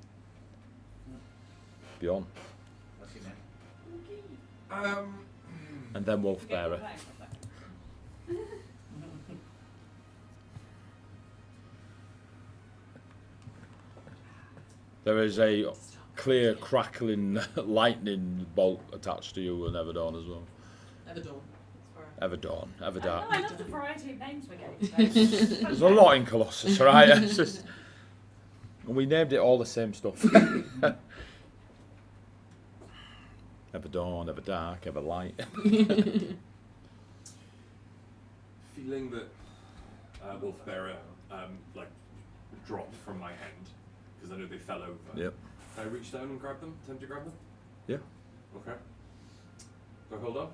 beyond, What's your name? and then Wolf Forget Bearer. what we're playing. There is a clear crackling lightning bolt attached to you and Everdawn as well. Everdawn. Everdawn, I Everdark. love the variety of names we're getting today. There's a lot in Colossus, right? It's just, and we named it all the same stuff. Everdawn, Everdark, Everlight. Feeling that Wolfbearer like dropped from my hand because I know they fell over. Yep. Can I reach down and grab them? Attempt to grab them? Yeah. Okay. Do I hold on?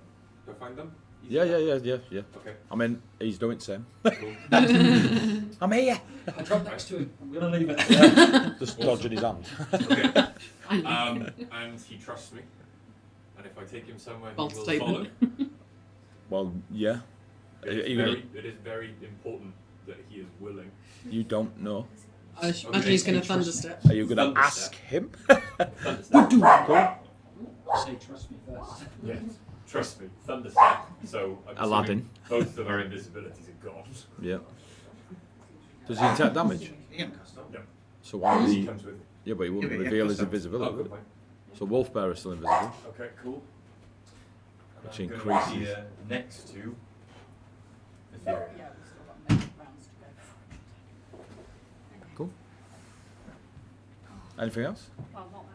Do I find them? Easy Yeah. enough? Okay. I mean, he's doing the same. Cool. I'm here. I dropped next to him. I'm going to leave it. Just dodging his hand. Okay. I know. And he trusts me. And if I take him somewhere, he Bold will statement. follow. Well, yeah. It You is very important that he is willing. you don't know. I should imagine he's going to thunderstep. Are you going to Thunderstep. ask him? Say trust me first. Yes. Trust me. Thunderstep. So I'm Aladdin. assuming both of our invisibilities are gone. Yeah. Does he take damage? He can cast up. No. So why would He he? comes with me. Yeah, but he wouldn't Yeah, but yeah, reveal his custom. invisibility. Oh, would good he? point. So Wolfbearer is still invisible. Okay, cool. Which I'm gonna increases. be, next to Yeah, Ethereum. we've still got many rounds to go. Cool. Anything else? Well, not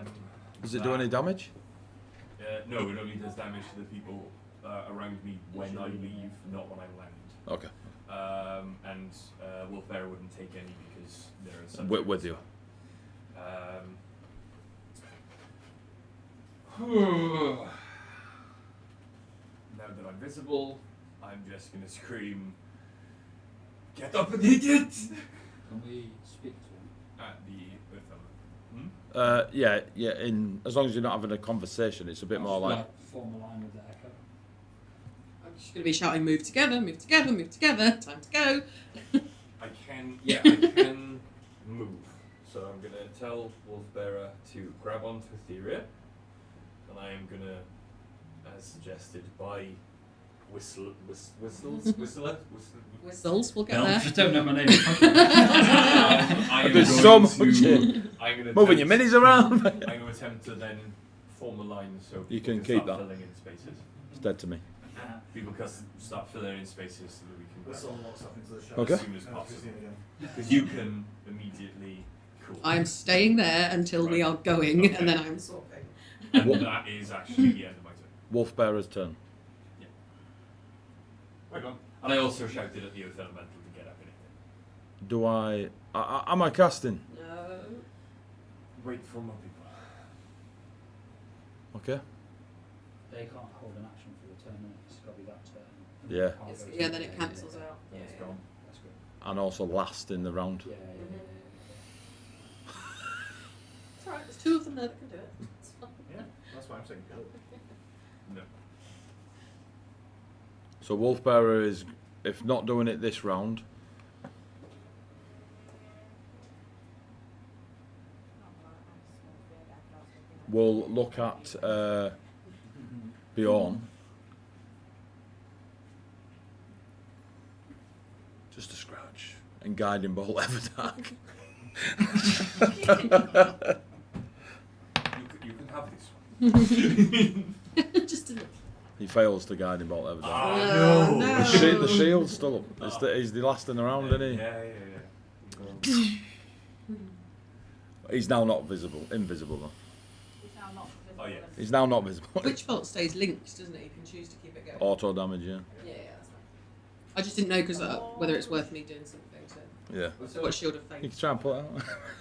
that. Does it do any damage? No, it only does damage to the people around me when I leave, not when I land. Okay. And Wolfbearer wouldn't take any because they're in some. With you. Now that I'm visible, I'm just gonna scream, "Get up and hit it!" Can we speak to him? At the Earth Yeah. In as long as you're not having a conversation, it's a bit more like. Form a line with the echo. I'm just going to be shouting, move together, move together, move together, time to go. I can move. So I'm gonna tell Wolfbearer to grab onto Etheria, and I am gonna, as suggested by Whistler. Whistles, we'll get No, there. I don't know my name. I am There's going so much to. here. I'm gonna Moving your attempt- minis around. I'm going to attempt to then form a line so You people can start keep that. filling in spaces. It's dead to me. People can start filling in spaces so that we can Let's grab all walk stuff into the shadow. Okay. as soon as And I'll just possible. see it again. Because you can immediately. Cool. I'm staying there until we Right. are going, Okay. and then I'm swapping. And that is actually the end of my turn. Wolfbearer's turn. Right on. And I also shouted at the Earth Elemental to get up in it. Do am I casting? No. Wait for more people. Okay. They can't hold an action for the turn, it's got to be that turn. And Yeah. they can't It's, go yeah, to then the it end. cancels out. Yeah, it's gone. That's good. And also last in the round. Yeah. It's alright, there's two of them there that can do it. It's fine. Yeah, that's why I'm saying go. No. So Wolfbearer is, if not doing it this round, we'll look at Bjorn. Just a scratch. And guiding bolt Everdark. You can have this one. Just a little. He fails to guiding bolt Everdark. Oh, no. The shield's still up. He's the last in the round, isn't he? Yeah. He's now not invisible though. He's now not visible. Oh, yeah. He's now not visible. Witch bolt stays linked, doesn't it? You can choose to keep it going. Auto damage, yeah. Yeah, that's fine. I just didn't know because whether it's worth me doing something to. Yeah. I've got Shield of You Faith. can try and pull it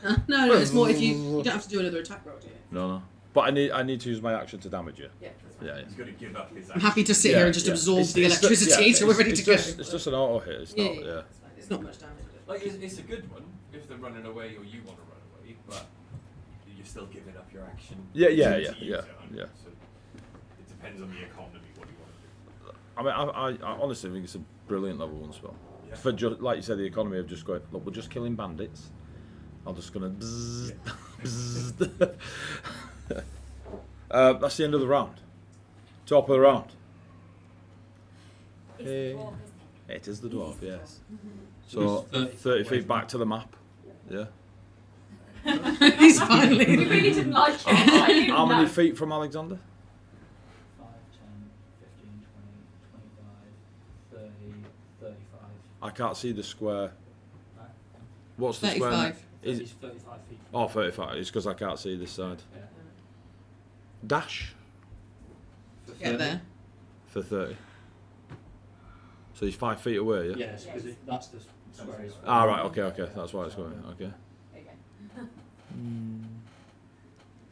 out. No, it's more if you don't have to do another attack roll, do you? No. But I need to use my action to damage you. Yeah, that's fine. Yeah. He's going to give up his I'm happy to sit here and just absorb the It's electricity till we're ready to go. It's just an auto hit. It's not. Yeah. That's fine. It's not much damage. Like, it's a good one if they're running away or you want to run away, but you're still giving up your action. Yeah. to use it, Yeah. So it depends on the economy what you want to do. I mean, I honestly think it's a brilliant level 1 spell. Yeah. For like you said, the economy of just going. Look, we're just killing bandits. I'm just gonna. Bzzz, bzzz. That's the end of the round. Top of the round. It's the dwarf, isn't it? It is the dwarf, yes. He's So 30 30 feet back to the map. Yeah. He's finally. We really didn't like it. I didn't How many know. feet from Alexander? 5, 10, 15, 20, 25, 30, 35. I can't see the square. Right. What's the square? 35. Is He's 35 feet. Oh, 35. It's because I can't see this side. Yeah. Dash Get there. for 30. So he's 5 feet away, yeah? Yes, because that's the square. Is Ah, right, okay. That's why it's going. Okay. There you go.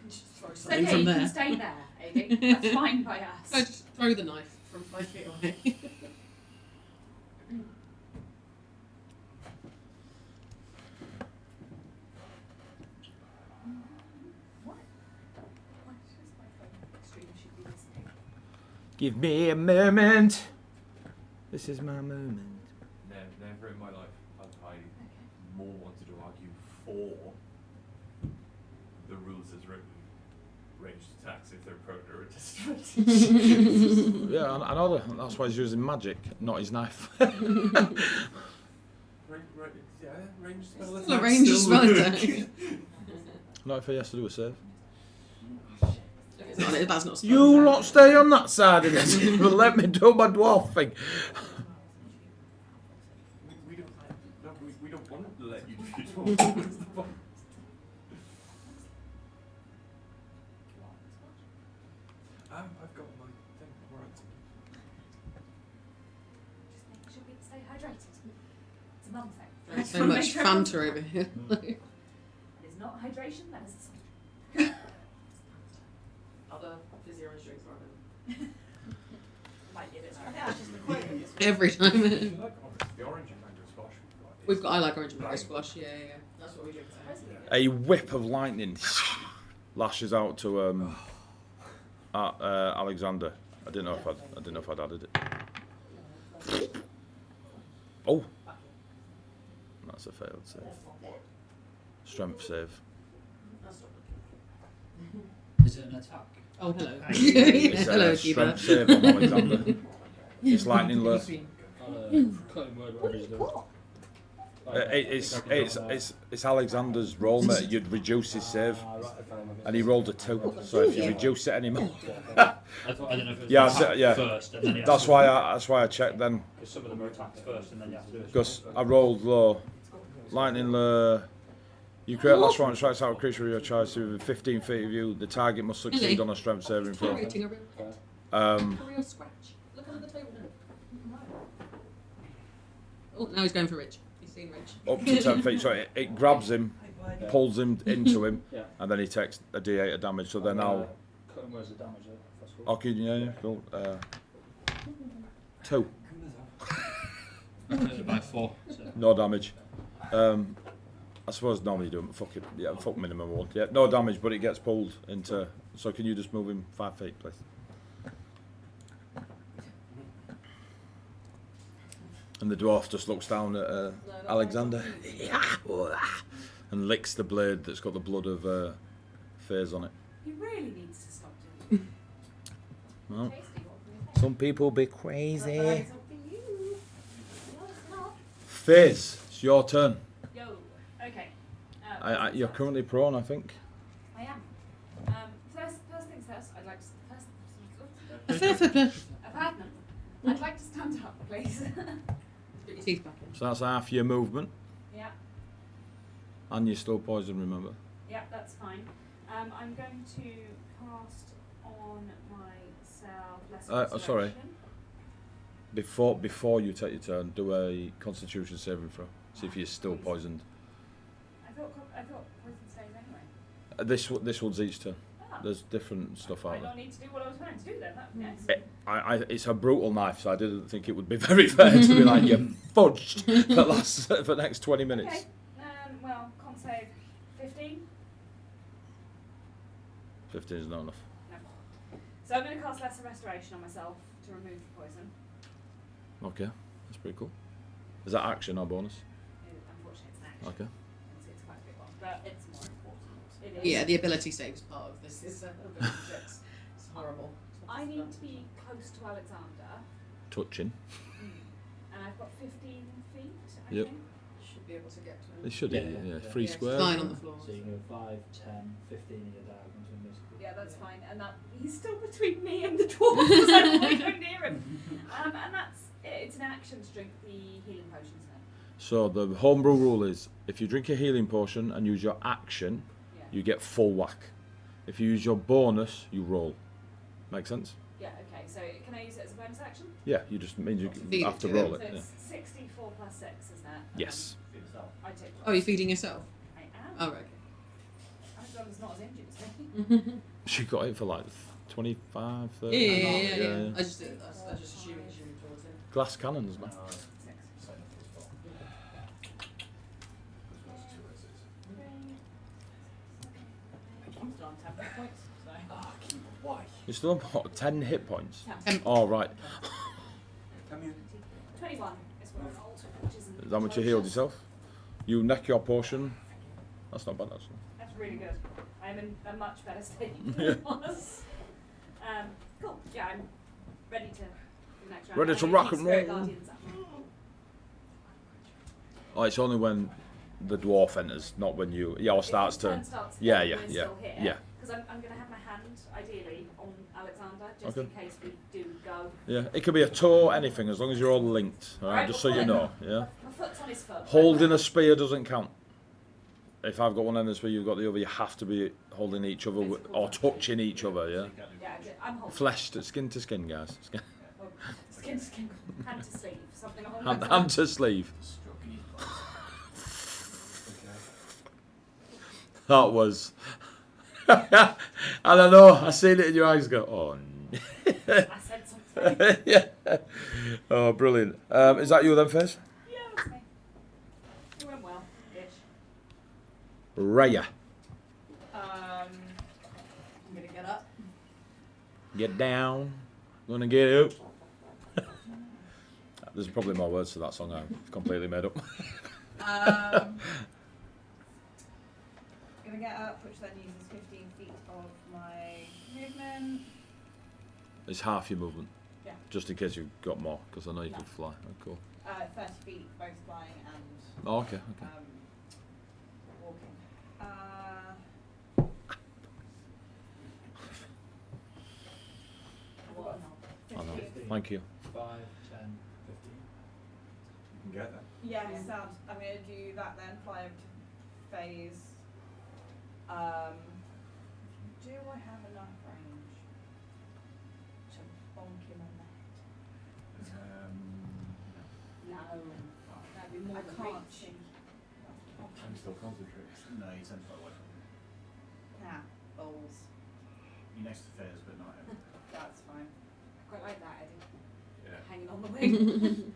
Just throw It's something okay, from you there. can stay there, AD. That's fine by us. I just throw the knife from 5 feet away. What? What is my phone? Stream should be listening. Give me a moment. This is my moment. Never in my life have I more wanted to argue for the rules as written. Ranged attacks if they're prone or a disadvantage. Yeah, I know that. That's why he's using magic, not his knife. Yeah, ranged spell. Still a attacks ranged still spell work. attack. Not if he has to do a save. That's not You lot stay on that side of this. Let me do my dwarf thing. We don't want to let you do your dwarf. What's the point? I've got my thing right. Just making sure people stay hydrated. It's a mum thing. There's so much Fanta over here. It is not hydration, that is a salt. Other physio and drinks Might give it Yeah, it's just the quote. every time. Do you like orange? The orange and mango squash We've got. I like orange and mango squash. Yeah. That's what we drink. A whip of lightning lashes out to Alexander. I didn't know if I'd added it. Oh, that's a failed save. Strength save. Is it an attack? Oh, hello. It's Hello, a Keeper. strength save on Alexander. It's lightning lure. Cutting word, whatever he's doing. It's Alexander's roll, mate. You'd reduce his save, Right, okay. and he rolled a 2. So if you reduce it anymore, I didn't know if it was Yeah, attack yeah. first and then you have that's to- why I checked then, Because some of them are attacks first and then you have to do it. because I rolled low. Lightning lure. You create last round strikes out a creature of your choice within 15 feet of you. The target must succeed Really? on a strength saving throw. Tolerating a real, Um, a real scratch. Look under the table now. Oh, now he's going for Rich. He's seen Rich. up to 10 feet. So it grabs him, pulls him into him, Yeah. and then he takes a D8 of damage. So then now. Cutting words of damage, that's cool. Okay, yeah, cool. 2. By 4. So. No damage. I suppose normally you do it. Fuck it. Yeah, fuck minimum 1. Yeah, no damage, but it gets pulled into. So can you just move him 5 feet, please? And the dwarf just looks down at Alexander and licks the blade that's got the blood of Faze on it. He really needs to stop doing it. Well, Tasty, what can you say? some people be But crazy. it's up to you. No, it's not. Fizz, it's your turn. Yo. Okay. You're currently prone, I think. I am. First things first. I'd like to apartment. I'd like to stand up, please. Put your teeth back in. So that's half your movement, Yeah. and you're still poisoned, remember. Yeah, that's fine. I'm going to cast on myself lesser sorry. restoration. Before you take your turn, do a Constitution saving throw. See if you're still poisoned. I thought poison stays anyway. This one's each turn. Ah. There's different stuff I out might there. not need to do what I was planning to do then. That would be excellent. It's a brutal knife, so I didn't think it would be very fair to be like you fudged for the next 20 minutes. Okay. Well, con save 15. 15 is not enough. No. So I'm going to cast lesser restoration on myself to remove the poison. Okay, that's pretty cool. Is that action or bonus? Unfortunately, it's an action. Okay. It's quite a big one, but it's more important. It is. Yeah, the ability saves part of this is it's horrible. I need to be close to Alexander, Touching. and I've got 15 feet. I Yep. think. Should be able to get to It should Yeah, be, yeah, yeah. yeah. 3 Yeah, squares. 9 on the floor. So you can go 5, 10, 15 in your diagonals in this. Yeah, that's fine. And that he's still between me and the dwarf because I don't want to go near him. And that's it. It's an action to drink the healing potion, isn't it? So the homebrew rule is, if you drink a healing potion and use your action, Yeah. you get full whack. If you use your bonus, you roll. Make sense? Yeah. Okay. So can I use it as a bonus action? Yeah, you just means you Feed have it to to roll So it. Yeah. it's 64 plus 6, isn't it? Yes. Feed yourself. I take. Oh, you're feeding yourself? I am. Oh, right. Alexander's not as injured as me. Okay. She got it for like 25, 30. Yeah. I just did. I just assumed towards him. Glass cannons, man. No, Six. sign up for this spell. This was 2 races. I'm still on 10 hit points. So. Why? You still have what, 10 hit points? 10. Oh, right. Come here. 21 is what I rolled, which isn't. Is that much you healed yourself? You neck your potion. That's not bad, actually. That's really good. I'm in a much better state than I was. Cool. Yeah, I'm ready to do the next round. Ready I'm to gonna rock keep and Spirit roll. Guardians up. Oh, it's only when the dwarf enters, not when you. Your starts If his turn. starts, Yeah, then yeah, we're yeah, still here, yeah. Because I'm going to have my hand, ideally, on Alexander, just Okay. in case we do go. Yeah, it could be a toe, anything, as long as you're all linked. All right, Alright, just so well, you know. fine. Yeah. My foot's on his foot. Holding a spear doesn't count. If I've got one end of the spear, you've got the other. You have to be holding each other or touching each other. Yeah. Yeah, I'm holding. Flesh to skin, guys. Skin. Well, skin to skin, hand to sleeve, something along those Hand lines. to sleeve. Stroking his butt. That was. I don't know. I seen it in your eyes. Go. Oh. I said something. Yeah. Oh, brilliant. Is that you then, Fez? Yeah, that's me. It went well, ish. Raya. I'm gonna get up. Get down. Gonna get up. There's probably more words to that song I've completely made up. Gonna get up, which then uses 15 feet of my movement. It's half your movement. Yeah. Just in case you've got more, because I know you No. can fly. Oh, cool. 30 feet, both flying and Oh, okay, okay. walking. What? I know. 15. Thank you. 5, 10, 15. You can get that. Yeah, sound. I'm gonna do that then. Fly over to phase. Do I have enough range to bonk him in the head? No. That'd be more I than can't reach. think. I'm still concentrating. No, you're 10 foot away from him. Nah, balls. You're next to Fairs, but not him. That's fine. I quite like that, Eddie. Yeah. Hanging on the wing.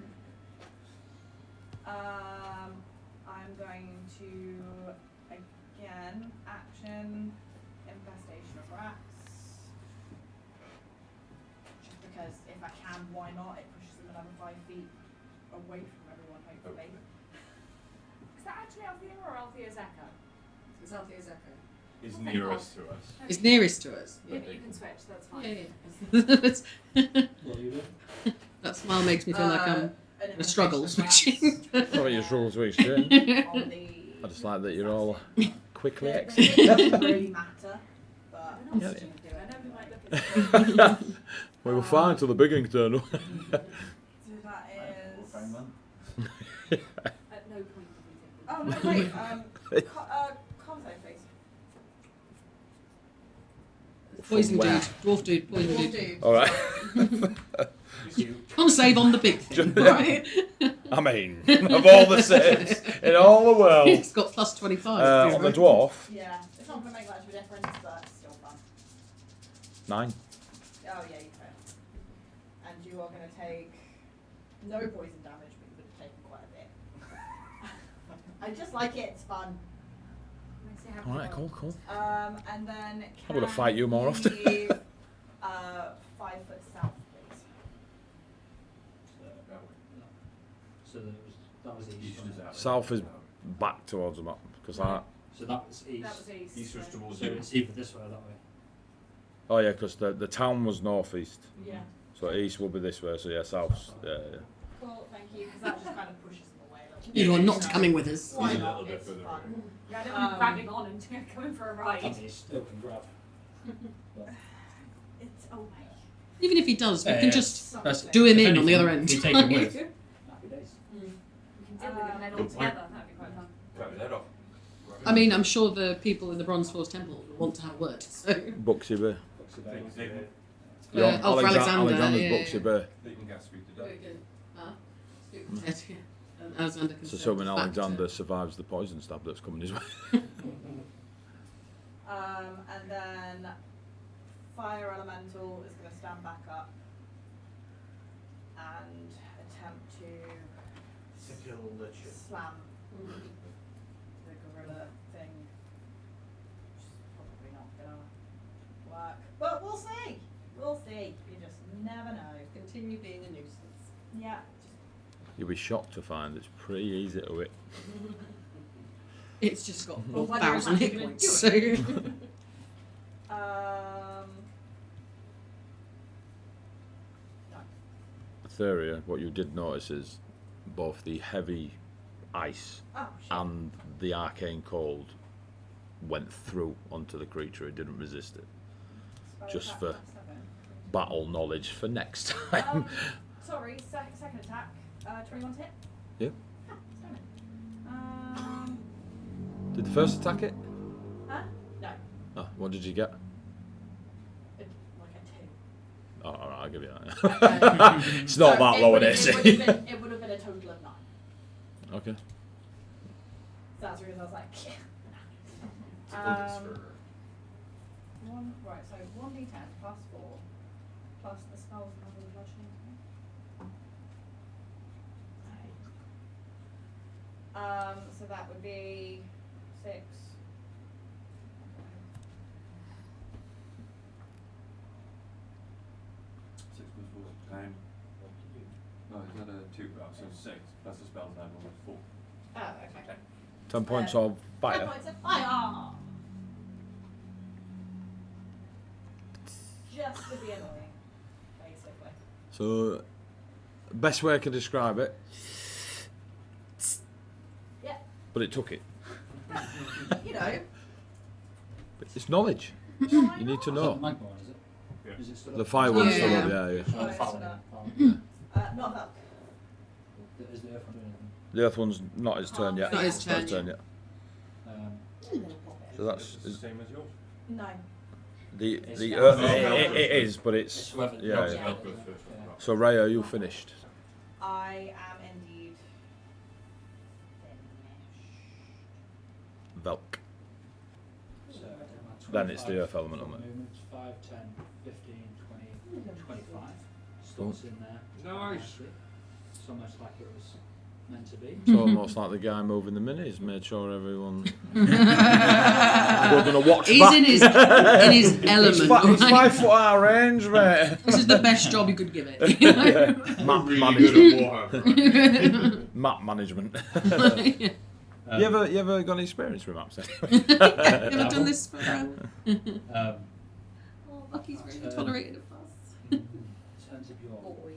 I'm going to again action infestation of rats. Just because if I can, why not? It pushes them another 5 feet away from everyone, hopefully. Is that actually Althea or Althea's Echo? It's Althea's Echo. is nearest to us. Is nearest to us. Yeah, but you can switch, that's fine. Yeah. What do you do? That smile makes me feel like I'm An in a struggle switching. Oh, you struggle to exchange. on the. I just like that you're all quickly They exit. don't really matter, but We're not Yeah. switching, I know we might look at it. We were fine till the big ink turned up. so that Full is. frame then. At no point did we think. Oh no, wait. Con save, please. Poison From where? dude. Dwarf dude. Poison Dwarf dude. dude. All right. Con save on the big thing. Right. I mean, of all the saves in all the world, It's got plus 25. on the dwarf, Yeah, it's not going to make much of a difference, but it's still fun. 9. Oh yeah, you fail. And you are going to take no poison damage, but you would have taken quite a bit. I just like it, it's fun. Makes you happy. All right, cool. And then I'm gonna fight you more often. 5 foot south, please. So that was east. East is out. South is back towards the map because I. So that was east. That was east. East was so- towards So you. it's either this way or that way. Oh yeah, because the town was northeast, Yeah. so east will be this way. So yeah, south. Yeah. Cool, thank you, because that just kind of pushes them away a little bit. You are not So, coming with us. Why He's a not? little bit It's further fun. away. Yeah, I don't want grabbing on and coming for a ride. And east, open grab. It's oh my. Even if he does, we can just That's- do him if in on the anything, other end. we take him with. Happy days. We can deal with it then all Good point. together, that'd be quite fun. Cut his head off. I mean, I'm sure the people in the Bronze Force Temple want to have a word. So. Buxy Bay. Things they can- Yeah, Oh, for Alexander, Alexander's yeah, Buxy Bay. they can gas me to death. And Alexander can So send assuming us back to- Alexander survives the poison stab that's coming his way. And then Fire Elemental is going to stand back up and attempt to Sickle the chip. slam the gorilla thing. Which is probably not going to work. But we'll see. We'll see. You just never know. Continue being a nuisance. Yeah. You'll be shocked to find it's pretty easy to hit. It's just got Well, whether 1,000 it's hit actually points. gonna So. do Theoria, what you did notice is both the heavy ice Oh, shit. and the arcane cold went through onto the creature. It didn't resist it. Spell just attack for- +7. Battle knowledge for next time. Sorry, second attack. 21 to hit. Yeah. Ah, stunning. Did the first attack it? Huh? No. Oh, what did you get? Like a 2. Oh, alright, I'll give you that. Okay. It's not So that it low would an have AC. been- It would have been a total of 9. Okay. So that's because I was like, yeah. Right, so 1d10 plus 4 plus the spells and other bludgeoning. So that would be 6. 6 plus 4 is 10. No, is that a 2? Oh, so 6 plus the spell time was 4. Oh, okay. 10 points Uh, of 10 fire. points of fire! Just to be annoying, basically. So, best way I can describe it, Yeah, but it took it. you know. It's knowledge. why You need to not? know. Magma one, is it? Yeah. Is it still The up? fire one's still Yeah. up, yeah. Oh, Oh, foul. it's not. Foul. Not that. Is the earth one doing anything? The earth one's not his turn yet. Not his It's not turn yet. Um, So that's It's the same as yours. No. the It's the not- earth. no, It is, but it's it's whoever. yeah. No, yeah. Spell goes first. Yeah. So Raya, you finished. I am indeed finished. Velk. So, Then it's the 25 earth element on it. movements, 5, 10, 15, 20, 25. Slots in there. Nice. nicely. It's almost like it was meant to be. It's almost like the guy moving the minis made sure everyone. We're gonna watch He's back. in his element. It's right? 5 foot our range, mate. This is the best job you could give it. You know? Map Really management. good at Warhammer. Map management. You ever got any experience with maps? You ever done this for? Um, Oh, Lucky's really tolerated a fuss. in terms of your... Boy.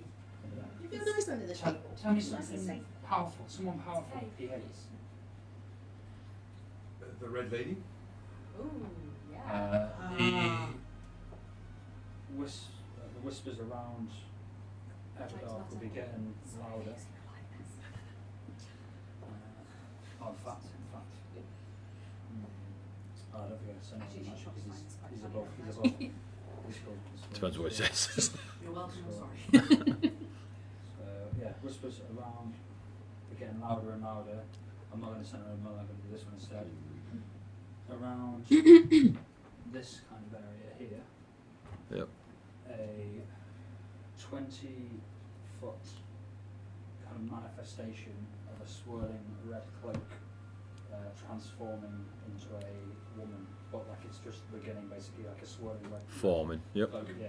You feel nice under the table. Tell me something powerful, someone powerful with PAs. The red lady? Ooh, yeah. The whispers around Everdark will be getting louder. In fact. I don't think I sent him actually because he's above. He's cool. Depends what it says. You're welcome, I'm sorry. So yeah, whispers around, they're getting louder and louder. I'm not going to send them, I'm going to do this one instead. Around this kind of area here, Yep. a 20-foot kind of manifestation of a swirling red cloak transforming into a woman, but like it's just the beginning, basically like a swirling red Forming. Yep. cloak, yeah,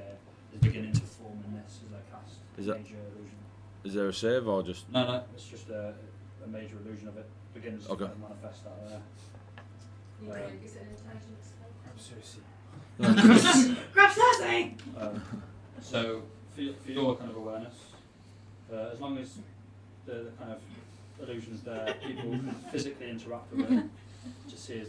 is beginning to form in this as I cast Is that- major illusion. Is there a save or just? No, it's just a major illusion of it begins Okay. to manifest out of there. Is it an intelligence? I'm seriously. Grab Cersei! So for your kind of awareness, as long as the kind of illusion's there, people can physically interact with it to see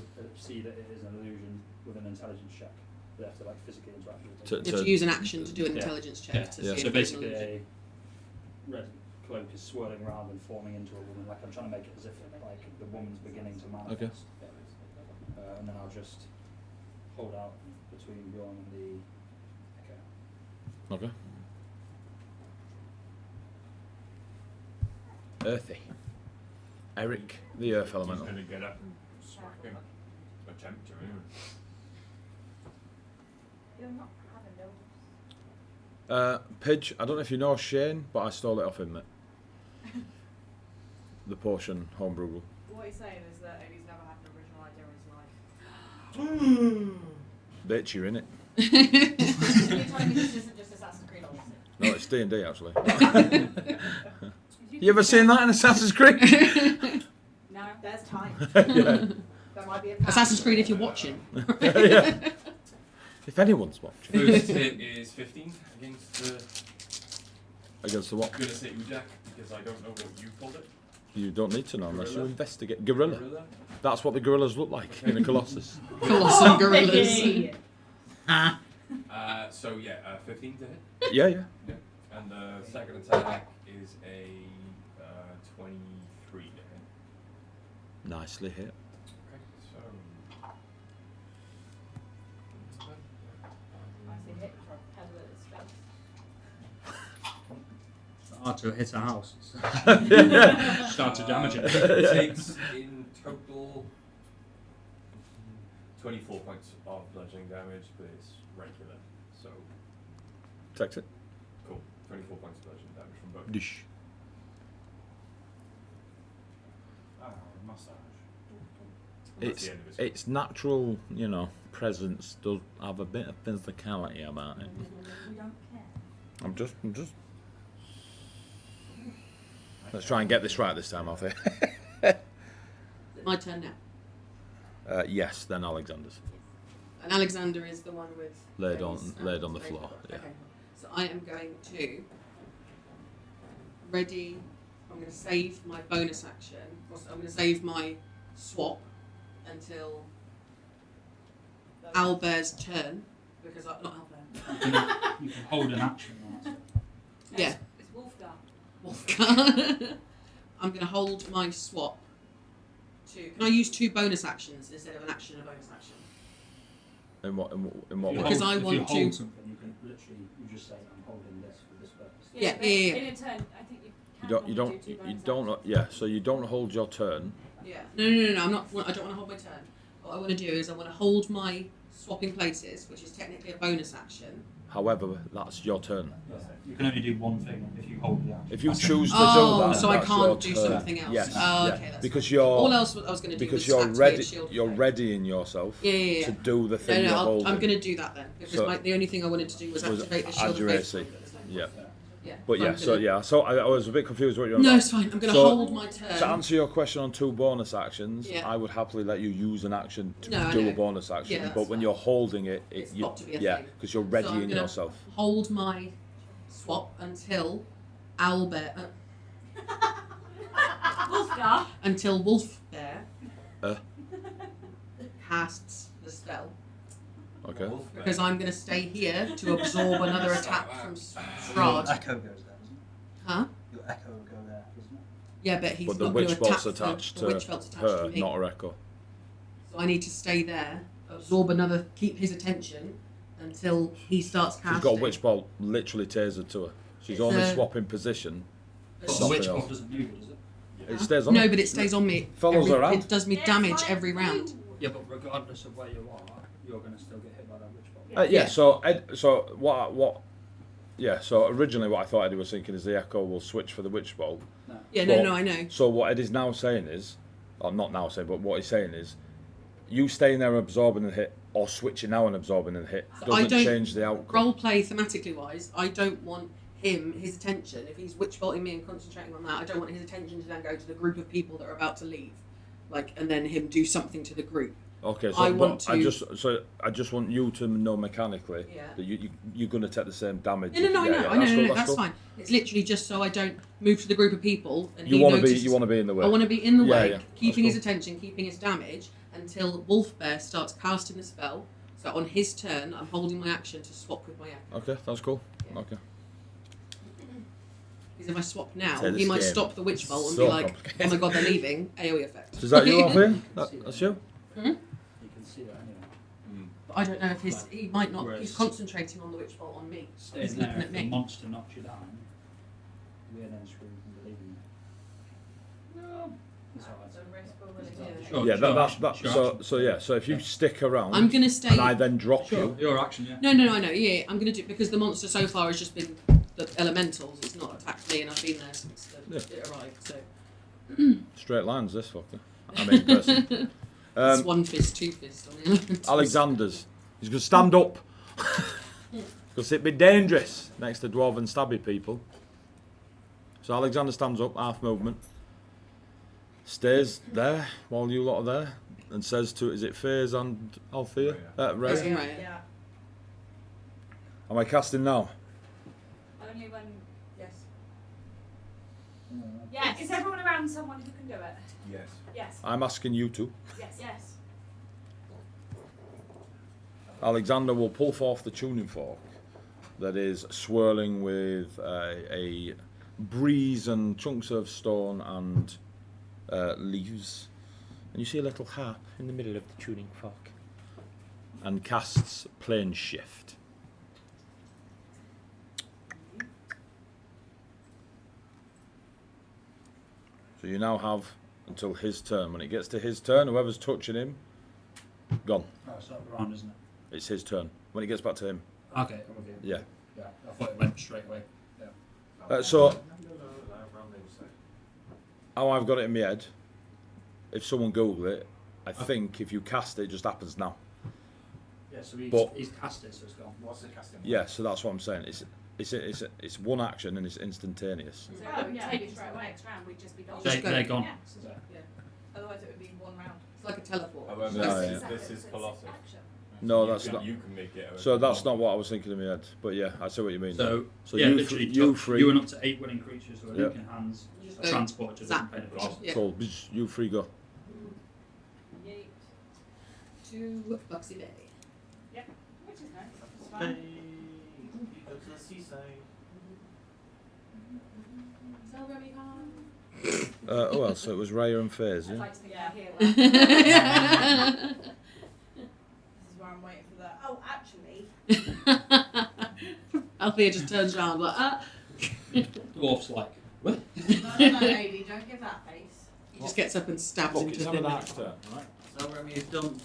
that it is an illusion with an intelligence check. They have to like physically interact with it. You have to use an action to do an Yeah. intelligence check Yeah. to Yeah. see So if it's an basically illusion. a red cloak is swirling around and forming into a woman. Like I'm trying to make it as if like the woman's beginning to manifest. Okay. And then I'll just hold out between Bjorn and the Echo. Okay. Earthy. Eric, the Earth He's Elemental. going to get up and smack him. Attempt to, anyway. You're not having those. Pidge, I don't know if you know Shane, but I stole it off him, mate. The potion homebrew rule. What he's saying is that Eddie's never had an original idea in his life. Bitch, you're in it. You're telling me this isn't just Assassin's Creed, obviously. No, it's D&D actually. You ever seen that in Assassin's Creed? No, there's time. Yeah. There might be a patch. Assassin's Creed if you're watching. Yeah. If anyone's watching. First hit is 15 against the. Against the what? I'm going to say Ujak because I don't know what you called it. You don't need to know unless you Gorilla? investigate. Gorilla. That's what the gorillas look like in a Colossus. Colossal gorillas. Vicky. So yeah, 15 to hit. Yeah, yeah. Yeah. And the second attack is a 23 to hit. Nicely hit. Okay, so. I see hit for a pebble at his face. It's hard to hit a house. Start to damage it. It takes in total 24 points of bludgeoning damage, but it's regular. So Takes it. cool. 24 points of bludgeoning damage from both. Dish. Massage. That's the end of his It's natural, you know, presence does have a bit of physicality about it. We don't care. I'm just. Let's try and get this right this time, I think. My turn now. Yes, then Alexander's. And Alexander is the one with Laid those, on the floor, yeah. Okay. So I am going to ready. I'm going to save my bonus action. I'm going to save my swap until Albert's turn because I'm not Albert. You can hold an action on it. Yeah, It's Wolfgar. Wolfgar. I'm going to hold my swap to. Can I use 2 bonus actions instead of an action and a bonus action? In what If way? you Because I if want you hold to- something, you can literally you just say I'm holding this for this purpose. Yeah, but yeah. In a turn, I think you You can don't. You probably don't. do two You bonus don't. actions. Yeah. So you don't hold your turn. Yeah. No. I'm not. I don't want to hold my turn. What I want to do is I want to hold my swapping places, which is technically a bonus action. However, that's your turn. You can only do one thing if you hold the action. If you That's it. choose to Oh, do that, so I that's can't your do turn. something else. Yes. Oh, yeah. okay, that's Because fine. you're. All else I was going to do Because was you're activate ready. the shield You're effect. readying yourself Yeah. to do the thing No, you're holding. I'm going to do that then because So- the only thing I wanted to do was was activate the shield add your of AC. faith. Yeah. Yeah. But yeah, so I was a bit confused what you're on No, about. it's fine. I'm going to So- hold my turn. To answer your question on 2 bonus actions, Yeah. I would happily let you use an action to No, I do know. a bonus action. Yeah, that's but when fine. you're holding it, It's got to be a yeah, thing. because you're So I'm readying gonna yourself. hold my swap until Owlbear, Wolfgar. until Wolfbear Uh. casts the spell. Okay. Because I'm going to stay here to absorb another attack from Your Strahd. echo goes there, doesn't it? Huh? Your echo will go there, doesn't it? Yeah, but he's But the not going to witch attack bolt's attached the witch bolt's to attached her, to me. not her echo. So I need to stay there, absorb another, keep his attention until he starts casting. She's got a witch bolt literally tasered to her. She's only So- swapping position. But the Something witch else. bolt doesn't move it, does it? It stays on. No, her. but it stays on me. Follows her around. It does me damage every round. Yeah, but regardless of where you are, you're going to still get hit by that witch bolt. Yeah. Yeah. So what? Yeah. So originally, what I thought Eddie was thinking is the echo will switch for the witch bolt. No. Yeah, But- no, I know. So what Eddie's now saying is, or not now saying, but what he's saying is, you staying there absorbing the hit or switching now and absorbing the hit So I doesn't don't change the outcome. Role play thematically wise, I don't want his attention. If he's witch bolting me and concentrating on that, I don't want his attention to then go to the group of people that are about to leave, and then him do something to the group. Okay, so I but want I to- just want you to know mechanically Yeah. that you're going to take the same damage. No, I know, that's cool, that's cool. fine. It's literally just so I don't move to the group of people and You he want to be notices. you want to be in the way. I want to be in the Yeah, way, yeah, keeping that's his attention, keeping his damage until Wolfbear starts casting the spell. So on his turn, I'm holding my action to swap with my echo. Okay, that's cool. Yeah. Okay. Because if I swap now, Say this he might game. stop the witch bolt and So be like, complicated. "Oh my god, they're leaving." AOE effect. Is that you, Alfie? That's you. You can see that anyway. But I don't know if he might not. Whereas- He's concentrating on the witch bolt on me. Staying He's there, looking if at the me. monster knocks you down, we're then screwed from believing you. No. That's how I'd say. So risk or willing. Yeah. Sure, Yeah, sure that's action, that. sure So action. so yeah. So if you stick around I'm gonna stay. and I then drop Sure, you, your action, yeah. No, I know. Yeah, I'm gonna do because the monster so far has just been the elementals. It's not attacked me, and I've been there since it arrived. So straight lines. This fucker. I mean, person. it's one fist, two fists on the elementals. Alexander's. He's going to stand up. Because it'd be dangerous next to dwarven stabby people. So Alexander stands up, half movement. Stays there while you lot are there. And says to, is it FaZe and Althea? Ray. Yes. Right. Yeah. Am I casting now? Only when. Yes. Yes. Is everyone around someone who can do it? Yes. Yes. I'm asking you to. Yes. Yes. Alexander will pull forth the tuning fork that is swirling with a breeze and chunks of stone and leaves. And you see a little harp in the middle of the tuning fork. And casts plane shift. So you now have until his turn. When it gets to his turn, whoever's touching him, gone. Oh, it's up around, isn't it? It's his turn. When it gets back to him. Okay, I'm with you. Yeah. Yeah, I thought it went straight away. So, how I've got it in my head, if someone Google it, I think if you cast it, it just happens now. Yeah, so But- he's cast it, so it's gone. What's the casting? Yeah, so that's what I'm saying. It's one action and it's instantaneous. So Oh, it wouldn't yeah, take it's us to right the away. next round. We'd just be gone. Just go. They're gone. Yeah. So- Yeah. Otherwise, it would be 1 round. It's like a teleport. However, Yeah, this, yeah. this is colossus. No, You that's can- not. You can make it. So that's not what I was thinking in my head. But yeah, I see what you mean. So, So yeah, you literally, you free. you and up to 8 winning creatures who are Yeah. linking hands, Just are go transported to zap. different benefits. Yeah. Cool. Bzz, you free go. Yeet. To Buxy Bay. Which is nice. It's Hey, fine. you go to the seaside. Tell Remy Khan. Oh well, so it was Raya and FaZe, I'd yeah. like to think Yeah. I hear that. This is where I'm waiting for that. Oh, actually, Althea just turns around like, Dwarf's like, what? no, Amy, don't give that face. he just gets up and stabs into the thing. actor, right? So Remy, you've done.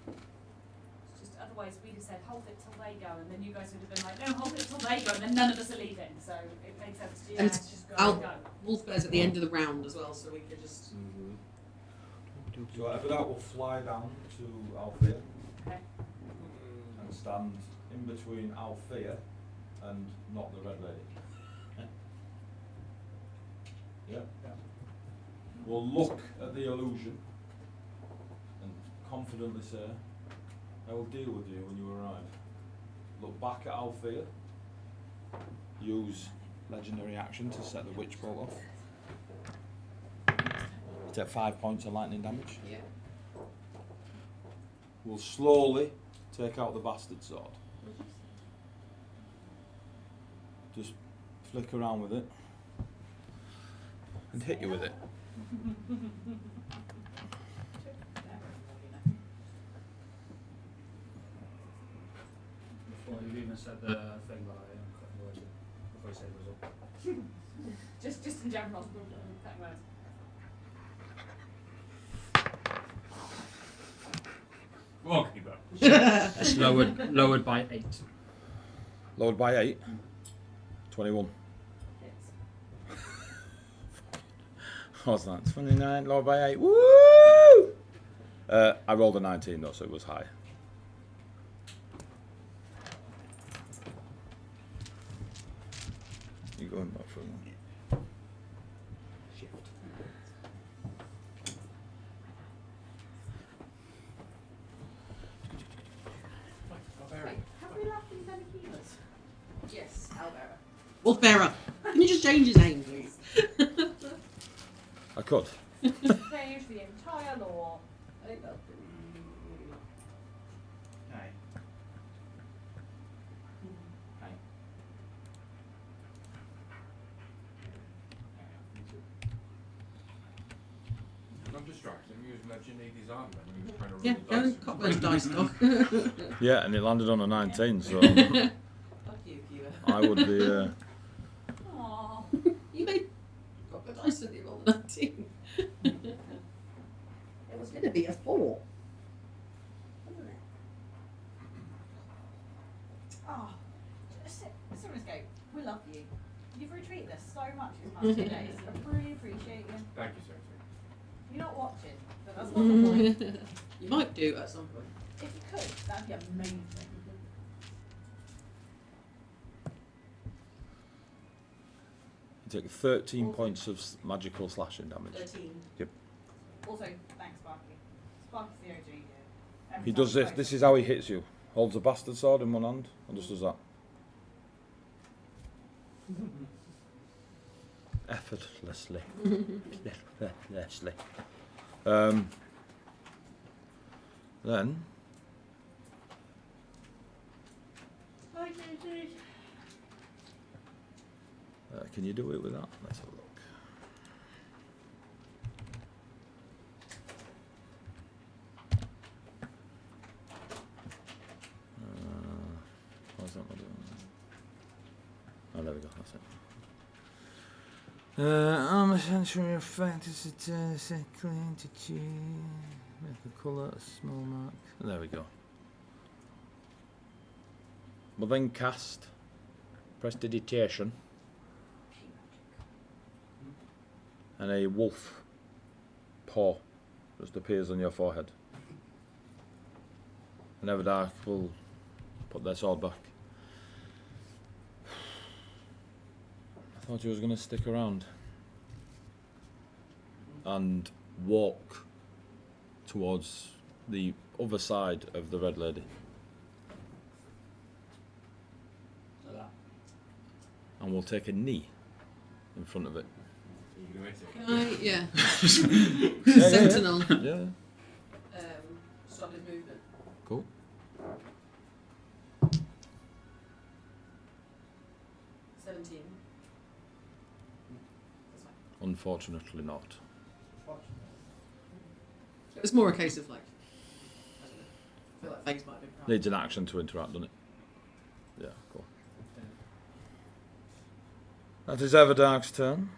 It's just otherwise we'd have said hold it till they go, and then you guys would have been like, no, hold it till they go, and then none of us are leaving. So it made sense to And just go I'll- and go. Wolfbear's at the end of the round as well, so we could just. So whatever that will fly down to Althea. Okay. can stand in between Althea and not the red lady. Yeah. We'll look at the illusion and confidently say, I will deal with you when you arrive. Look back at Althea. Use legendary action to set the witch bolt off. You take 5 points of lightning damage. Yeah. We'll slowly take out the bastard sword. Just flick around with it and hit you with it. Before you've even said the thing that I am cutting words before you say the result. Just in general. Cutting words. Come on, keep up. It's lowered by 8. Lowered by 8. 21. Hits. What's that? 29, lowered by 8. Woo! I rolled a 19 though, so it was high. You going back for that? Shift. Wait, have we left these any healers? Yes, Albera. Wolfbearer. Can you just change his name, please? I could. Change the entire law. Hey. Hey. I'm distracted. I'm using that Geneti's arm then. He was trying to roll Yeah, the go and dice. cop those dice, dog. Yeah, and it landed on a 19, so Fuck you, Kira. I would be. Aww. You made cop the dice with you roll a 19. It was going to be a 4. Oh, Escape, we love you. You've retreated us so much these past 2 days. I really appreciate you. Thank you, sir. You're not watching, but that's not the point. You might do at some point. If you could, that'd be amazing. You take 13 points of magical slashing damage. 13. Yep. Also, thanks, Sparky. Sparky's the OG here. Every He time does we this. play- This is how he hits you. Holds a bastard sword in one hand and just does that. Effortlessly. Effortlessly. Then. Can you do it with that? Let's have a look. What's that not doing? Oh, there we go. That's it. I'm essentially a fantasy clean to choose. Make a colour, a small mark. There we go. We'll then cast Prestidigitation and a wolf paw just appears on your forehead. And Everdark will put their sword back. I thought you was going to stick around and walk towards the other side of the Red Lady. Like that. And we'll take a knee in front of it. You can hit it. Can I? Yeah. Yeah, Sentinel. Yeah. Stop his movement. Cool. 17. That's fine. Unfortunately not. It was more a case of like, I don't know. I feel like things might have been right. Needs an action to interact, doesn't it? Yeah, cool. That is Everdark's turn.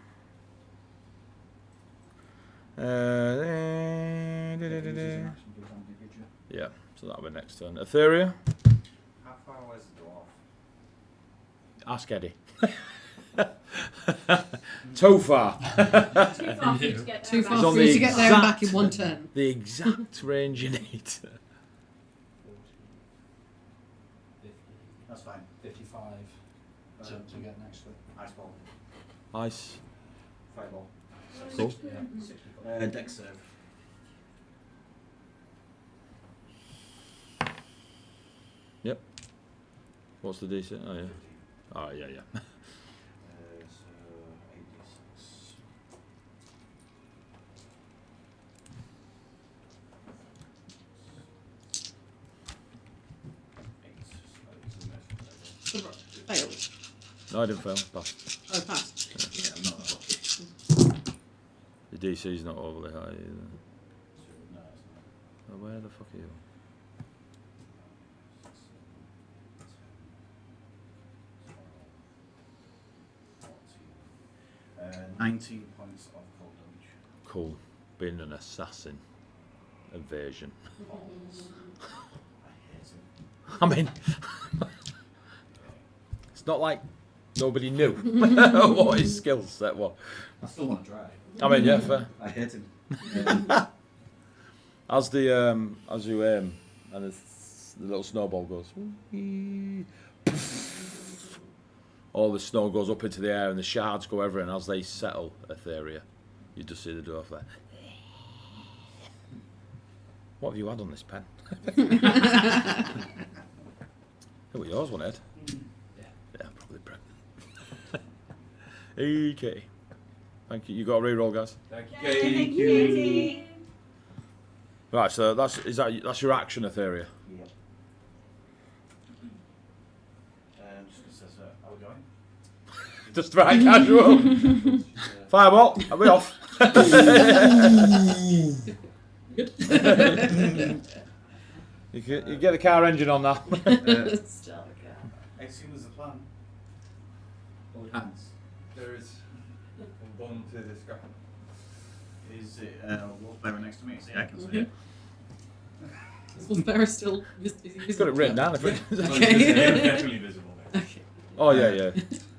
Yeah, so that'll be next turn. Etheria, How far away is the dwarf? ask Eddie. Too far. Too far for you to get there. Too far It's on for you the to get there and back in exact- one turn. The exact range you need. to get next to it. Ice ball. Ice. Fireball. Cool. Yeah, 60 foot. Deck save. Yep. What's the DC? Oh, yeah. Oh, yeah, yeah. So 8d6. Failed. No, I didn't fail. Passed. Oh, passed. Yeah, I'm not that lucky. The DC's not overly high either. No, Oh, where the fuck are you? it's not. 19 points of cold damage. Cool. Being an assassin. Evasion. I hate him. I mean, it's not like nobody knew what his skill set was. I still want to try. I mean, yeah, fair. I hate him. As you aim, and the little snowball goes, whee, all the snow goes up into the air, and the shards go everywhere. And as they settle, Etheria, you just see the dwarf there. What have you had on this pen? It was yours, wasn't it? Yeah, probably pregnant. Okay. Thank you. You got a reroll, guys. Thank you. Thank you, Katie. Right, so that's your action, Etheria. Yep. Just because are we going? Just right, casual. Fireball. Are we off? You get the car engine on now. I assume there's a plan. Hold hands. There is one to this guy. Is it Wolfbearer next to me? See, I can see it. Was Barra still? He's got it written down. If it, Okay. Definitely visible now. Okay. oh yeah.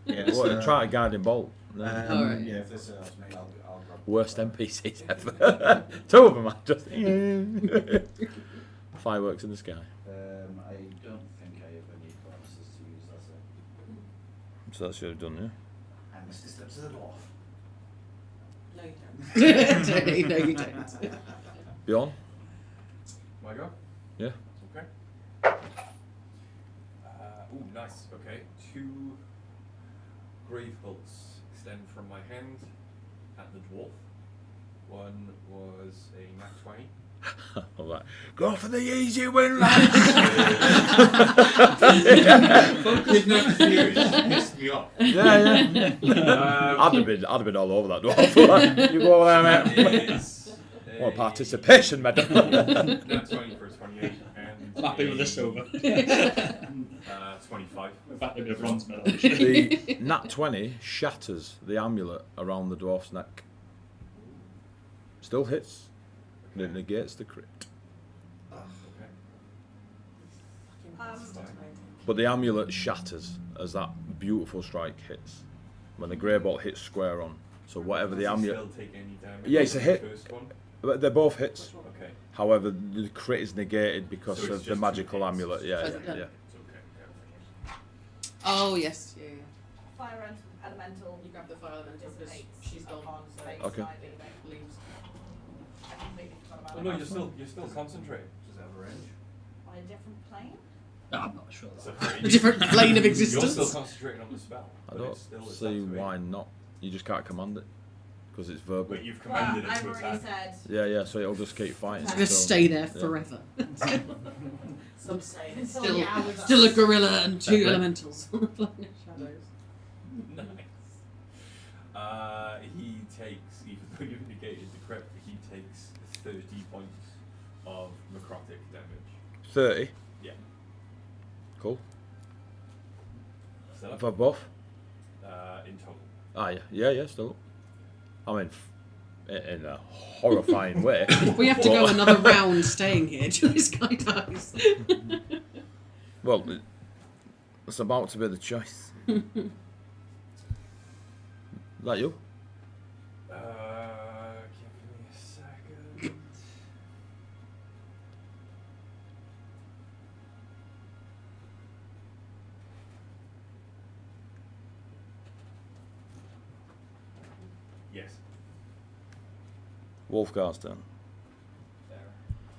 Yeah, What, try to guide him bolt. No. Alright. Yeah, if this helps me, I'll grab Worst NPCs ever. Two of them are just fireworks in the sky. I don't think I ever need bonuses to use that. So that should have done, yeah. And Misty steps to the dwarf. No, you don't. No, you don't. Bjorn? My go? Yeah. Okay. Ooh, nice. Okay. 2 grave bolts extend from my hand at the dwarf. One was a nat 20. All right. Go for the easy win, lads! Focus not serious. Pissed me off. Yeah. I'd have been all over that dwarf. You go over there, mate. It's What a participation medal. Nat 20 for a 28 and I'm happy with the silver. 25. In fact, maybe a bronze medal. The nat 20 shatters the amulet around the dwarf's neck. Still hits, and it negates the crit. Okay. But the amulet shatters as that beautiful strike hits. When the grey bolt hits square on. So whatever the Does he amulet... still take any damage? Yeah, it's a on hit. the First one? But they're both hits. Okay. However, the crit is negated because So it's of the just magical 2 hits. amulet. Yeah. It's okay. Yeah. Oh yes, yeah. Fire elemental. You grab the fire elemental Is because eight. she's I gone. can't So take Okay. sliding. leaves. I completely forgot about Oh it. no, you're still concentrating. Does it have a range? On a different plane? I'm not sure. So A different plane of You're still existence. concentrating on the spell. I but don't it's still see attacks why rate. not. You just can't command it because it's verbal. Wait, you've But commanded it I've to already attack. said. Yeah. So it'll just keep fighting. It's gonna so- stay there yeah. forever. Some say it's Until the hours still a up. gorilla and 2 Definitely. elementals flying in shadows. Nice. He takes, even though you've negated the crit, he takes 30 points of necrotic damage. 30. Yeah. Cool. Still up? For both. In total. Ah, yeah, still up. I mean, in a horrifying way. We have to go But- another round staying here till this guy dies. Well, it's about to be the choice. That you? Give me a second. Yes. Wolfgar's turn.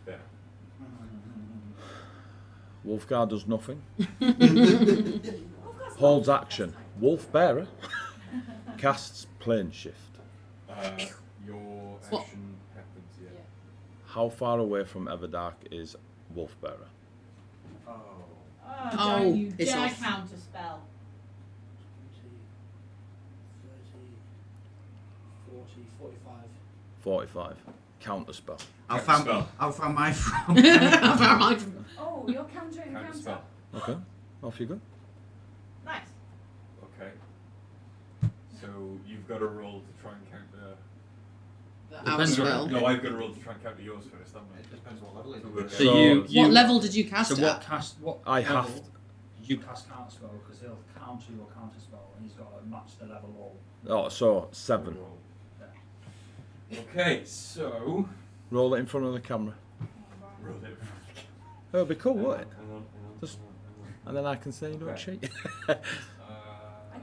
There. Wolfgar does nothing. Holds action. Wolf bearer casts plane shift. Your What? action happens, yeah. How far away from Everdark is Wolf bearer? Oh. Oh, Oh, don't you piss dare off. counter spell. 20, 30, 40, 45. 45. Counter spell. How Counterspell. far am I from? How far am I from? Oh, you're countering the Counter counter. spell. Okay. Off you go. Nice. Okay. So you've got to roll to try and counter. Our Depends what- spell. No, I've got to roll to try and counter yours first, haven't I? It depends what level it So is. we're- So you What level did you cast So it what at? cast? What I level have. Did you cast counter spell? Because he'll counter your counter spell, and he's got to match the level all. Oh, so 7. Roll. Okay, so Roll it in front of the camera. roll it. It'll be cool, Hang won't on, it? hang on, Just- hang on. And then I can say you don't Okay. cheat. I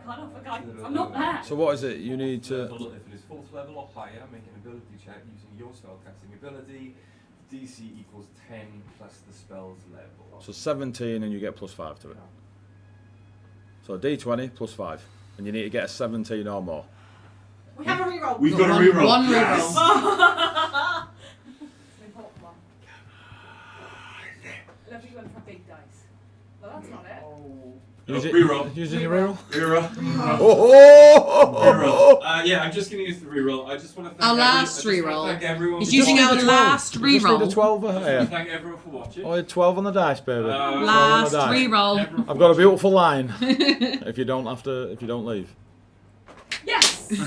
can't offer guidance. I'm not there. So what is it? You need to. Level, if it is 4th level or higher, make an ability check using your spellcasting ability. DC equals 10 plus the spell's level. So 17 and you get plus 5 to it. So D20 plus 5. And you need to get a 17 or more. We have a reroll. We've got a one, reroll. One Yes. reroll. It's an important one. Lovely one for big dice. Well, that's not it. Use it, reroll. Using your reroll. Reroll. Oh! Reroll. Yeah, I'm just going to use the reroll. I just want to thank Our last reroll. Thank everyone. He's for using watching. our last You just need a reroll. 12 I just want here. to thank everyone for watching. Oh, 12 on the dice, baby. 12 on the Last dice. reroll. Everyone for I've got a watching. beautiful line. If you don't leave. Yes! And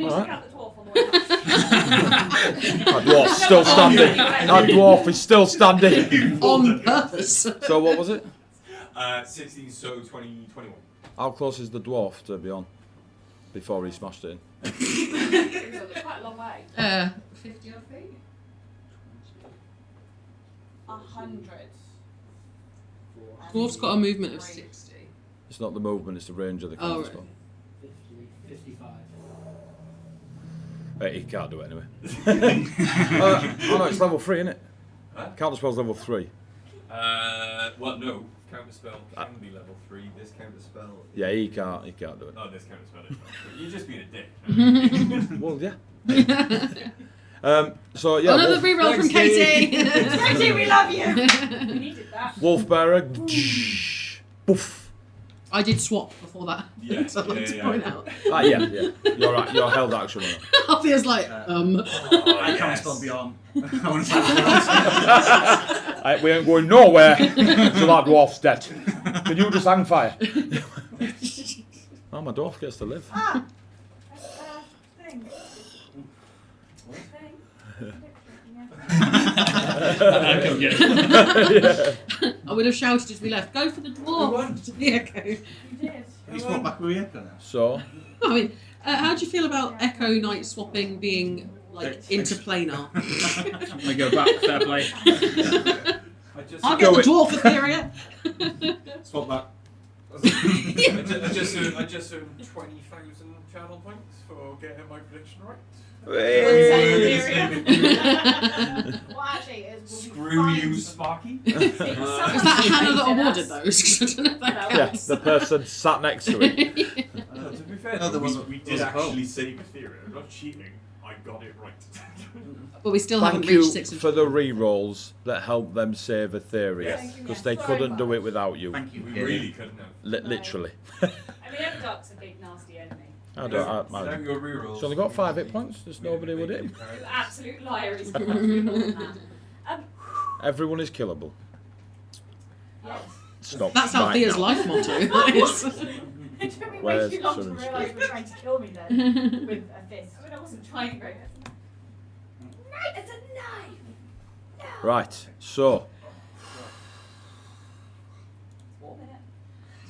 you Alright. took out the dwarf on the way back. That dwarf's still standing. That dwarf is still standing. On purpose. So what was it? 16, so 20, 21. How close is the dwarf to be on? Before he smashed it in. It's quite a long way. 50 odd feet? 100. Dwarf's got a movement of 60. It's not the movement, it's the range of the Oh, counter right. spell. 55. He can't do it anyway. Oh no, it's level 3, isn't it? Huh? Counter spell's level 3. Well, no. Counter spell can be level 3. This counter spell. Yeah, he can't do it. Oh, this counter spell is. You're just being a dick. Well, yeah. So yeah, Another wolf, reroll from Thanks, Katie. Katie, we love you! We needed that. wolf bearer. Poof. I did swap before that. Yeah, So I'd like to yeah. point out. Ah, yeah. You're right. You're held action. Right? Althea's like, I can't spell beyond. I want to We ain't going nowhere till that dwarf's dead. Can you just hang fire? Oh, my dwarf gets to live. Ah! Thing. I would have shouted as we left, go for the dwarf. To the echo. You did. He's what back with Echo now. So, I mean, how do you feel about Echo Knight swapping being like interplanar? I go back, fair play. I just. I'll Go get the it. dwarf Etheria. Swap that. I just earned 20,000 channel points for getting my prediction right. hey. Well, actually, it will be Screw fine. you, Sparky. Was that Hannah that awarded those? I don't know if that Yeah, counts. the person sat next to it. To be fair, No, there we wasn't- did wasn't actually save Ethereum. I'm not cheating. I got it right. But we still haven't Thank reached you 6 and for the re-rolls that helped them save Etheria, Yes. because they Sorry couldn't do about it without you. Thank you. We really couldn't have. Literally. I mean, Everdark's a big, nasty enemy. I don't. Without your rerolls. It's only got 5 hit points. There's nobody with it. You absolute liar, he's got nothing more than that. Everyone is killable. Yes. Stop. That's right Althea's now. life motto. That is. It took me way Where's too long to Sun's realise you were trying to kill me then with a fist. I mean, I wasn't trying very hard. Knife! It's a knife! No! Right. So, Warm in it.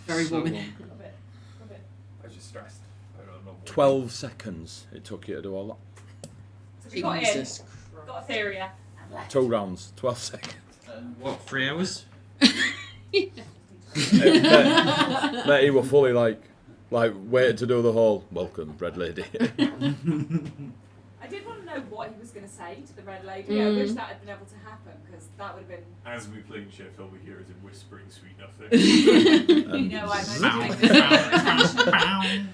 Very warm in A bit. A bit. I was just stressed. I don't know. 12 seconds it took you to do all that. So we got in, Jesus. got Etheria, and left. 2 rounds, 12 seconds. What, 3 hours? Mate, he were fully like, Like, waiting to do the whole welcome, Red Lady. I did want to know what he was going to say to the red lady. I wish that had been able to happen, because that would have been. As we play Chef, all we hear is him whispering sweet nothing. You know, I'm only doing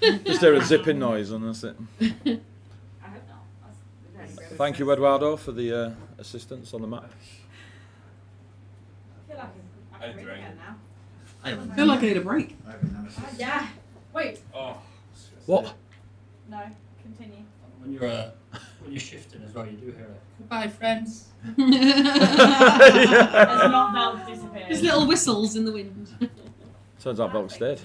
this. Just hear a zipping noise and that's it. I hope not. That's very good. Thank you, Eduardo, for the assistance on the map. I feel like I can read again now. I feel like I need a break. I have a nemesis. Yeah. Wait. Oh, What? No. Continue. When you're shifting as well, you do hear it. Goodbye, friends. There's not Valve disappeared. There's little whistles in the wind. Turns out Velk's dead.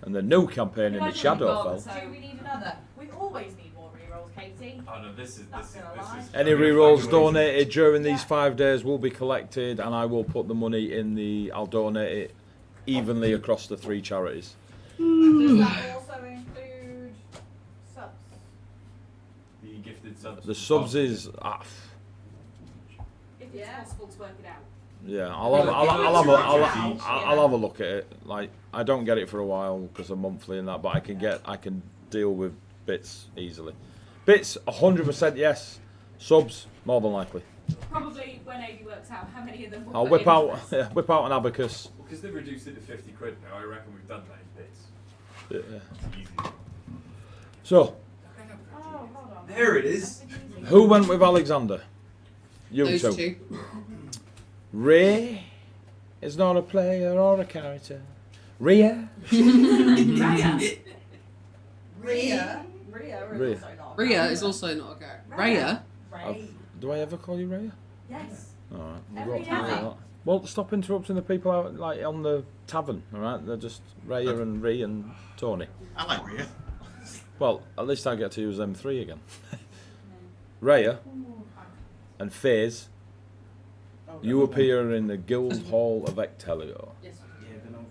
And the new campaign in the shadow fell. So we need another. We always need more rerolls, Katie. oh no, this is. Any rerolls donated during these 5 days will be collected, and I will put the money in the. I'll donate it evenly across the 3 charities. Does that also include subs? The gifted subs. The subs is. If it's possible to work it out. Yeah, I'll have a look at it. Like, I don't get it for a while because I'm monthly and that, but I can deal with bits easily. Bits 100% yes. Subs more than likely. Probably when AD works out how many of them. I'll whip out an abacus. Because they've reduced it to 50 quid now, I reckon we've done that in bits. Yeah. It's easy. So, Oh, hold on. There it is. who went with Alexander? You Those two. two. Ray is not a player or a character. Rhea? Rhea Rhea. is also not. Rhea is also not a character. Rhea? Ray. Do I ever call you Rhea? Yes. Alright, Every we'll go day. that. Well, stop interrupting the people out like on the tavern, alright? They're just Rhea and Rhea and Tony. I like Rhea. Well, at least I get to use them 3 again. Rhea and Faze, you appear in the Guild Hall of Ectelio. Yes.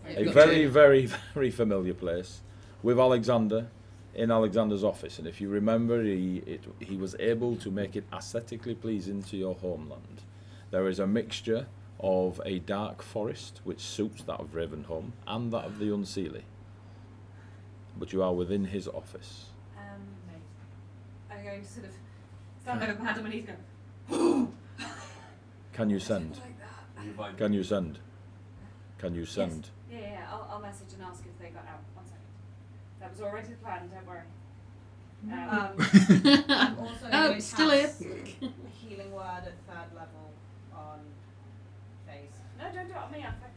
A Got very, you. very, very familiar place with Alexander in Alexander's office. And if you remember, he was able to make it aesthetically pleasing to your homeland. There is a mixture of a dark forest, which suits that of Ravenholm, and that of the Unseelie. But you are within his office. I'm going to sort of stand over Adam and he's going. Can you send? Like that. Can you send? Can you send? Yeah. I'll message and ask if they got out. 1 second. That was already the plan. Don't worry. I'm also Oh, going to still here. cast healing word at 3rd level on Faze. No, don't do it on me. I'm fine.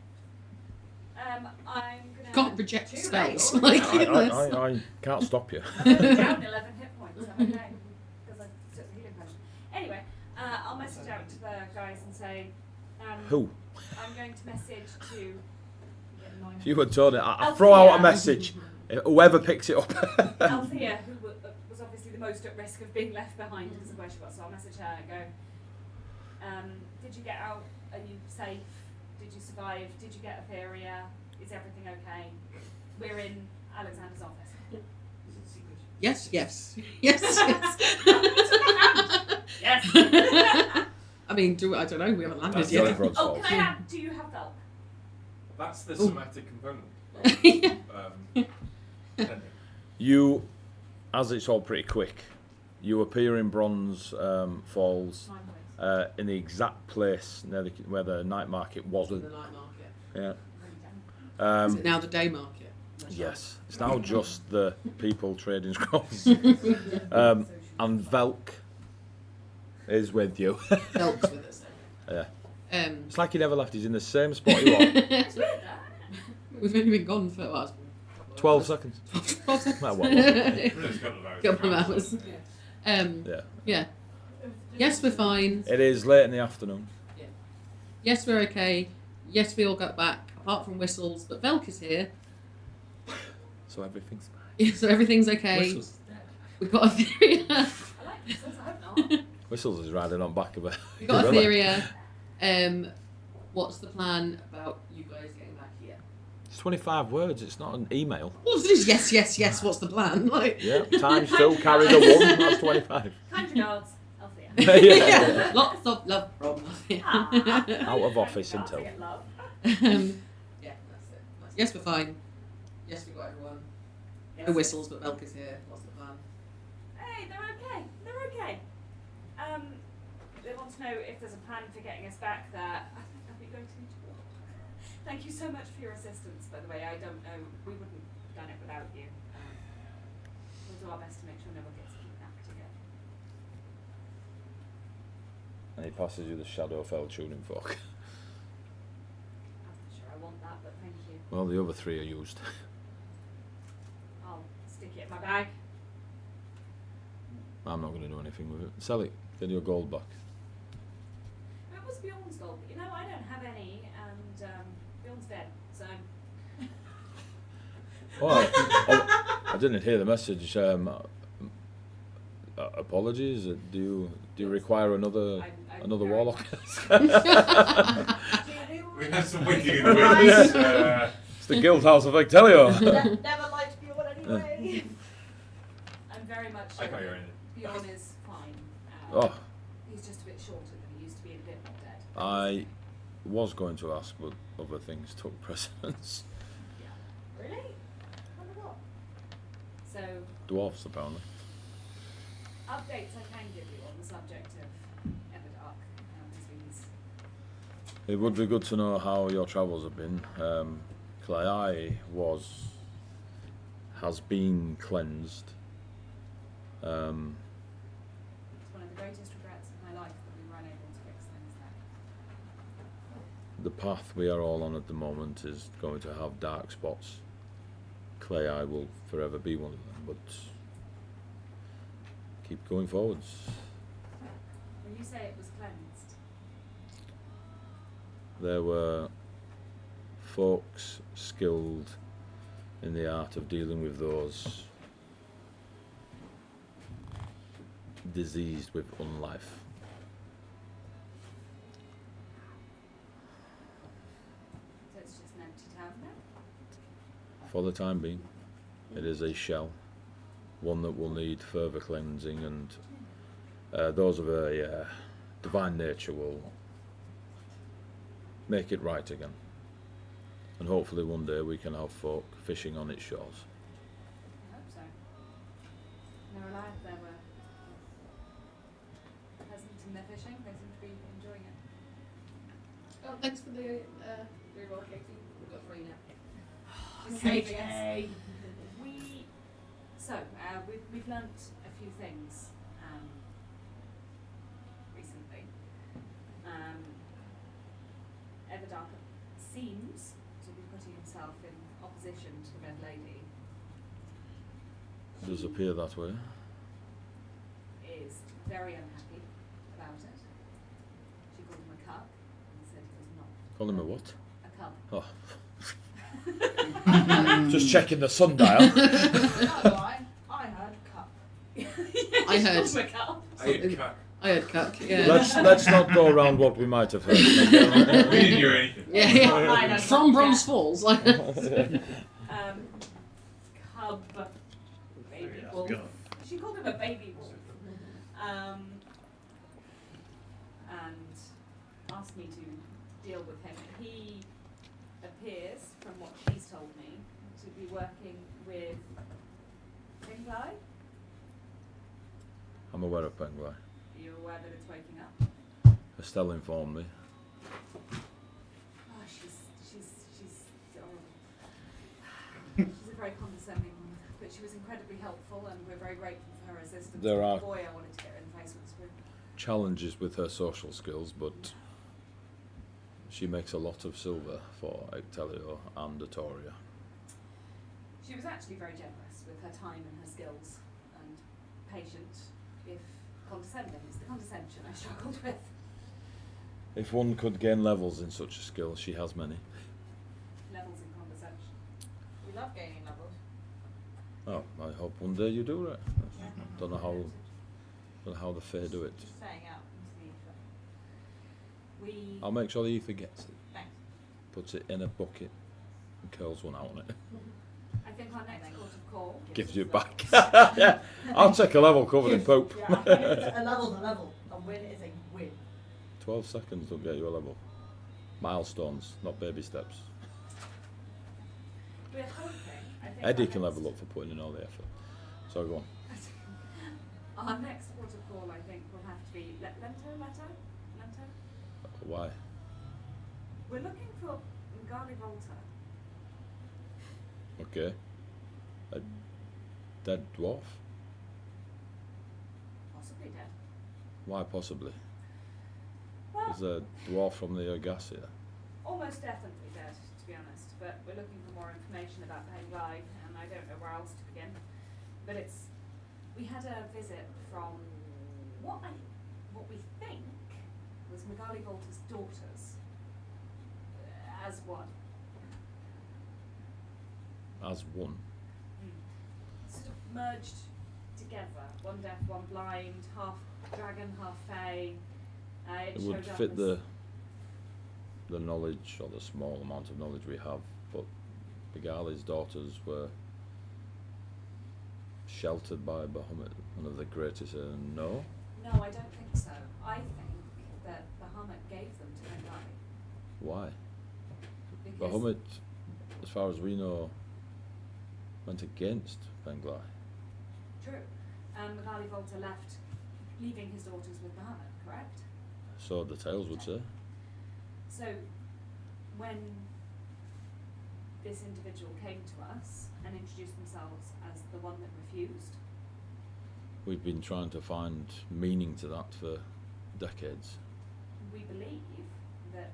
I'm gonna. Can't reject Too spells. late. Like, goodness. I can't stop you. I'm only down 11 hit points. I'm okay. Because I took the healing potion. Anyway, I'll message out to the guys and say. Who? I'm going to message to. You and Tony. I throw out a message. Whoever picks it up. Althea, who was obviously the most at risk of being left behind because of where she was, so I'll message her and go, did you get out? Are you safe? Did you survive? Did you get Etheria? Is everything okay? We're in Alexander's office. Yes, yes. Yes, yes. Yes! I mean, I don't know, we haven't landed That's yet. going Brod's Oh, fault. can I add, do you have Velk? That's the Ooh. somatic component. Pending. You, as it's all pretty quick, you appear in Bronze Falls Mine, please. in the exact place near where the night market was. The night market. Yeah. Is it now the day market? Yes. It's now just the people trading scrolls. And Velk is with you. Helps with us. Yeah. Then. It's like he never left. He's in the same spot he was. It's weird, that. We've only been gone for what? 12 seconds. 12 seconds. Well, well, It's a couple of hours. Couple of hours. yeah. Yeah. Yes, we're fine. It is late in the afternoon. Yes, we're okay. Yes, we all got back, apart from whistles. But Velk is here, So everything's fine. so everything's okay. Whistles. We've got Etheria. I like this, I hope not. Whistles is riding on back of a. We've got gorilla. Etheria. What's the plan about you guys getting back here? It's 25 words. It's not an email. Well, it is yes, yes, yes. What's the plan? Like, Yeah. Times 2, carry the 1. That's 25. Kind regards, Althea. yeah. Lots of love from Ah. Out of office Kind regards, until. I get love. Yeah, that's it. Yes, we're fine. Yes, we got everyone. Yes, No whistles, but Melk is here. What's the plan? Hey, they're okay. They're okay. They want to know if there's a plan for getting us back there. I think I'll be going to need to walk. Thank you so much for your assistance, by the way. I don't know. We wouldn't have done it without you. We'll do our best to make sure no one gets kidnapped again. And he passes you the Shadowfell tuning fork. I'm not sure I want that, but thank you. Well, the other 3 are used. I'll stick it in my bag. I'm not going to do anything with it. Sell it. Get your gold back. It was Bjorn's gold, but you know, I don't have any, and Bjorn's dead, so. Oh, I didn't hear the message. Apologies. Do you require another I'm warlock? We have some wicked in the wilderness. It's the Guild House of Ectelio. Never liked Bjorn anyway. I'm very much I sure got your end. Bjorn is fine. Oh, He's just a bit shorter than he used to be and a bit more dead. I was going to ask, but other things took precedence. Really? Wonder what? So, Dwarfs, apparently. updates I can give you on the subject of Everdark, as he's It would be good to know how your travels have been. Clei has been cleansed. It's one of the greatest regrets of my life that we were unable to fix things there. The path we are all on at the moment is going to have dark spots. Clei will forever be one of them, but keep going forwards. When you say it was cleansed, There were folks skilled in the art of dealing with those diseased with unlife. so it's just an empty town now? For the time being, it is a shell, one that will need further cleansing, and those of a divine nature will make it right again. And hopefully one day we can have folk fishing on its shores. I hope so. When they were alive, they were pleasant in their fishing. They seem to be enjoying it. Oh, thanks for the reroll, Katie. We've got 3 now. She's saving us. We've learnt a few things recently. Everdark seems to be putting himself in opposition to the Red Lady. It does appear that way. Is very unhappy about it. She called him a cub and said he was not Call him a what? a cub. Oh. Just checking the sundial. No, I heard cup. I heard. Called him a cub. I heard cuck, yeah. Let's not go around what we might have heard. We didn't hear anything. Yeah, Mine, yeah. I From thought, Bronze yeah. Falls. Cub, baby Yeah, wolf. good. She called him a baby wolf. And asked me to deal with him. He appears, from what she's told me, to be working with Pinglai. I'm aware of Penguin. Are you aware that it's waking up? Estelle informed me. Oh, she's a very condescending woman, but she was incredibly helpful, and we're very grateful for her assistance. There are- Boy, I wanted to get her in the face with a spoon. Challenges with her social skills, but she makes a lot of silver for Ectelio and Atoria. She was actually very generous with her time and her skills, and patient, if condescending. It's the condescension I struggled with. If one could gain levels in such a skill, she has many. Levels in condescension. We love gaining levels. Oh, I hope one day you do it. Don't know how the Fae do it. Just saying out into the ether. We I'll make sure the ether gets it. Thanks. Puts it in a bucket and curls one out on it. I think our next port of call Gives you it back. Yeah, I'll take a level covered in poop. Yeah, a level's a level. A win is a win. 12 seconds will get you a level. Milestones, not baby steps. we're hoping. I think Eddie our can next- level up for putting in all the effort. So go on. Our next port of call, I think, will have to be Lento. Why? We're looking for Ngali Volta. Okay. A dead dwarf? Possibly dead. Why possibly? Well, Is a dwarf from the Ergasia? almost definitely dead, to be honest. But we're looking for more information about Penglai, and I don't know where else to begin. But we had a visit from what we think was Magali Volta's daughters, as one. As one. Sort of merged together. One deaf, one blind, half dragon, half fae. It Showed would up fit as- the knowledge, or the small amount of knowledge we have, but Begali's daughters were sheltered by Bahamut, one of the greatest. No? No, I don't think so. I think that Bahamut gave them to Penglai. Why? Because Bahamut, as far as we know, went against Penglai. True. Magali Volta left, leaving his daughters with Bahamut, correct? So the tales would say. So, when this individual came to us and introduced themselves as the one that refused, We've been trying to find meaning to that for decades. we believe that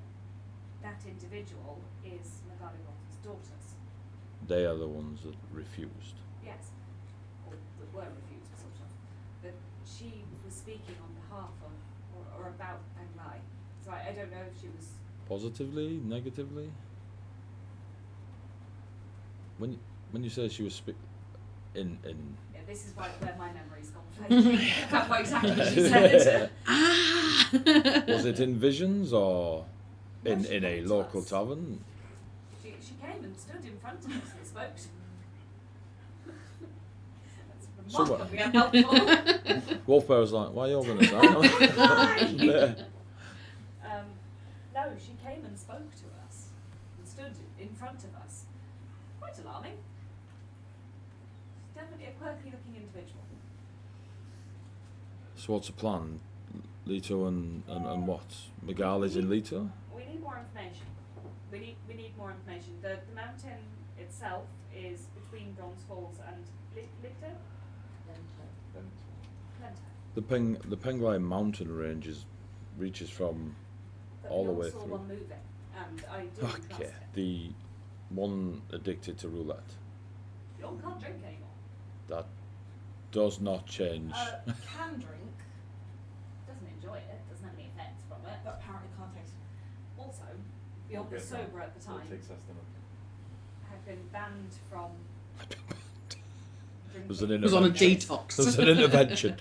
that individual is Magali Volta's daughters. They are the ones that refused. Yes. Or that were refused, sort of. But she was speaking on behalf of, or about Penglai. So I don't know if she was. Positively, negatively? When you say she was in Yeah, this is where my memory's gone fading. I can't remember exactly what she said. was it in visions or No, in she a came to local us. tavern? She came and stood in front of us and spoke. That's So what? remarkably unhelpful. Wolfbear was like, why are you all gonna sound? Yeah. No, she came and spoke to us and stood in front of us. Quite alarming. She's definitely a quirky looking individual. So what's the plan? Leto and what? Miguel is in Leto? We need more information. We need more information. The mountain itself is between Bronze Falls and Lito? Lento. The Penglai mountain range reaches from But all we the all way saw through. one moving, and I didn't trust Okay, it. the one addicted to roulette. Bjorn can't drink anymore. That does not change. Can drink, Doesn't enjoy it, doesn't have any effects from it. but apparently can't taste. Also, Bjorn was sober at the time, had been banned from drinking. It was an It was on a intervention. detox. It was an intervention.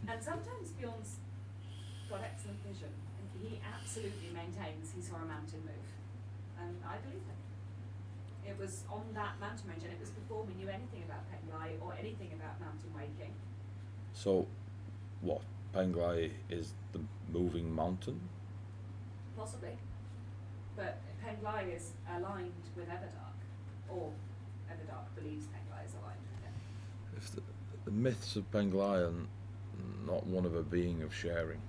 And sometimes Bjorn's got excellent vision, and he absolutely maintains he saw a mountain move. And I believe him. It was on that mountain range, and it was before we knew anything about Penglai or anything about mountain waking. So, what? Penglai is the moving mountain? Possibly. But Penglai is aligned with Everdark, or Everdark believes Penglai is aligned with him. If the myths of Penglai are not one of a being of sharing.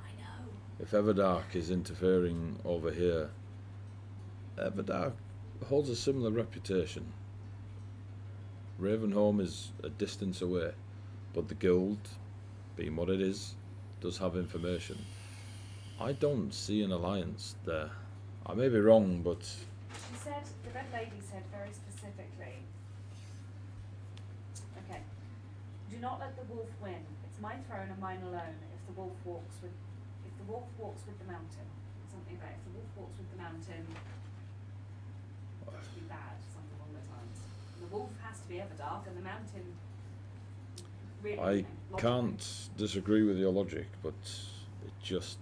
I know. If Everdark is interfering over here, Everdark holds a similar reputation. Ravenholm is a distance away, but the guild, being what it is, does have information. I don't see an alliance there. I may be wrong, but She said, the Red Lady said very specifically, okay, do not let the wolf win. It's my throne and mine alone. If the wolf walks with the mountain, something about if the wolf walks with the mountain, it'll be bad, something along those lines. The wolf has to be Everdark, and the mountain really. I logically- can't disagree with your logic, but it just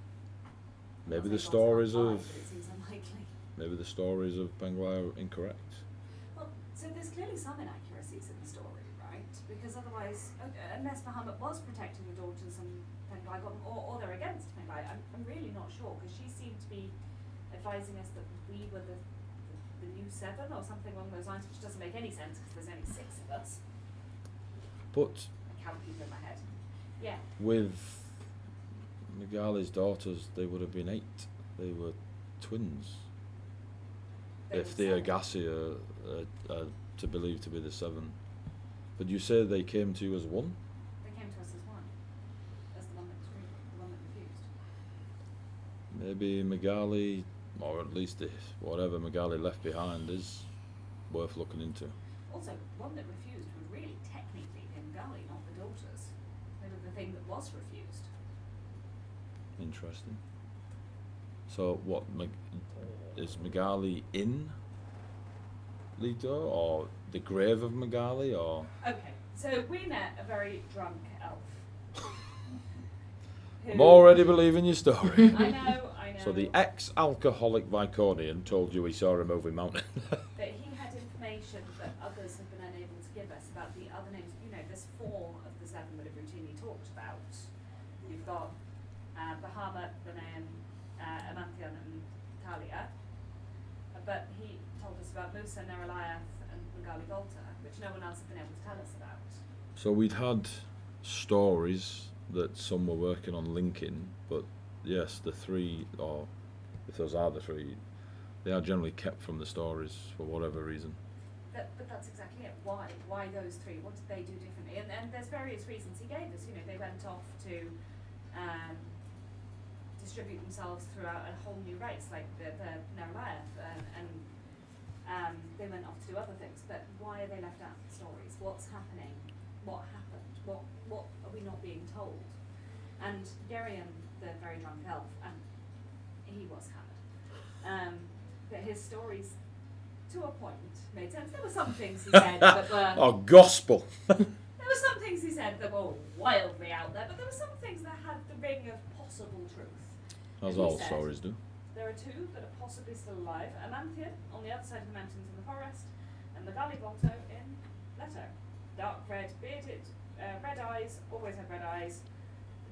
maybe I'll the say stories God's not of alive, but it seems unlikely. maybe the stories of Penglai are incorrect. Well, so there's clearly some inaccuracies in the story, right? Because otherwise, unless Bahamut was protecting the daughters and Penglai got them, or they're against Penglai, I'm really not sure, because she seemed to be advising us that we were the the new 7 or something along those lines, which doesn't make any sense because there's only 6 of us. But I can't keep it in my head. Yeah. with Megali's daughters, they would have been 8. They were twins. They If were the 7. Agassi are to believe to be the 7. But you say they came to you as 1? They came to us as 1. As the one that was the one that refused. Maybe Megali, or at least whatever Megali left behind, is worth looking into. Also, one that refused would really technically be Ngali, not the daughters. They were the thing that was refused. Interesting. So what, is Megali in Leto, or the grave of Megali, or? Okay, so we met a very drunk elf. I'm already believing your story. I know. So the ex-alcoholic Viconian told you he saw a moving mountain. That he had information that others have been unable to give us about the other names. You know, there's 4 of the 7 that are routinely talked about. You've got Bahamut, Benayan, Amanthian, and Talia. But he told us about Musa, Neraliath, and Megali Volta, which no one else had been able to tell us about. So we'd had stories that some were working on linking, but yes, the 3, or if those are the 3, they are generally kept from the stories for whatever reason. But that's exactly it. Why? Why those 3? What did they do differently? And there's various reasons he gave us. You know, they went off to distribute themselves throughout a whole new race, like the Neraliath, and they went off to do other things. But why are they left out of the stories? What's happening? What happened? What are we not being told? And Gerion, the very drunk elf, and he was hammered. But his stories, to a point, made sense. There were some things he said that were... Oh, gospel! There were some things he said that were wildly out there, but there were some things that had the ring of possible truth. As And he all said, stories do. There are 2 that are possibly still alive. Amanthian, on the other side of the mountains in the forest, and Megali Volto in Leto. Dark red, bearded, red eyes, always have red eyes.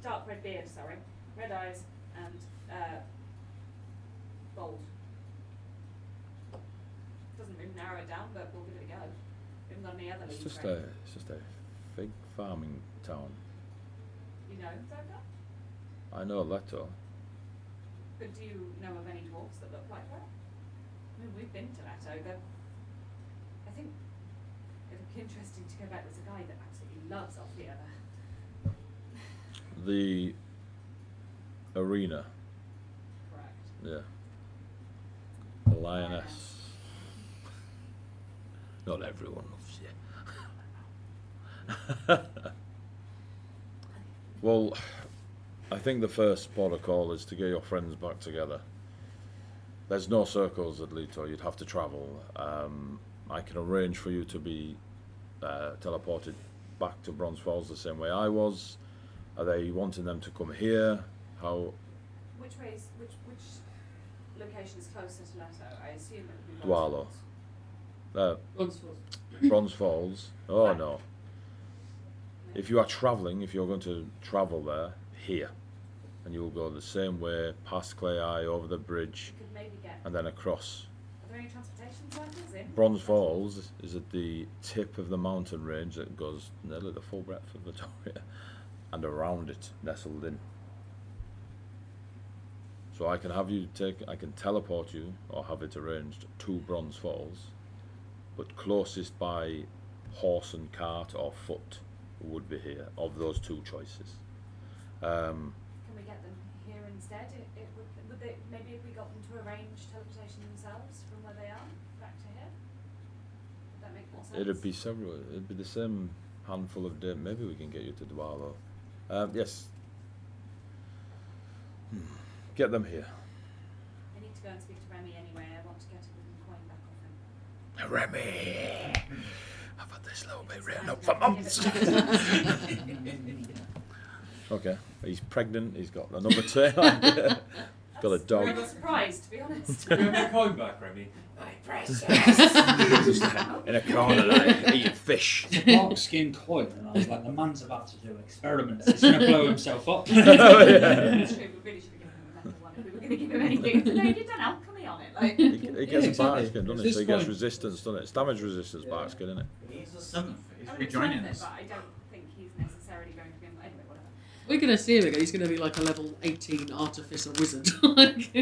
Dark red beard, sorry. Red eyes, and bold. Doesn't really narrow it down, but we'll give it a go. We haven't got any other It's leads, just right? a fig farming town. You know Zoka? I know Leto. But do you know of any dwarves that look like her? I mean, we've been to Leto. I think it would be interesting to go back. There's a guy that absolutely loves Althea there. The arena, Correct. yeah. The lioness. Not everyone loves you. Well, I think the first protocol is to get your friends back together. There's no circles at Leto, you'd have to travel. I can arrange for you to be teleported back to Bronze Falls the same way I was. Are they wanting them to come here? How? Which location is closer to Leto? I assume it would be Dwalo. Bronze Falls. Bronze Falls? Oh Right. no. If you are travelling, if you're going to travel there, here. And you'll go the same way, past Clay Eye, over the bridge, You could maybe get. and then across. Are there any transportation circles in? Bronze Falls is at the tip of the mountain range that goes nearly the full breadth of Victoria, and around it, nestled in. So I can I can teleport you, or have it arranged, to Bronze Falls, but closest by horse and cart or foot would be here, of those 2 choices. Can we get them here instead? Would they, maybe if we got them to arrange teleportation themselves from where they are back to here? Would that make more sense? It'd be the same handful of days. Maybe we can get you to Dwalo. Yes. Get them here. I need to go and speak to Remy anyway. I want to get a wooden coin back off him. Remy! I've had this little bit written up for months. Okay, he's pregnant, he's got another tail. Got a dog. I'm surprised, to be honest. Give me a coin back, Remy. My precious. Just in a corner there, eating fish. It's a dark skin coin, and I was like, the man's about to do experiments. He's going to blow himself up. Oh, yeah. It's true, we really should have given him a metal one if we were going to give him anything. No, you did an alchemy on it. Like, It gets exactly. a bark skin, doesn't At it? this So it gets point- resistance, doesn't it? It's damage resistance bark skin, isn't it? He's the 7th. He's I mean, it's rejoining worth it, us. but I don't think he's necessarily going to be. Anyway, whatever. We're gonna see him again. He's gonna be like a level 18 artificer wizard. Like,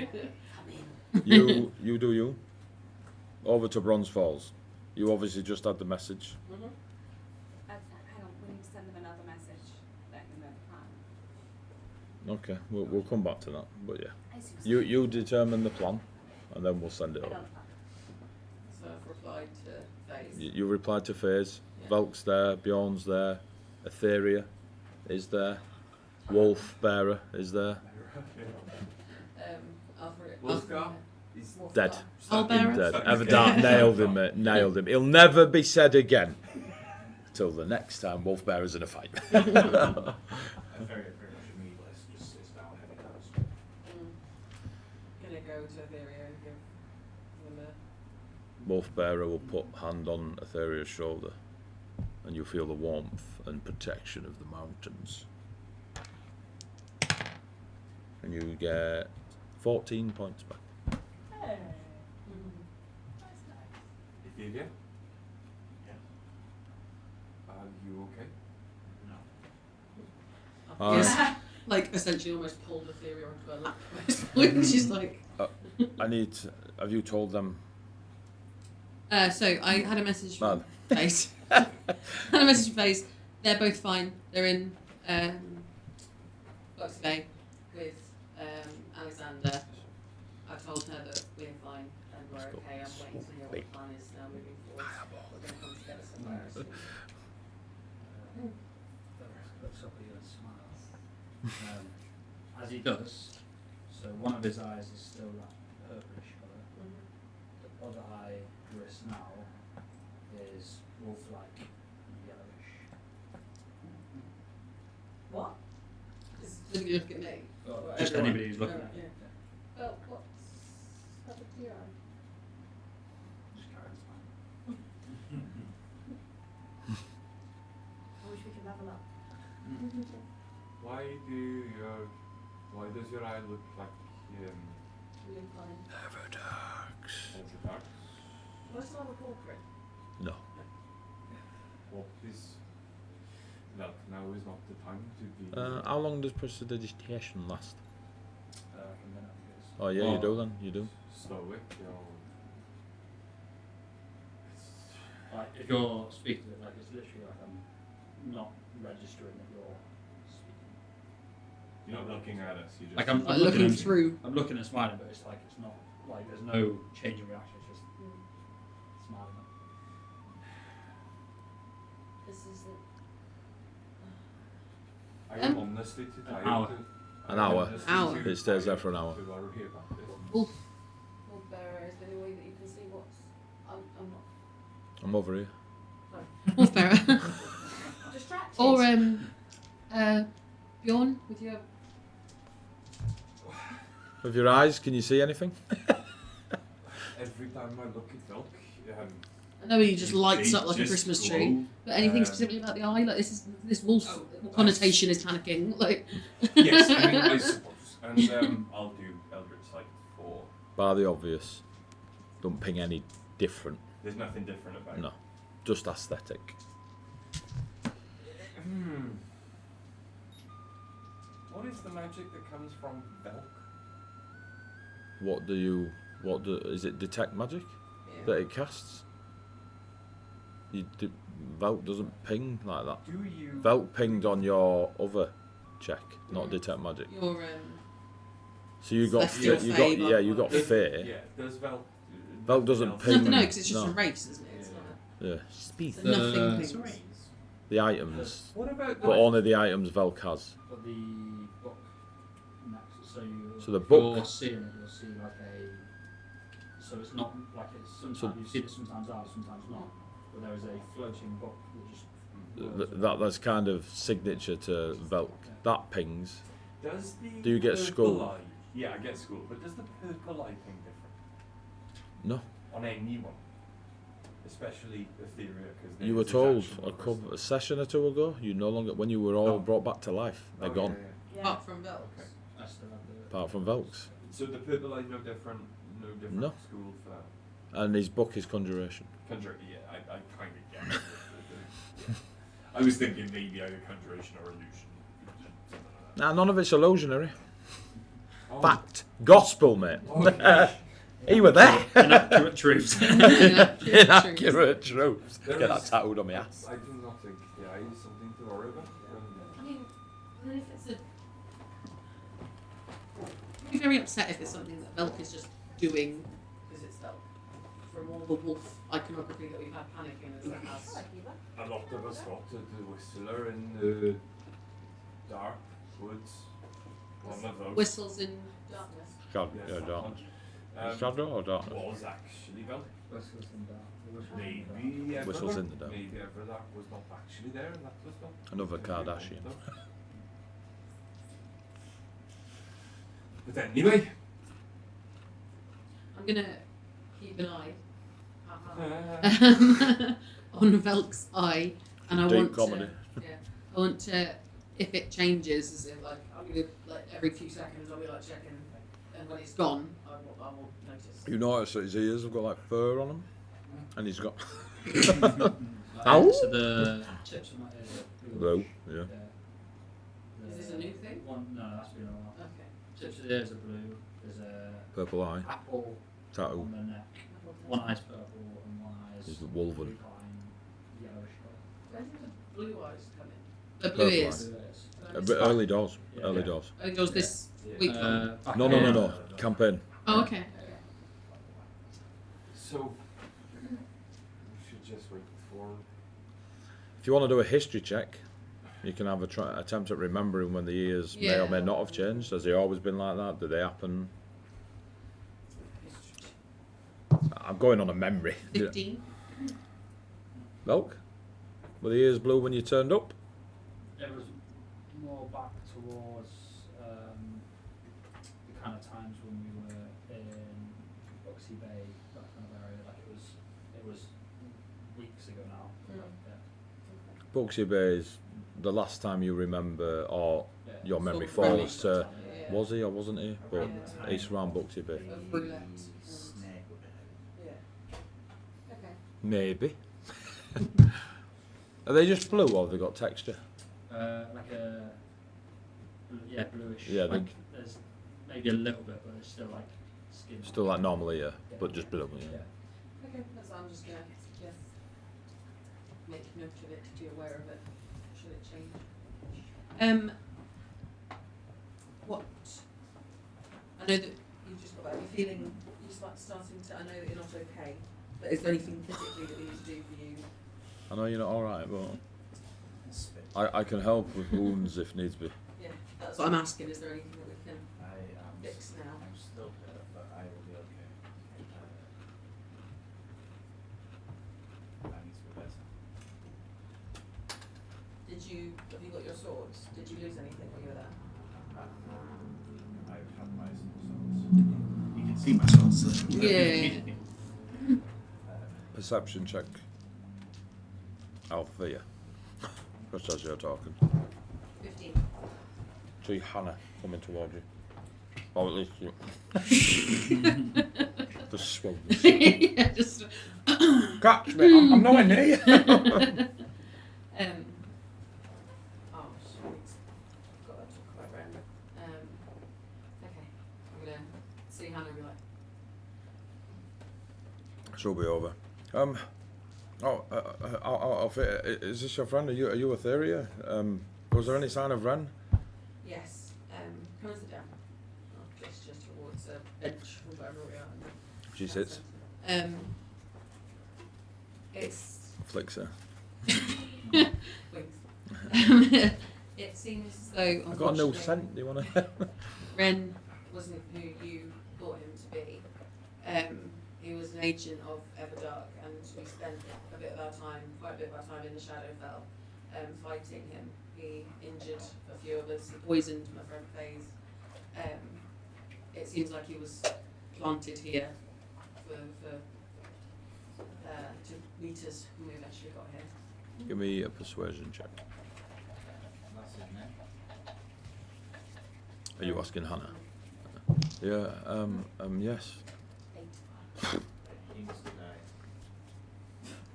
You do you. Over to Bronze Falls. You obviously just had the message. Hang on, we need to send them another message. Let them know the plan. Okay, we'll come back to that. But yeah, I see what's you determine the plan, and then we'll send it I over. don't know. so I've replied to Faze. You replied to FaZe. Yeah. Velk's there. Bjorn's there. Etheria is there. Wolf Bearer is there. Wolfgar is Dead. Owlbearer? Dead. Ever nailed him, mate. Nailed him. He'll never be said again. Till the next time Wolf Bearer's in a fight. Very much a meatless, just sits down heavy notes. Gonna go to Etheria and give them Wolf Bearer will put hand on Etheria's shoulder, and you feel the warmth and protection of the mountains. And you get 14 points back. Etheria, Yeah. are you okay? No. a. Yes, like essentially almost pulled Etheria onto her lap. At this point, she's like. I need. Have you told them? So I had a message from Man. Faze. Had a message from Faze. They're both fine. They're in Bucks Bay with Alexander. I've told her that we're fine and we're Let's go. okay. I'm waiting to hear what the plan is now moving forward. We're going to come together somewhere soon. Looks up at you and smiles. As he does, so one of his eyes is still that purplish colour. The other eye, where it's now, is wolf-like and yellowish. what? Just look at me. Just Everyone. anybody who's looking at Yeah. it. Well, what's happened to your eye? Just carry this man. I wish we could level up. Why does your eye look like Lupine. Everdarks. Ultradark? What's not a portrait? No. What is that? Now is not the time to be. How long does prestidigitation last? From then I think it is. Oh yeah, you do then. You do. Stoic, Like, if you're speaking to it, like, it's literally like I'm not registering that you're speaking. You're not looking at us. You just. Like, I'm Like looking at- through. I'm looking and smiling, but it's like, it's not, like, there's no change in reaction, it's just smiling. This is it. Are you honestly too tired? hour. to- An are you hour. honestly Hour. too It stays there tired for an hour. To worry about this? Wolf. Wolfbearer, is there any way that you can see what's. I'm not. I'm over here. Wolf Bearer. Distracted. Or Bjorn with your. With your eyes, can you see anything? Every time I look at Velk, I know he just his lights face up like a just Christmas glow. tree. But anything Um, specifically about the eye? Like this wolf connotation is panicking. Like. Yes, I mean, I suppose. And I'll do Eldritch Sight for. Bar the obvious. Don't ping any different. There's nothing different about it. No. Just aesthetic. What is the magic that comes from Velk? Is it detect magic that it casts? Velk doesn't ping like that. Do you. Velk pinged on your other check, not detect magic. Your So you got Celestial you Fey, got you got Does- fear. Yeah, does Velk. Velk doesn't else- ping. nothing. No, because it's just No. a race, isn't it? It's Yeah. not. Yeah. Speed. It's a nothing It's a thing. The items, What about the. but only the items Velk has. But the book next, so you. So the if book- You're seeing it, you'll see like a. So it's not like it's sometimes you see it sometimes out, sometimes not. But there is a floating book that just. That's kind of signature to Velk. That pings. Does the. Do you get purple skull? eye- Yeah, I get school, but does the purple eye ping different? No. On any one? Especially Etheria, because You were told a session or two ago. You no longer when you were all Oh. brought back to life. They're gone. Yeah. Apart from Velk. Okay. I still have the. Apart from Velk's. So the purple eye no different. No different No. school for And his book is Conjuration. conjure. Yeah, I kind of get it. Yeah. I was thinking maybe either conjuration or illusion. Something like that. Nah, none of it's illusionary. Oh. Fact. Gospel, mate. Okay. You were there. Inaccurate truth. Inaccurate truth. There Get that is- tattooed on my ass. I do not think the eye is something to worry about. I mean, what if it's a... I'd be very upset if it's something that Velk is just doing because it's Velk. From all the wolf iconography that we've had panicking as that has. A lot of us spotted the whistler in the dark woods. One of those. Whistles in darkness. Shadow, Yes, yeah, that darkness. one. Shadow or darkness? Was actually Velk. Whistles in dark. Maybe Whistles Everdark. in the dark. Maybe Everdark was not actually there and that was Velk. Another Maybe Kardashian. one of them. But anyway. I'm gonna keep an eye Uh, on Velk's eye, and I Deep want comedy. to. Yeah, I want to. If it changes, as in like I'm gonna like every few seconds I'll be like checking, and when it's gone, I will notice. You notice that his ears have got like fur on them, and he's got. Ow! So the tips of my ears are Blue, yeah. Yeah. Is this a new thing? One, no, that's been a while. Okay. Tips of the ears are blue. There's a Purple eye. apple Tattoo. on the neck. One eye's purple and one eye's Is the Wolverine. lupine, yellowish colour. Where did the blue eyes come in? The blue Purple ears. Blue ears. A bit early doors. Yeah. Early Yeah. doors. I think it was this week. Back No. in- Campaign. Oh, okay. so we should just wait for. If you want to do a history check, you can have a attempt at remembering when the ears may or may Yeah. not have changed. Has they always been like that? Did they happen? I'm going on a memory. 15. Milk? Were the ears blue when you turned up? It was more back towards the kind of times when we were in Buxy Bay, that kind of area. Like it was weeks ago now. Mm. Yeah. Buxy Bay is the last time you remember, or Yeah. your memory Sort of falls to. Yeah. Was he or wasn't he? But Around the time it's around Buxy Bay. A brunette. Snake would have Yeah. Okay. Maybe. Are they just blue or have they got texture? Like a bluish. Yeah, like there's maybe a little bit, but it's still like skin. Still like normal ear, but just blue. Yeah. Okay, that's I'm just gonna make note of it to be aware of it. Should it change? What? I know that you've just got back. You're feeling. You're starting to. I know that you're not okay. But is there anything physically that we need to do for you? I know you're not alright, but spit. I can help with wounds if needs be. Yeah, that's what I'm asking. Is there anything that we can I am fix now? I'm still hurt, but I will be okay. I need to be better. Have you got your swords? Did you lose anything while you were there? I've had my swords. You can see my swords. So Yeah. Perception check. Althea. Just as you're talking. 15. See Hannah coming towards you. Or at least you. Just swung. Yeah, just. Catch me! I'm nowhere near you. Oh, shit. Got that quite random. Okay. I'm gonna see Hannah and be like, She'll be over. Is this your friend? Are you Etheria? Was there any sign of Ren? yes, come and sit down. Oh, just towards a bench or wherever we are. She sits. It's Flicks her. wings. It seems as though I got a new unfortunately, scent. Do you want to? Ren wasn't who you thought him to be. He was an agent of Everdark, and we spent quite a bit of our time in the Shadowfell, fighting him. He injured a few of us. He poisoned my friend FaZe. It seems like he was planted here to meet us when we eventually got here. Give me a persuasion check. That's his name. Are you asking Hannah? Yeah. Yes.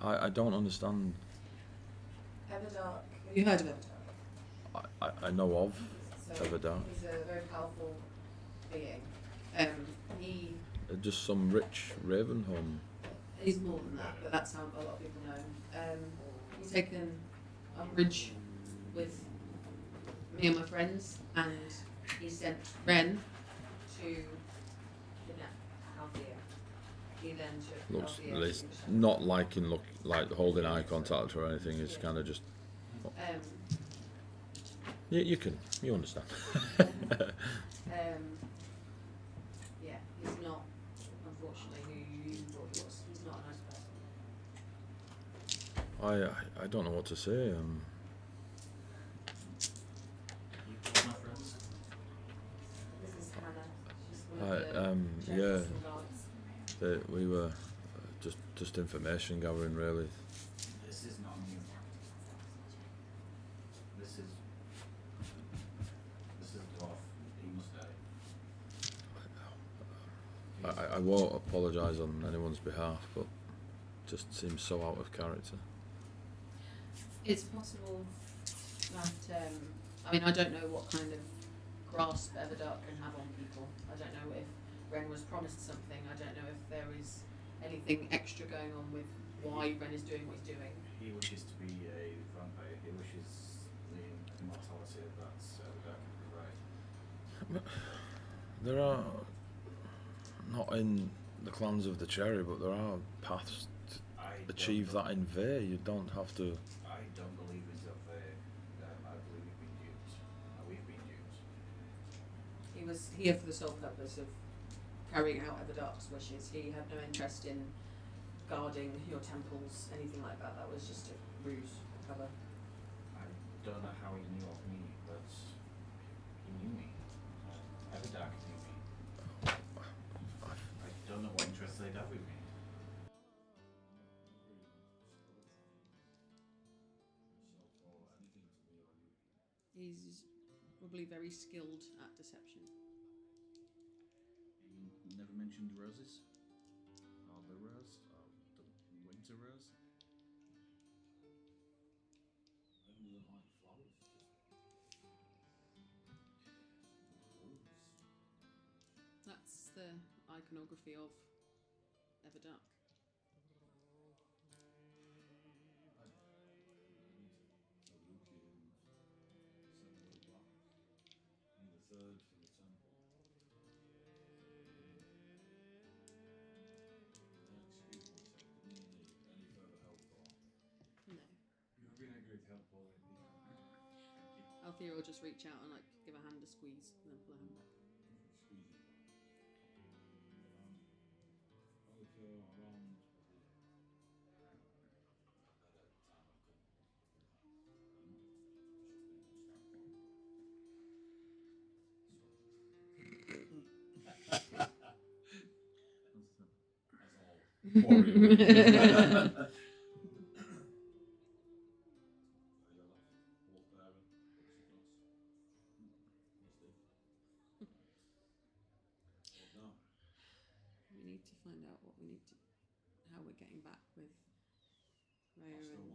I don't understand. Everdark. Have you heard of Everdark? I know of So Everdark. he's a very powerful being. He Just some rich raven home. He's more than that, but that's how a lot of people know him. He's taken umbrage with me and my friends, and he sent Ren to kidnap Althea. He then took Looks Althea it's to not like holding eye contact or anything. It's kind of just you understand. yeah, he's not, unfortunately, who you thought he was. He's not a nice person. I don't know what to say. You call my friends? This is Hannah. She's one of the Yeah, charities and guards. we were just information gathering really. This is not new. This is dwarf. He must die. I won't apologise on anyone's behalf, but just seems so out of character. It's possible that, I mean, I don't know what kind of grasp Everdark can have on people. I don't know if Ren was promised something. I don't know if there is anything extra going on with why Ren is doing what he's doing. He wishes to be a vampire. He wishes the immortality that Everdark can provide. There are, not in the clans of the Cherry, but there are paths to achieve that in Vey. You don't have to. I don't believe he's of I believe we've been duped. We've been duped. He was here for the sole purpose of carrying out Everdark's wishes. He had no interest in guarding your temples, anything like that. That was just a ruse cover. I don't know how he knew of me, but he knew me. Everdark knew me. I don't know what interest they'd have with me. He's probably very skilled at deception. You never mentioned roses? Or the rose? Or the winter rose? That's the iconography of Everdark. No. You've been a great help already. Althea will just reach out and like give a hand a squeeze and then pull her hand back. We need to find out what we need to, how we're getting back with Raya and.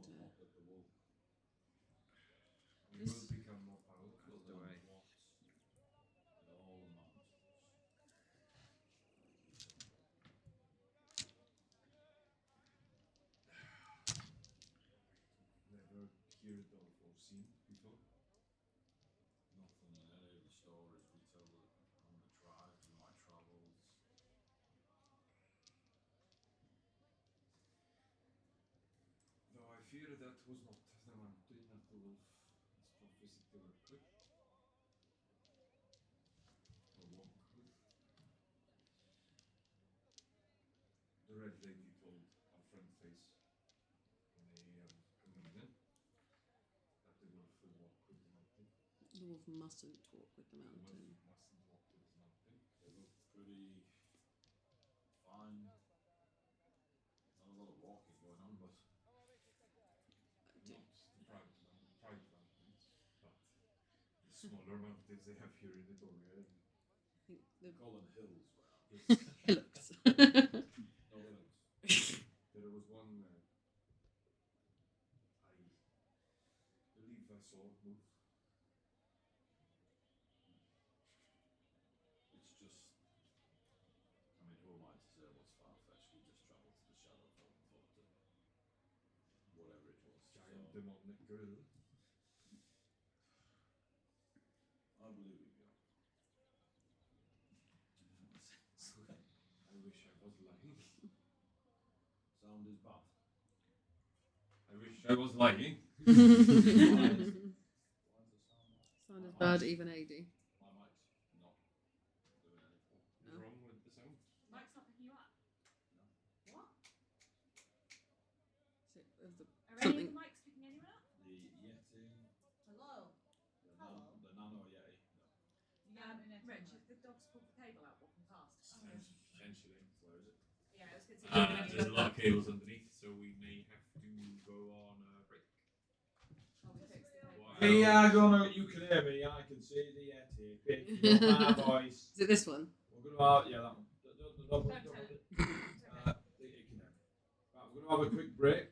We This- will become more powerful That's the way. Never heard of or seen before. Nothing in any of the stories we tell on the tribes and my travels. Though I fear that was not the mountain that the wolf has prophesied to work with. Or walk with. The Red Lady told our friend Face in a convention that the wolf will walk with the mountain. The wolf mustn't talk with the The wolf mountain. mustn't walk with the mountain. They look pretty fine. Not a lot of walking going on, but Not the pride mountains, but the smaller mountains they have here in the Doria. I think the call them hills where I'm. hillocks. No hills. There was one sword move? It's just. I mean, who am I to say what's far-fetched? We just travelled to the Shadowfell and fought whatever it was. Giant demonic gorilla. I believe in you. I wish I was lying. Sound is bad. I wish I was lying. Why is the sound bad? Sound is bad, even AD. My mic's not doing anything. What's wrong with the sound? Mike's not picking you up. What? So, of the, Are any something. of the mics picking anyone up? The Yeti, Hello. the Nano Yeti. No. Rich, if the dogs pulled the cable out walking past. Potentially. Where is it? Yeah, I was going to say. There's a lot of cables underneath, so we may have to go on a break. Oh, we fixed the cable. Wow. We are gonna. You can hear me. I can see the Yeti. Picking up my voice. Is it this one? We're gonna have, yeah, that one. Don't tell it. It can hear. Right, we're gonna have a quick break.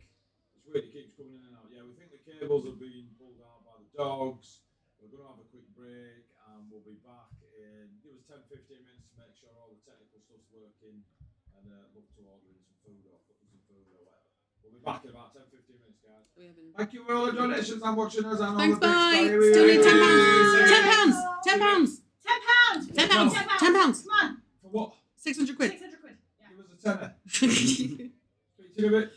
It's weird. It keeps coming in and out. Yeah, we think the cables are being pulled out by the dogs. We're gonna have a quick break, and we'll be back in. Give us 10-15 minutes to make sure all the technical stuff's working, and look to ordering some food or cooking some food or whatever. We'll be back in about 10-15 minutes, guys. We haven't. Thank you for all the donations and watching us. And Thanks, all the bye. bits. Still need £10. £10. £10. £10. Come on. For what? 600 quid. 600 quid. Yeah. Give us a tenner. Speak to you in a bit.